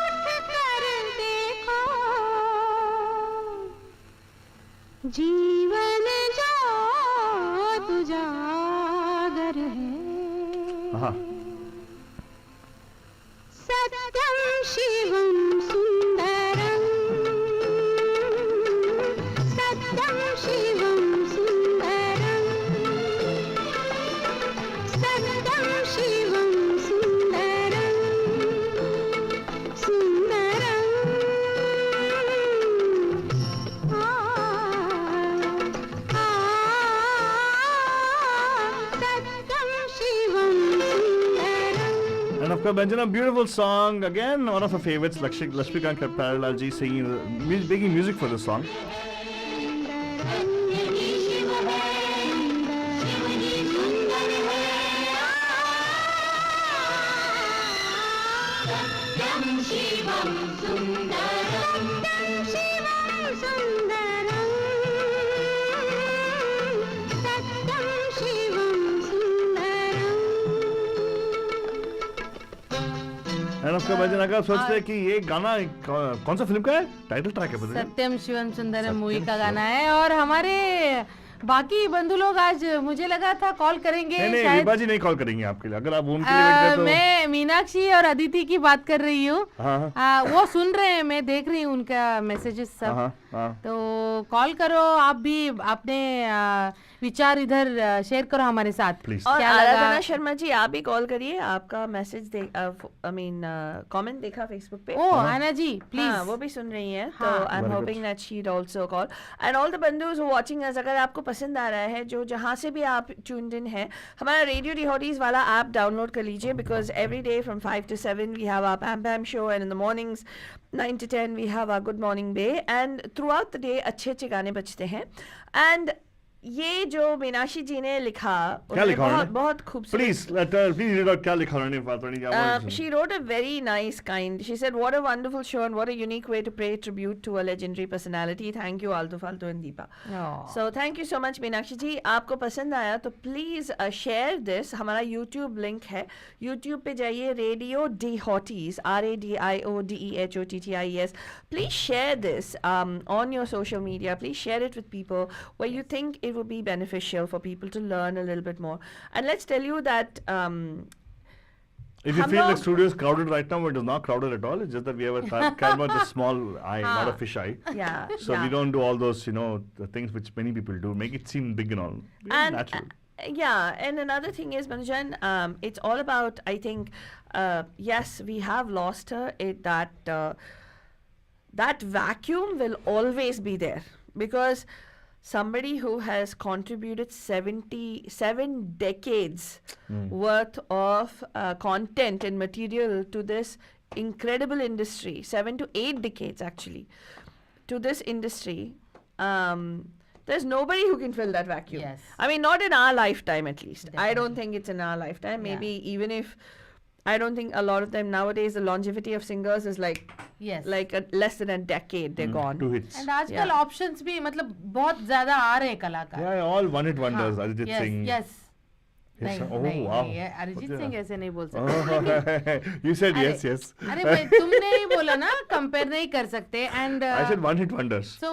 उठ कर देखो जीवन जो उजागर है हाँ. सत्यं शिवं सुन्दरं सत्यं शिवं सुन्दरं सत्यं शिवं सुन्दरं सुन्दरं सत्यं शिवं सुन्दरं. And of course, Benjana, beautiful song. Again, one of our favorites, Lakshmikant Parallal ji singing, making music for this song. And of course, Benjana, अगर आप सोचते हैं कि ये गाना कौन सा फिल्म का है? टाइटल ट्रैक है बताइए. सत्यम शिवम सुंदरम मूवी का गाना है और हमारे बाकी बंधु लोग आज मुझे लगा था कॉल करेंगे नहीं शायद विभा जी नहीं कॉल करेंगे आपके लिए, अगर आप उनके लिए वेट करते हो। मैं मीनाक्षी और अदिति की बात कर रही हूँ। हाँ। वो सुन रहे हैं, मैं देख रही हूँ उनका मैसेजेस सब। हाँ। तो कॉल करो आप भी, अपने विचार इधर शेयर करो हमारे साथ। प्लीज। और क्या लगा? आराधना शर्मा जी आप भी कॉल करिए, आपका मैसेज कमेंट देखा फेसबुक पे। ओ आना जी प्लीज। हाँ, वो भी सुन रही हैं, तो हाँ। I am Very good. Hoping that she also call. And all the बंधुस हु वाचिंग अस, अगर आपको पसंद आ रहा है, जो जहाँ से भी आप ट्यून्ड इन है, हमारा रेडियो डिहोटीज वाला ऐप डाउनलोड कर लीजिए, because every day from 5 to 7 we have our pam pam show, and in the mornings 9 to 10 we have our good morning day, and throughout the day अच्छे अच्छे गाने बजते हैं। एंड ये जो मीनाक्षी जी ने लिखा, क्या लिखा बहुत उन्होंने? बहुत खूबसूरत। प्लीज रीड आउट क्या लिखा उन्होंने फातोनी क्या। She wrote a very nice kind. She said, "What a wonderful show and what a unique way to pay tribute to a legendary personality. Thank you, Alto Falto and Deepa." So thank you so much, Meenakshi ji. आपको पसंद आया तो please share this. हमारा YouTube link है. YouTube पे जाइए, Radio Dehoties, RADIODEHOTTIES. Please share this on your social media. Please share it with people where you think it would be beneficial for people to learn a little bit more. And let's tell you that. If you हम feel like लोग- studio is crowded right now, it is not crowded at all. It's just that we have a camera with a small eye, not a fish eye. Yeah. So yeah. we don't do all those, the things which many people do, make it seem big and all. Very And natural. yeah, and another thing is, Manujan, it's all about, I think, yes, we have lost her. That vacuum will always be there, because somebody who has contributed 77 decades worth of content and material to this incredible industry, 7 to 8 decades actually, to this industry, there's nobody who can fill that vacuum. Yes. I mean, not in our lifetime at least. I Definitely. don't think it's in our lifetime. Maybe Yeah. even if, I don't think a lot of them nowadays, the longevity of singers is like Yes. less than a decade, they're gone. 2 hits. And आजकल Yeah. Options भी मतलब बहुत ज्यादा आ रहे हैं कलाकार। Yeah, all one hit wonders. हाँ, Arijit yes, Singh. yes. Yes, नहीं, oh, नहीं, wow. नहीं, अरिजीत Okay. सिंह ऐसे नहीं बोल सकते। You said अरे- yes, yes. अरे भाई तुमने ही बोला ना, कंपेयर नहीं कर सकते। And I said one hit wonders. सो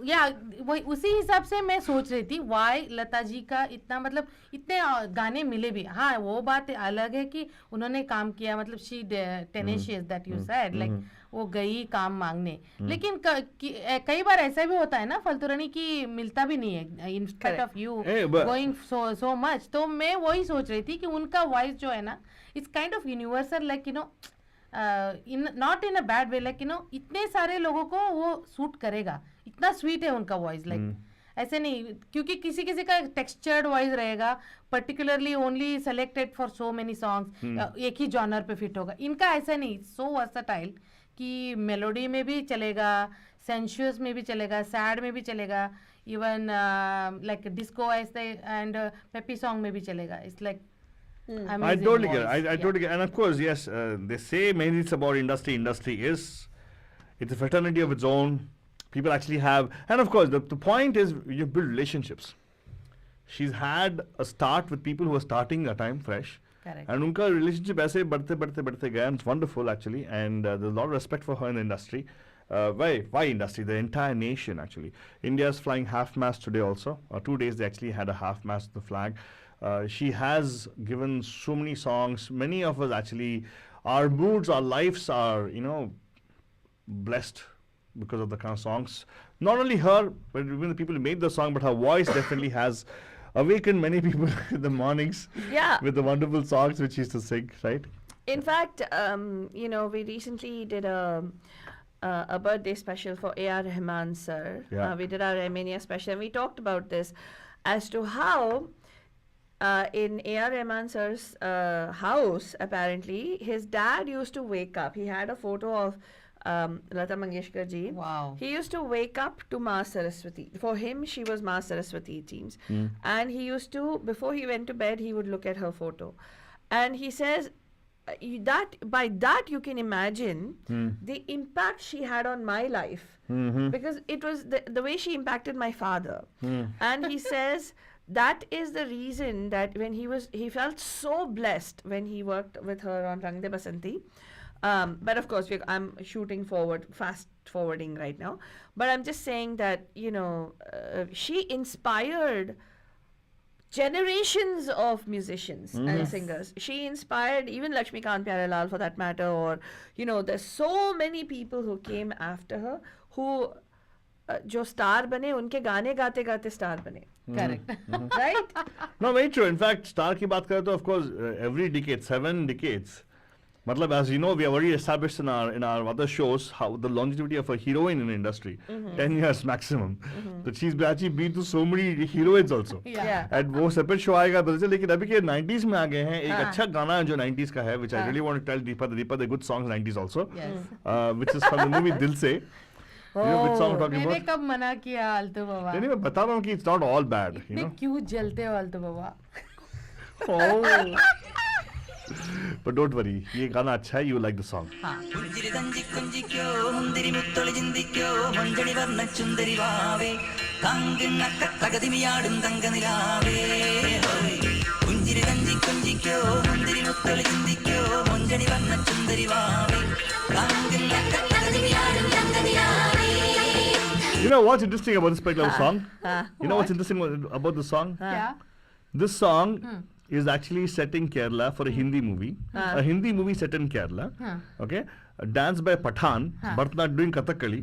या वही उसी हिसाब से मैं सोच रही थी वाई लता जी का इतना मतलब इतने गाने मिले भी। हाँ वो बात अलग है कि उन्होंने काम किया, मतलब she tenacious that you said, like वो गई काम मांगने, लेकिन कई बार ऐसा भी होता है ना फलतुरानी की मिलता भी नहीं है in spite of you Hey, but- going so much. तो मैं वही सोच रही थी कि उनका वॉइस जो है ना, it's kind of universal, like in not in a bad way, like इतने सारे लोगों को वो सूट करेगा, इतना स्वीट है उनका वॉइस। लाइक ऐसे नहीं, क्योंकि किसी किसी का टेक्सचर्ड वॉइस रहेगा, particularly only selected for so many songs, एक ही जॉनर पे फिट होगा। इनका ऐसा नहीं, सो वर्सेटाइल कि मेलोडी में भी चलेगा, सेंशुअस में भी चलेगा, सैड में भी चलेगा, इवन लाइक डिस्को ऐसे एंड पेपी सॉन्ग में भी चलेगा। It's like I totally get it. I totally get it. And of course, yes, they say many things about industry. Industry is, it's a fraternity of its own. People actually have, and of course, the point is you build relationships. She's had a start with people who are starting a time fresh. Correct. And unka relationship aise बढ़ते गया, and it's wonderful actually, and there's a lot of respect for her in the industry. Why industry? The entire nation actually. India's flying half mast today also. 2 days they actually had a half mast of the flag. She has given so many songs. Many of us actually, our moods, our lives are, blessed because of the kind of songs. Not only her, but even the people who made the song, but her voice definitely has awakened many people in the mornings Yeah. with the wonderful songs which she used to sing, right? In fact, we recently did a birthday special for A.R. Rahman sir. Yeah. We did our Armenia special, and we talked about this as to how in A.R. Rahman sir's house, apparently, his dad used to wake up. He had a photo of Lata Mangeshkar ji. Wow. He used to wake up to Ma Saraswati. For him, she was Ma Saraswati, it seems. And he used to, before he went to bed, he would look at her photo. And he says, by that you can imagine the impact she had on my life, because it was the way she impacted my father. And he says that is the reason that when he felt so blessed when he worked with her on Rang De Basanti, But of course, I'm shooting fast forwarding right now. But I'm just saying that, she inspired generations of musicians and singers. She inspired even Lakshmikant Pyarelal for that matter, or there's so many people who came after her who जो star बने उनके गाने गाते गाते star बने. Correct. Right? No, very true. In fact, star की बात करें तो of course every decade, 7 decades. मतलब as you know, we have already established in our other shows how the longevity of a heroine in the industry, 10 years maximum. So she's actually been to so many heroines also. Yeah. And वो separate show आएगा पता चले लेकिन अभी के 90s में आ गए हैं. एक अच्छा गाना है जो 90s का है, which I really want to tell Deepa the good songs 90s also. Yes. Which is from the movie Dil Se. You know which song I'm talking मैंने about? कब मना किया आल्तो बाबा? नहीं मैं बता रहा हूँ कि it's not all bad. You इतने know. क्यों जलते हो आल्तो बाबा? Oh. But don't worry, ये गाना अच्छा है. You will like the song. കുഞ്ചിരി തഞ്ചി കുഞ്ചിക്കോ മുന്തിരി മുത്തൊളി ചിന്തിക്കോ മഞ്ചണി വർണ്ണ ചുന്ദരി വാവേ കാങ്കിണ്ണക്ക തകതിമിയാടും തങ്കനിലാവേ കുഞ്ചിരി തഞ്ചി കുഞ്ചിക്കോ മുന്തിരി മുത്തൊളി ചിന്തിക്കോ മഞ്ചണി വർണ്ണ ചുന്ദരി വാവേ കാങ്കിണ്ണക്ക തകതിമിയാടും തങ്കനിലാവേ. You know what's interesting about this particular song? You know what's interesting about the song? क्या? This song is actually set in Kerala for a Hindi movie. A Hindi movie set in Kerala. Okay, a dance by Pathan, Bharatanatyam doing Kathakali,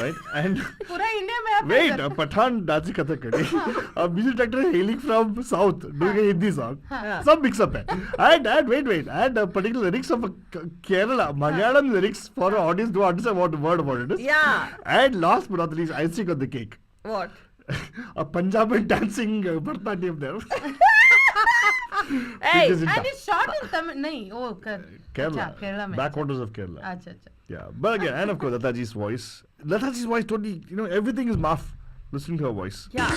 right? And पूरा India में आप wait, a Pathan dancing Kathakali, a music director hailing from South doing a Hindi song. Some mix up hai. And wait, and a particular lyrics of Kerala, Malayalam lyrics for an audience who understand what the word about it is. Yeah. And last but not the least, icing on the cake. What? A Punjabi dancing Bharatanatyam there. Hey, It is in and Ta- it's shot in Tamil नहीं वो Kerala, अच्छा, केरला में backwaters of Kerala. अच्छा अच्छा Yeah, but again, and of course, Lataji's voice totally, everything is muff. Listening to her voice. Yeah.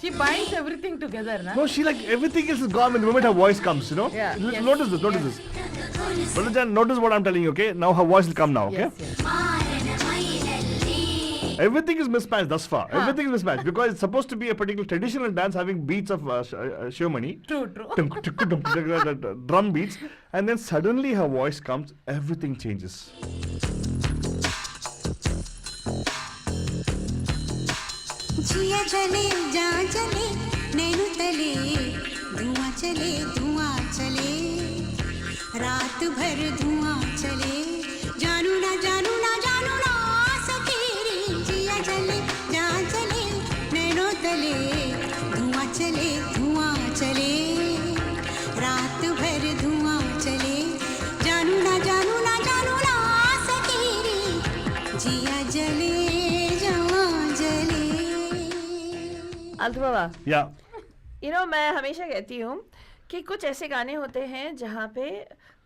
she binds everything together ना No, she everything else is gone when the moment her voice comes, Yeah. Yes. Notice this. But notice what I'm telling you, okay? Now her voice will come now, okay? yes. Everything is mismatched thus far. Everything is mismatched because it's supposed to be a particular traditional dance having beats of Shivamani. True. Drum beats. And then suddenly her voice comes, everything changes. जिया चले जा चले नैनु तले धुआं चले रात भर धुआं चले जानू ना सके रे जिया चले जा चले नैनु तले धुआं चले रात भर धुआं चले जानू ना सके रे जिया जले आल्तो बाबा, Yeah. मैं हमेशा कहती हूँ कि कुछ ऐसे गाने होते हैं जहाँ पे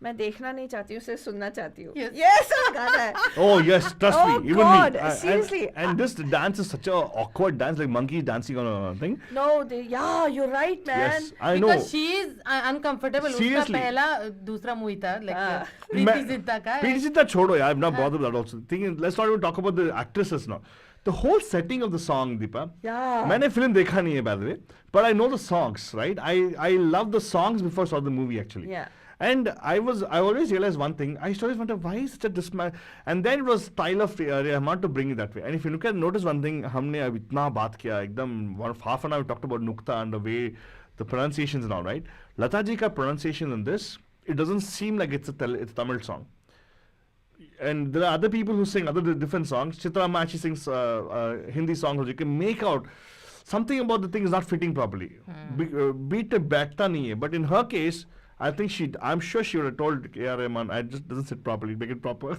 मैं देखना नहीं चाहती हूँ, सिर्फ सुनना चाहती हूँ. Yes, गाना है. Oh yes, trust Oh, me. Even God, me. seriously. And this dance is such a awkward dance, like monkeys dancing on a thing. No, you're right, man. Yes, I know. Because she is uncomfortable. उसका Seriously. पहला दूसरा movie था like Preity Zinta का Preeti Zinta छोड़ो यार, I'm not bothered with that also. Let's not even talk about the actresses now. The whole setting of the song, Deepa. Yeah. मैंने film देखा नहीं है by the way, but I know the songs, right? I love the songs before I saw the movie actually. Yeah. And I always realized one thing. I used to always wonder why is such a dismal. And then it was style of Rahman to bring it that way. And if you notice one thing, हमने अब इतना बात किया एकदम half an hour we talked about nukta and the way the pronunciations and all, right? Lata ji ka pronunciation in this, it doesn't seem like it's a Tamil song. And there are other people who sing other different songs. Chitra Amma actually sings Hindi songs. You can make out something about the thing is not fitting properly. Beat backta nahi hai. But in her case, I'm sure she would have told A.R. Rahman, it just doesn't sit properly, make it proper.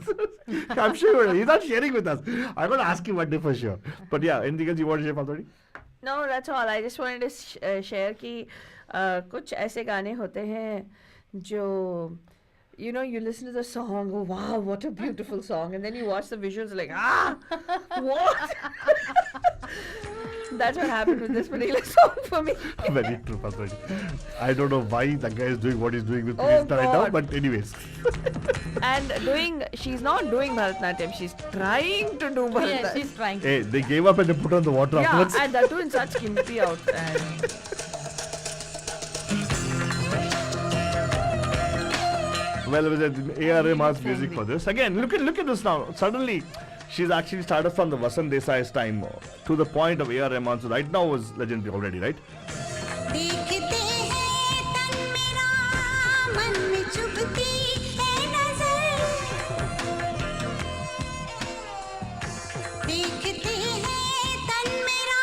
I'm sure he's not sharing with us. I'm going to ask him one day for sure. But yeah, anything else you want to share, Faltari? No, that's all. I just wanted to share कि कुछ ऐसे गाने होते हैं जो you listen to the song, oh wow, what a beautiful song, and then you watch the visuals like, what? That's what happened with this particular song for me. Very true, Faltari. I don't know why the guy is doing what he's doing with Oh, Preeti right now, God. but anyways. And she's not doing Bharatanatyam, she's trying to do Yeah, Bharatanatyam. she's trying. Hey, they gave up and they put on the water Yeah, afterwards. and that too in such skimpy outfit. Well, it was A.R. Rahman's music for this. Again, look at this now. Suddenly, she's actually started from the Vasant Desai's time to the point of A.R. Rahman. So right now was legendary already, right? देखते हैं तन मेरा मन में चुभती है नजर देखते हैं तन मेरा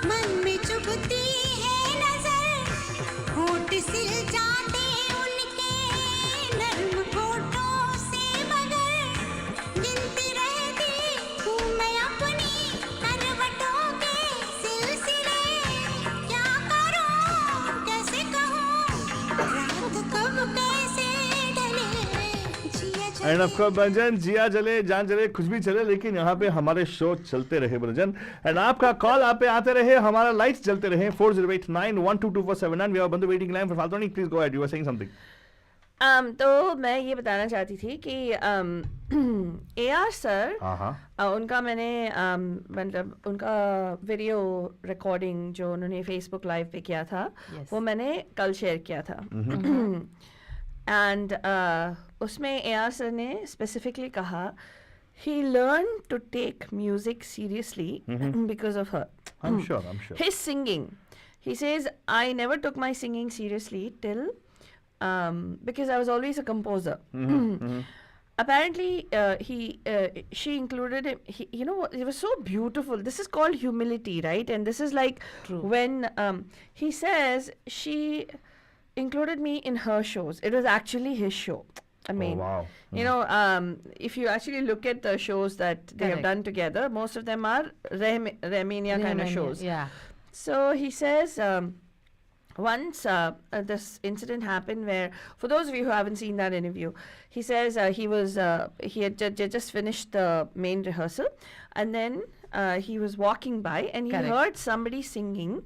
मन में चुभती है नजर होठ सिल जाते उनके नर्म होठों से मगर गिनती रहती हूँ मैं अपनी करवटों के सिलसिले क्या करूँ कैसे कहूँ रात कब कैसे ढले जिया एंड ऑफ कोर्स बंजन, जिया जले जान जले कुछ भी चले, लेकिन यहाँ पे हमारे शो चलते रहे बंजन। एंड आपका कॉल आप पे आते रहे, हमारा लाइट्स जलते रहे। 4089122479 वी हैव बंदू वेटिंग लाइन फॉर फाल्तोनी। Please go ahead, you are saying something. तो मैं ये बताना चाहती थी कि AR सर, उनका मैंने मतलब उनका वीडियो रिकॉर्डिंग जो उन्होंने फेसबुक लाइव पे किया था, वो मैंने कल शेयर किया था। एंड उसमें AR सर ने स्पेसिफिकली कहा he learned to take music seriously because of her. I'm sure. His singing. He says, I never took my singing seriously till because I was always a composer. Apparently, she included him. You know, it was so beautiful. This is called humility, right? And this is like when he says she included me in her shows. It was actually his show. I mean, you know, if you actually look at the shows that they have done together, most of them are Rahmania kind of shows. Yeah. So he says, once this incident happened where, for those of you who haven't seen that interview, he says he had just finished the main rehearsal, and then he was walking by and he heard somebody singing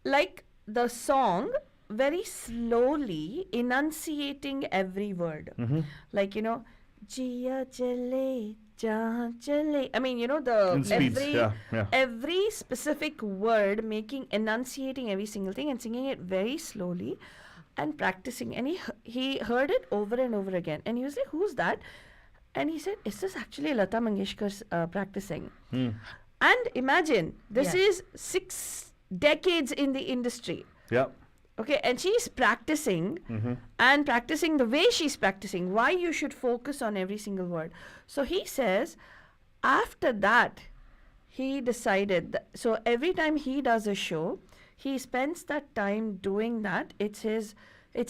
like the song very slowly, enunciating every word. Like, you know, Jiya Jale, Jahan Jale. I mean, you know, every specific word, enunciating every single thing and singing it very slowly and practicing. And he heard it over and over again. And he was like, who's that? And he said, is this actually Lata Mangeshkar's practicing? And imagine, this is 6 decades in the industry. Yeah. Okay, and she's practicing and practicing the way she's practicing, why you should focus on every single word. So he says, after that, he decided that, so every time he does a show, he spends that time doing that. It's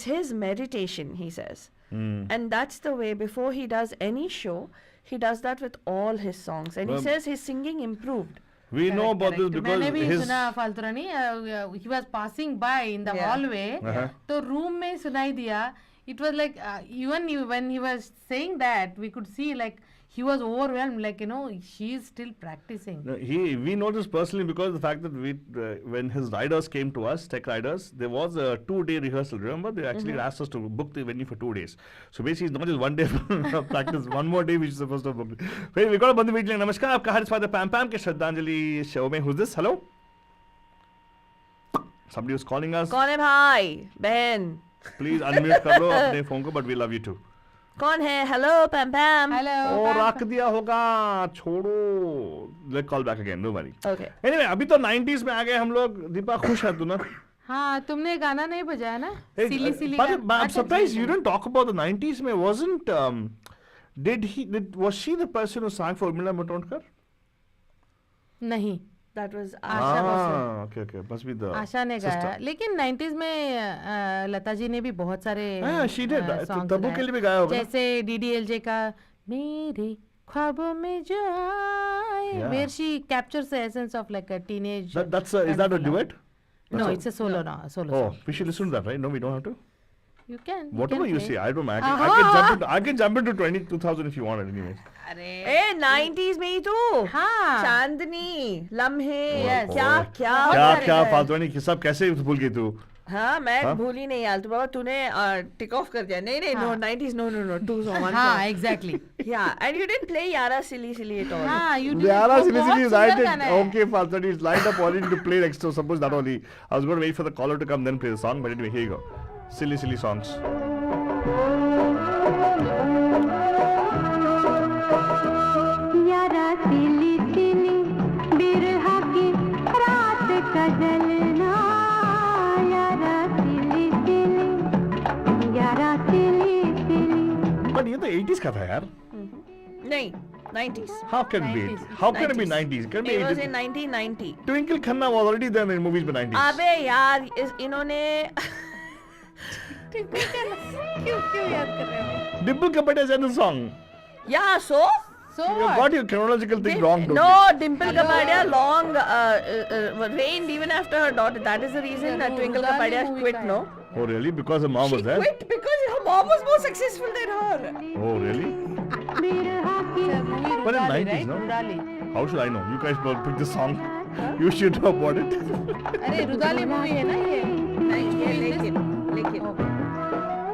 his meditation, he says. And that's the way, before he does any show, he does that with all his songs. And he says his singing improved. We know about this because मैंने भी सुना फाल्तुरानी, he was passing by in the hallway, तो room में सुनाई दिया. It was like even when he was saying that, we could see like he was overwhelmed, like, you know, she is still practicing. We know this personally because the fact that when his riders came to us, tech riders, there was a 2-day rehearsal. Remember, they actually asked us to book the venue for 2 days. So basically, it's not just 1 day practice, one more day which is supposed to book. Wait, we got a bandhu waiting. Namaskar, आपका हर स्वागत है PAMPAM के श्रद्धांजलि show में. Who's this? Hello? Somebody was calling us. कौन है भाई बहन? Please unmute कर लो अपने phone को, but we love you too. कौन है? Hello PAMPAM. Hello. और रख दिया होगा, छोड़ो. Let's call back again, no worry. Okay. Anyway, अभी तो 90s में आ गए हम लोग. दीपा खुश है तू ना? हाँ, तुमने गाना नहीं बजाया ना? Silly silly. But I'm surprised you didn't talk about the 90s में. Was she the person who sang for Urmila Matondkar? नहीं. That was Asha. Okay. Must be the आशा ने गाया. लेकिन 90s में लता जी ने भी बहुत सारे she did. songs तब्बू के लिए भी गाया होगा. जैसे DDLJ का मेरे ख्वाबों में जो आए, where she captures the essence of like a teenage. Is that a duet? No, it's a solo solo. Oh, we should listen to that, right? No, we don't have to. You can. Whatever you say, I don't mind. I can jump into 2000 if you want it anyway. अरे 90s में ही तो चांदनी लम्हे क्या फाल्तुनी सब कैसे भूल गई तू? हाँ, मैं भूली नहीं यार. तो बाबा तूने टिक ऑफ कर दिया. नहीं no 90s no 2 song 1 हाँ, exactly. Yeah, and you didn't play Yara Silly Silly at all. हाँ, you did. Yara Silly Silly is lined up. Okay, Faltani is lined up already to play next. So suppose that only. I was going to wait for the caller to come then play the song, but anyway, here you go. Silly Silly songs. But ये तो 80s का था यार. नहीं, 90s. How can it be? 90s. How can it be 90s? Can be It was 80s. in 1990. Twinkle Khanna was already there in movies by 90s. अबे यार इन्होंने क्यों याद कर रहे हो? Dimple Kapadia sang the song. yeah, so So You what? got your chronological thing wrong. Totally. no, Dimple Kapadia long reigned even after her daughter. That is the reason that Twinkle Rudali Kapadia movie quit. का No, Oh really? Because her mom she was there? quit because her mom was more successful than her. Oh really? movie But in Rudali, 90s, right? no? Rudali. How should I know? You guys both picked the song. You should know about it. अरे rudali movie है ना ये? नहीं ये लेकिन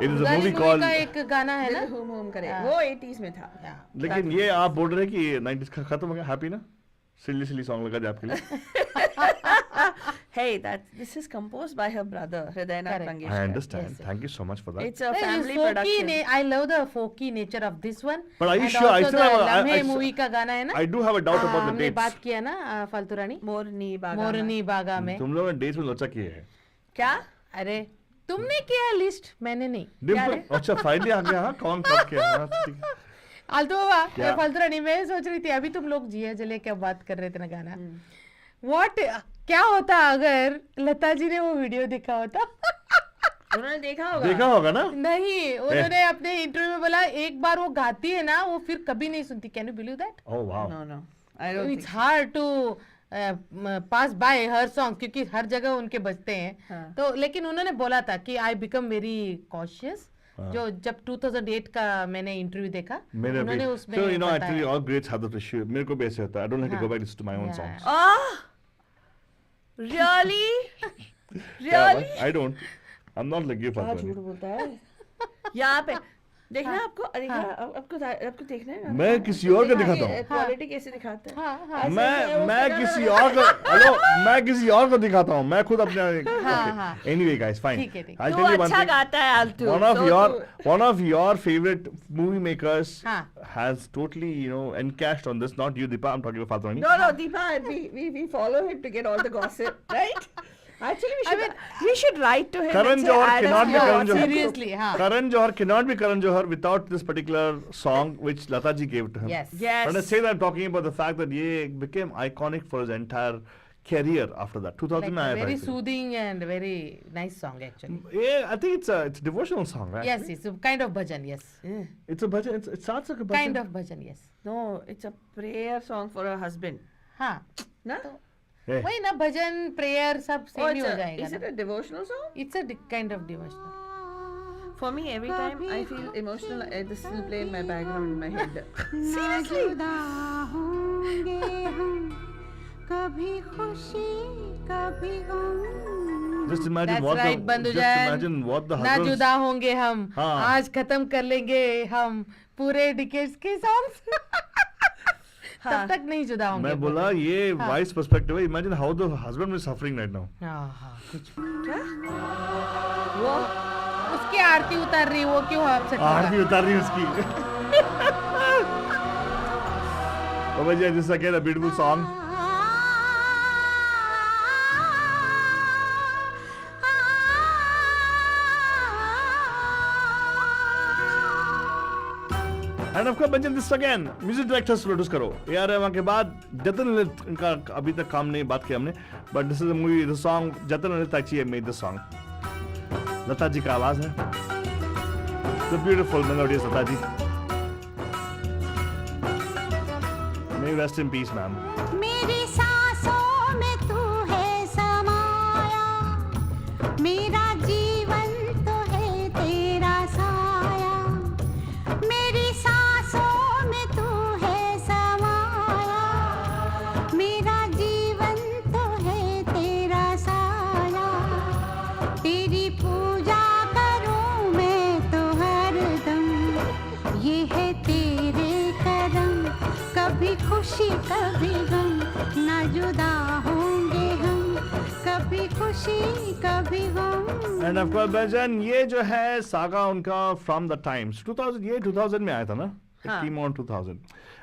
It is a rudali movie movie called. का एक गाना है ना? हूम हूम करे हाँ. वो 80s में था. लेकिन ये आप बोल रहे हैं कि 90s का खत्म हो गया. हैप्पी ना? सिली सॉन्ग लगा जाए आपके लिए. Hey, this is composed by her brother Hridaynath Correct. Mangeshkar. I understand. Yes, yes. Thank you so much for that. It's a It's family folky production. I love the folky nature of this one. But are you And sure? I also still the have a- लम्हे I- movie का गाना है ना? I do have a doubt about the हमने dates. बात किया ना फालतू रानी मोरनी बागा मोरनी बागा में. तुम लोगों ने डेट्स में लोचा किए हैं. क्या अरे तुमने किया लिस्ट, मैंने नहीं. डिम्पल अच्छा फाइनली आ गया. हाँ कौन कब किया. हाँ, ठीक है. फालतू बाबा क्या? फालतू रानी मैं सोच रही थी अभी तुम लोग जिया जले क्या बात कर रहे थे ना गाना. व्हाट क्या होता अगर लता जी ने वो वीडियो देखा होता? उन्होंने देखा होगा. देखा होगा ना. नहीं, उन्होंने अपने इंटरव्यू में बोला एक बार वो गाती है ना वो फिर कभी नहीं सुनती. Can you believe that? Oh wow. No, I don't think it's hard to pass by her song क्योंकि हर जगह उनके बजते हैं. हाँ. तो लेकिन उन्होंने बोला था कि आई बिकम वेरी कॉशियस. जो जब 2008 का मैंने इंटरव्यू देखा मेरे उन्होंने भी. उसमें So you know बताया. actually all greats have that issue. मेरे को भी ऐसे होता है. I don't like to go back to my own Yeah. songs. Ah, really? Yeah, Really? I don't. I'm not like you, क्या Fatma. झूठ बोलता है. यहाँ पे देखना आपको आपको देखना है. मैं किसी और का दिखाता हूँ. क्वालिटी कैसे दिखाता है. हाँ, हाँ. ऐसे मैं वो किसी और को हेलो मैं किसी और को दिखाता हूँ. मैं खुद अपने हाँ. Anyway guys fine. ठीक है, ठीक है. I'll तू tell you one अच्छा thing. गाता है आलतू. One of your favorite movie makers हाँ. has totally encashed on this. Not you, Deepa. I'm talking about Fatma. No, Deepa, we follow him to get all the gossip, right? Actually, we should write to him. Karan and say, Johar Adam, cannot be you Karan want Johar. some- Seriously, हाँ. Karan Johar cannot be Karan Johar without this particular song which Lata ji gave to him. Yes. Yes. When I say that, I'm talking about the fact that ye became iconic for his entire career after that. 2000 Like में आया a था very I think. soothing and very nice song actually. Yeah, I think it's a devotional song, right? Yes, it's a kind of bhajan. Yes, It's a bhajan. It starts like a bhajan. kind of bhajan. Yes. No, it's a prayer song for a husband. हाँ. Na? Hey. वही ना भजन prayer सब Oh, same ही हो जाएगा is it ना. a devotional song? It's a kind of devotional. For me, every time I feel emotional, this will play in my background in my head. ना जुदा होंगे हम कभी खुशी कभी गम. Just imagine That's what right, the बंधुजन. just imagine what the ना husbands. जुदा होंगे हम. हाँ. आज खत्म कर लेंगे हम पूरे डिकेड्स के सॉन्ग्स. तब तक नहीं जुदा होंगे. मैं बोला ये wise perspective है. Imagine how the husband is suffering right now. हाँ कुछ क्या? वो उसकी आरती उतार रही वो क्यों अपसेट आरती उतार रही है उसकी. Baba ji, this is again a beautiful song. And of course, Banjan, this again, music directors produce करो. यार वहाँ के बाद जतन ललित इनका अभी तक काम नहीं बात किया हमने. But this is a movie, the song जतन Lalit actually made the song. Lata ji का आवाज है. The beautiful melodious Lata ji. May you rest in peace, ma'am. मेरी सांसों में तू है समाया, मेरा जीवन तो है तेरा साया. मेरी सांसों में तू है समाया, मेरा जीवन तो है तेरा साया. तेरी पूजा करूं मैं तो हरदम, ये है तेरे करम. कभी खुशी कभी गम, ना जुदा होंगे हम. कभी खुशी कभी गम. And of course, Banjan, ये जो है सागा उनका from the times 2000 ये 2000 में आया था ना. It हाँ. came on 2000.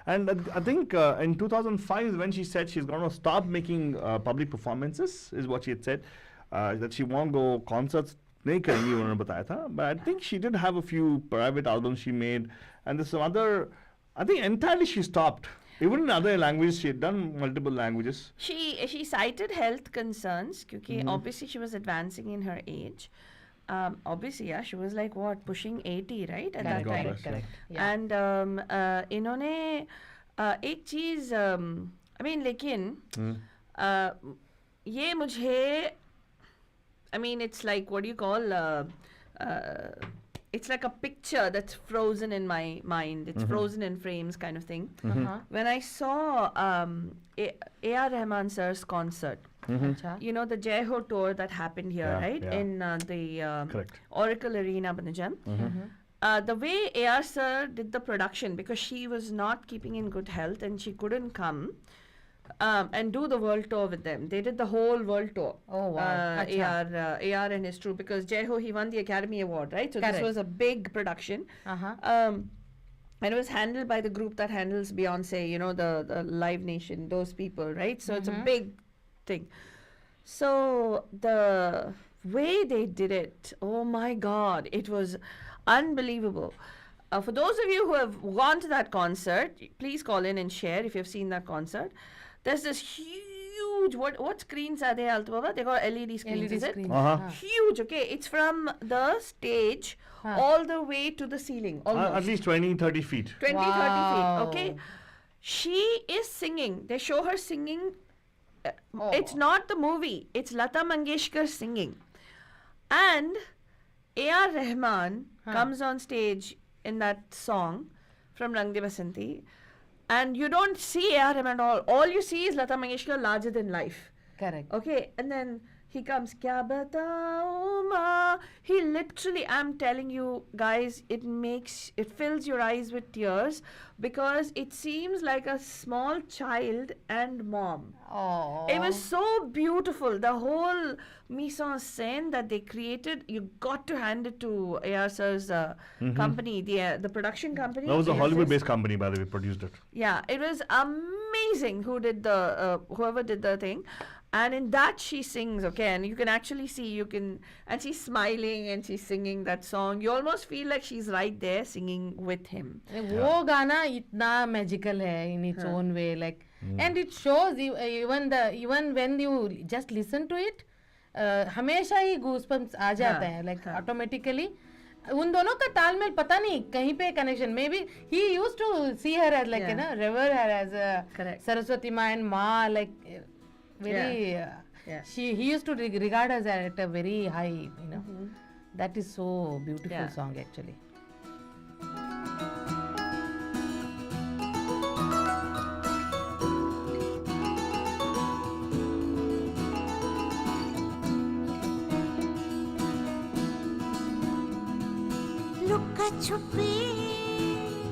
And I think in 2005 when she said she's going to stop making public performances is what she had said. That she won't go concerts नहीं करेंगी उन्होंने बताया था, but I think she did have a few private albums she made, and there's some other. I think entirely she stopped. Even in other languages, she had done multiple languages. She cited health concerns because obviously she was advancing in her age. Obviously, yeah, she was like what, pushing 80, right, at that time. correct. Yeah. And इन्होंने एक चीज I mean लेकिन ये मुझे I mean it's like what do you call it's like a picture that's frozen in my mind. It's frozen in frames kind of thing. When I saw A.R. Rahman sir's concert, अच्छा. you know the Jai Ho tour that happened here, Yeah, right, yeah. in the Correct. Oracle Arena, Banajan. The way A.R. sir did the production, because she was not keeping in good health and she couldn't come and do the world tour with them. They did the whole world tour. Oh, wow. Acha. A.R. and his troupe, because Jai Ho, he won the Academy Award, right? So Correct. this was a big production. Uh-huh. And it was handled by the group that handles Beyonce, you know, the Live Nation, those people, right? So it's a big thing. So the way they did it, oh my God, it was unbelievable. For those of you who have gone to that concert, please call in and share if you've seen that concert. There's this huge, what screens are they, Alta Baba? They got LED screens, is it? screens. Huge, okay. It's from the stage all the way to the ceiling, almost. At least 20-30 feet. 20, 30 Wow. feet, okay. She is singing. They show her singing. Oh. It's not the movie. It's Lata Mangeshkar singing. And A.R. Rahman comes on stage in that song from Rang De Basanti. And you don't see A.R. Rahman at all. All you see is Lata Mangeshkar larger than life. Correct. Okay, and then he comes, Kya batao ma. He literally, I'm telling you guys, it fills your eyes with tears because it seems like a small child and mom. Oh. It was so beautiful. The whole mise en scène that they created, you got to hand it to A.R. Sir's company, the production company. That was a ASS. Hollywood-based company, by the way, produced it. Yeah, it was amazing whoever did the thing. And in that she sings, okay, and you can actually see, and she's smiling and she's singing that song. You almost feel like she's right there singing with him. वो गाना इतना magical है in its own way, like, and it shows even when you just listen to it, हमेशा ही goosebumps आ जाता है, like automatically. उन दोनों का तालमेल पता नहीं कहीं पे connection. Maybe he used to see her as like, you know, revere her as a Saraswati Ma and Ma, like very. He used to regard us at a very high, you know. That is so beautiful song actually. लुका छुपी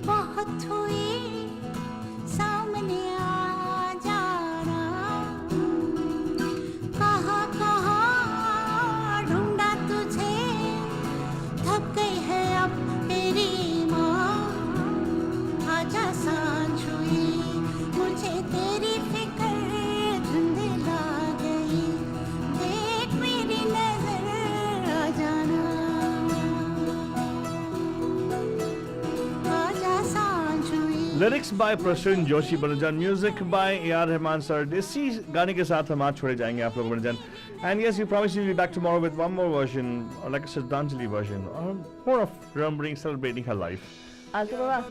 बहुत हुई सामने आ जाना कहाँ कहाँ ढूंढा तुझे थक गई है अब तेरी माँ आजा सांझ हुई मुझे तेरी फिक्र धुंधला गई देख मेरी नजर आ जाना Lyrics by Prashant Joshi Banajan, music by A.R. Rahman sir. इसी गाने के साथ हम आज छोड़े जाएंगे आप लोग Banajan. And yes, you promise you'll be back tomorrow with one more version, or like a Shradanjali version, or more of remembering, celebrating her life. Alta Baba,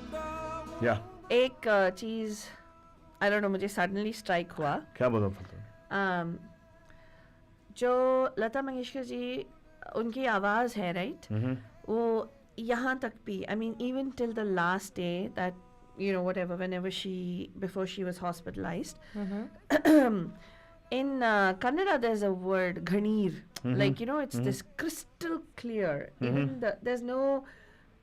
Yeah. एक चीज I don't know, मुझे suddenly strike हुआ. क्या बोला था जो लता मंगेशकर जी उनकी आवाज़ है, right? वो यहाँ तक भी, I mean, even till the last day that, you know, whatever, before she was hospitalized. In Kannada, there's a word, ghanir. Like, you know, it's this crystal clear. Even there's no,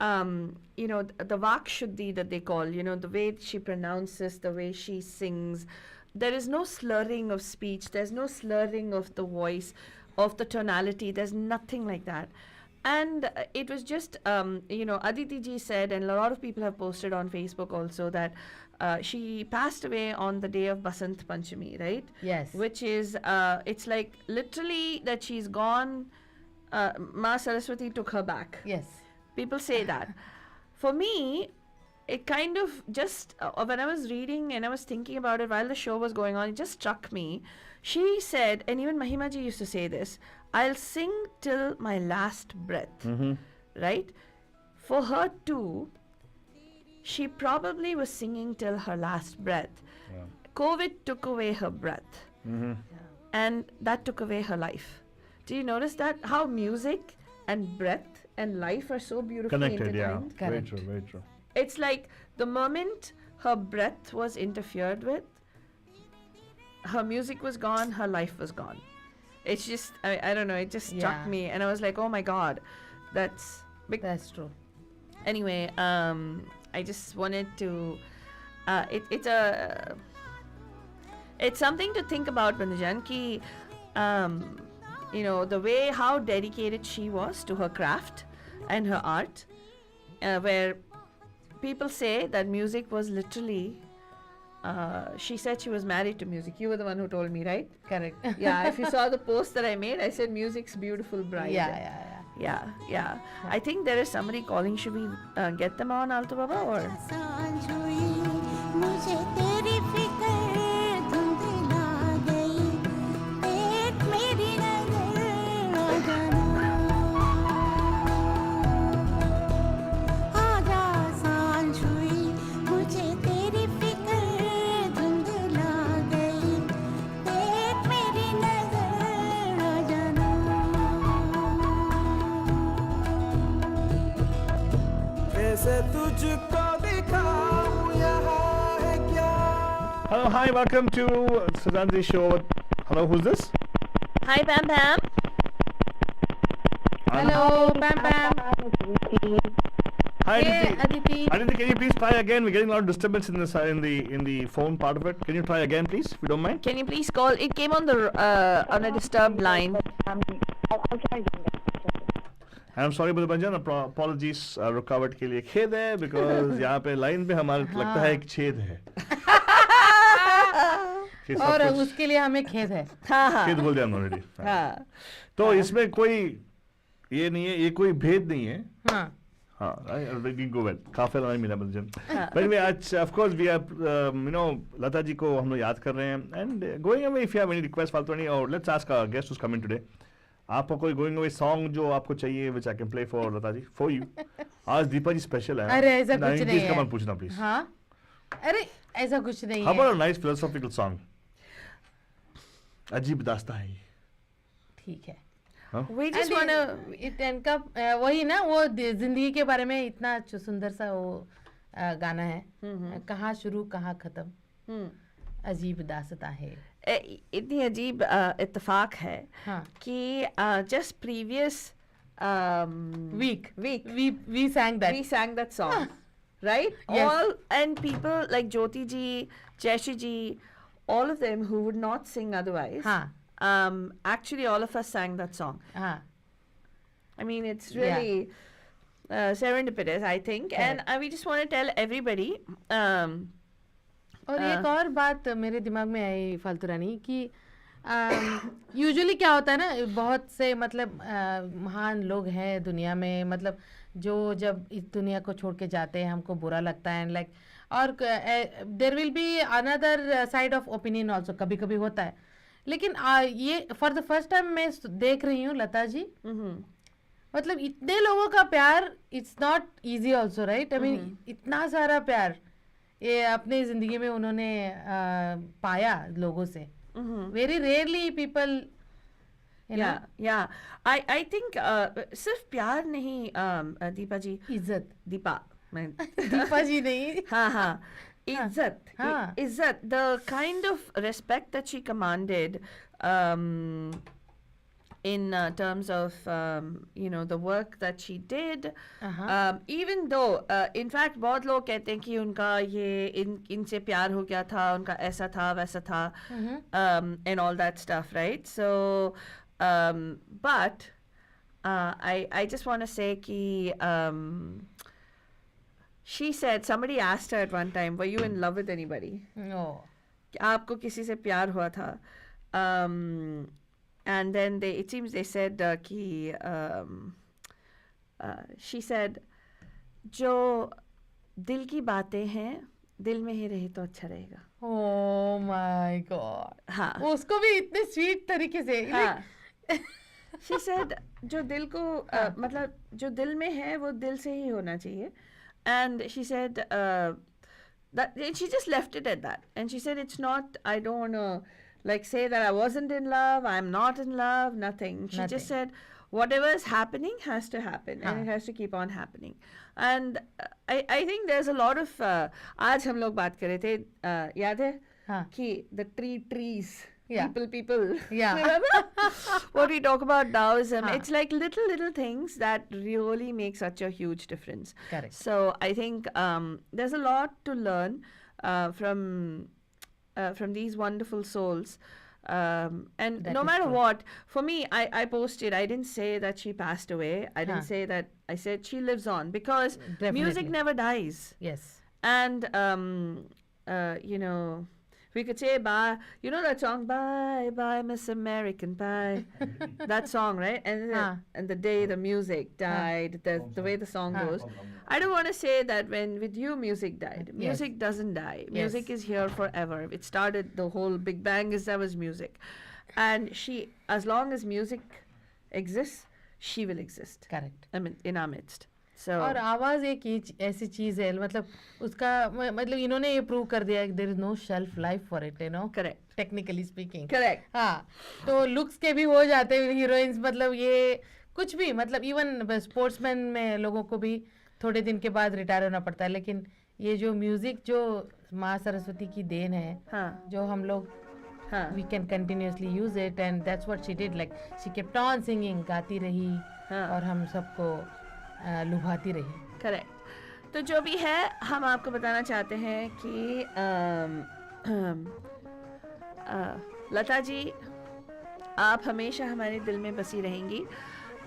you know, the vakshuddhi that they call, you know, the way she pronounces, the way she sings. There is no slurring of speech. There's no slurring of the voice, of the tonality. There's nothing like that. And it was just, you know, Aditi ji said, and a lot of people have posted on Facebook also, that she passed away on the day of Basant Panchami, right? Yes. Which is, it's like literally that she's gone Ma Saraswati took her back. Yes. People say that. For me, it kind of just, when I was reading and I was thinking about it while the show was going on, it just struck me. She said, and even Mahima ji used to say this, I'll sing till my last breath. Right? For her too, she probably was singing till her last breath. Yeah. COVID took away her breath. And that took away her life. Do you notice that? How music and breath and life are so beautifully Connected, yeah. intertwined? Very Correct. true, very true. It's like the moment her breath was interfered with, her music was gone, her life was gone. It's just, I don't know, it just struck Yeah. me. And I was like, oh my God, that's big. That's true. Anyway, I just wanted to, it's something to think about, Bandajan, ki, you know, the way how dedicated she was to her craft and her art, where people say that music was literally, she said she was married to music. You were the one who told me, right? Correct. Yeah, if you saw the post that I made, I said music's beautiful bride. Yeah. I think there is somebody calling. Should we get them on, Alto Baba, or? सांझ हुई मुझे तेरी फिक्र धुंधला गई एक मेरी नजर आ जाना आजा सांझ हुई मुझे तेरी फिक्र धुंधला गई एक मेरी नजर आ जाना कैसे तुझको दिखाऊं यहाँ है क्या Hello, hi, welcome to Shradanjali show. Hello, who's this? Hi, Pam Pam. Hello, Pam Pam. Hi, Hey, Aditi. Aditi, can you please try again? We're getting a lot of disturbance in the phone part of it. Can you try again, please, if you don't mind? Can you please call? It came on the on a disturbed line. I'm sorry, Banjan. Apologies, रुकावट के लिए खेद है because यहाँ पे line पे हमारे लगता है एक छेद है. ये सब और कुछ उसके लिए हमें खेद है. हाँ खेद बोल दिया हमने already. हाँ. तो इसमें कोई ये नहीं है, ये कोई भेद नहीं है. हाँ. हाँ, I didn't go well. काफी लाइन मिला बंजन. But anyway, of course we are, Lata ji को हम लोग याद कर रहे हैं. And going away, if you have any request, फालतू नहीं, or let's ask our guest who's coming today. आपको कोई going away song जो आपको चाहिए, which I can play for Lata ji, for you. आज दीपा जी स्पेशल है. अरे ऐसा कुछ नहीं है. का मत पूछना please. हाँ. अरे ऐसा कुछ नहीं How है. about a nice philosophical song? अजीब दास्तां है ये. ठीक है. We just wanna. इनका वही ना, वो जिंदगी के बारे में इतना सुंदर सा वो गाना है. कहाँ शुरू कहाँ खत्म, अजीब दास्तां है. इतनी अजीब इत्तेफाक है हाँ. कि just previous week week we sang that. we sang that song, right? Yes. All and people like Jyoti ji, Jaishi ji, all of them who would not sing otherwise. हाँ. Actually, all of us sang that song. हाँ. I mean, it's really serendipitous, I think, and we just want to tell everybody. और एक और बात मेरे दिमाग में आई फालतू रानी कि यूजुअली क्या होता है ना, बहुत से मतलब महान लोग हैं दुनिया में, मतलब जो जब इस दुनिया को छोड़ के जाते हैं हमको बुरा लगता है, लाइक, और there will be another side of opinion also, कभी कभी होता है. लेकिन ये फॉर द फर्स्ट टाइम मैं देख रही हूँ लता जी, मतलब इतने लोगों का प्यार, it's not easy also, right? I mean इतना सारा प्यार ये अपने जिंदगी में उन्होंने पाया लोगों से. वेरी रेयरली पीपल, या आई थिंक सिर्फ प्यार नहीं, दीपा जी, इज्जत. दीपा जी नहीं. हाँ इज्जत. हाँ. इज्जत, the kind of respect that she commanded in terms of the work that she did, even though in fact बहुत लोग कहते हैं कि उनका ये इनसे प्यार हो गया था, उनका ऐसा था वैसा था, and all that stuff, right? So but I just want to say कि she said, somebody asked her at one time, were you in love with anybody? No. आपको किसी से प्यार हुआ था? and then it seems they said she said जो दिल की बातें हैं दिल में ही रहे तो अच्छा रहेगा. Oh my God. हाँ. उसको भी इतने स्वीट तरीके से. हाँ. She said जो दिल को मतलब जो दिल में है वो दिल से ही होना चाहिए. And she said that she just left it at that. And she said it's not, I don't want to like say that I wasn't in love, I'm not in love, nothing. She just said whatever is happening has to happen and it has to keep on happening. And I think there's a lot of आज हम लोग बात कर रहे थे याद है कि the trees people remember what we talk about Taoism. It's like little things that really make such a huge difference. Correct. So I think there's a lot to learn from these wonderful souls. And That no is matter true. what, for me, I posted, I didn't say that she passed away. I didn't say that, I said she lives on because Definitely. music never dies. Yes. And, you know, we could say bye, you know that song, Bye Bye Miss American Pie, that song, right? And the day the music died, the way the song goes. I don't want to say that when with you music died. Music doesn't die. Music is here forever. It started, the whole Big Bang that was music. And she, as long as music exists, she will exist. Correct. I mean, in our midst. So, और आवाज एक ऐसी चीज है, मतलब उसका मतलब इन्होंने ये प्रूव कर दिया कि there is no shelf life for it, you know. Correct. Technically speaking. Correct. हाँ, तो लुक्स के भी हो जाते हैं हीरोइंस, मतलब ये कुछ भी, मतलब इवन स्पोर्ट्समैन में लोगों को भी थोड़े दिन के बाद रिटायर होना पड़ता है, लेकिन ये जो म्यूजिक जो माँ सरस्वती की देन है, जो हम लोग we can continuously use it, and that's what she did. Like she kept on singing, गाती रही और हम सबको लुभाती रही. करेक्ट. तो जो भी है हम आपको बताना चाहते हैं कि लता जी आप हमेशा हमारे दिल में बसी रहेंगी.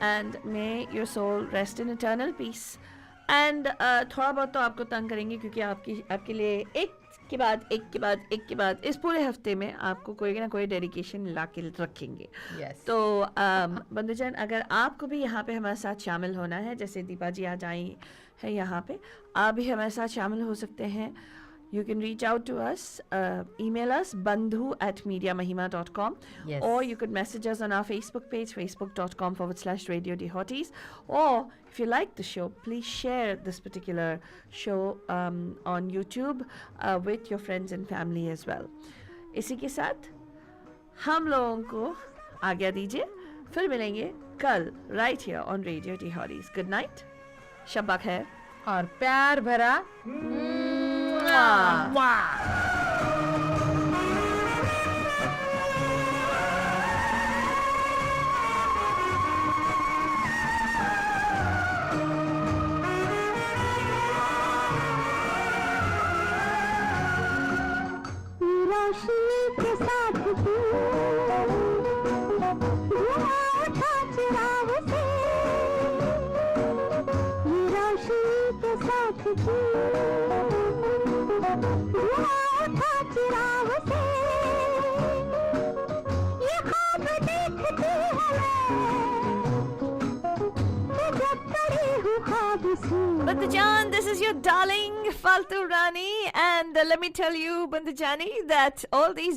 And may your soul rest in eternal peace. And थोड़ा बहुत तो आपको तंग करेंगे क्योंकि आपके लिए एक के बाद इस पूरे हफ्ते में आपको कोई ना कोई डेडिकेशन ला के रखेंगे. तो बंधुजन, अगर आपको भी यहाँ पे हमारे साथ शामिल होना है, जैसे दीपा जी आज आई है यहाँ पे, आप भी हमारे साथ शामिल हो सकते हैं. You can reach out to us, email us bandhu@mediamahima.com, or you could message us on our Facebook page, facebook.com/radiodehotties. Or if you like the show, please share this particular show on YouTube with your friends and family as well. इसी के साथ हम लोगों को आज्ञा दीजिए, फिर मिलेंगे कल right here on Radio Dehotties. Good night, शब्बा खैर और प्यार भरा रोशनी के साथ तू धुआं उठा चिराग से, ये रोशनी के साथ तू धुआं उठा चिराग से, ये ख्वाब देखती है मैं जब पड़ी हूँ ख्वाब से. Bandhujan, this is your darling Faltu Rani, and let me tell you, Bandhujani, that all these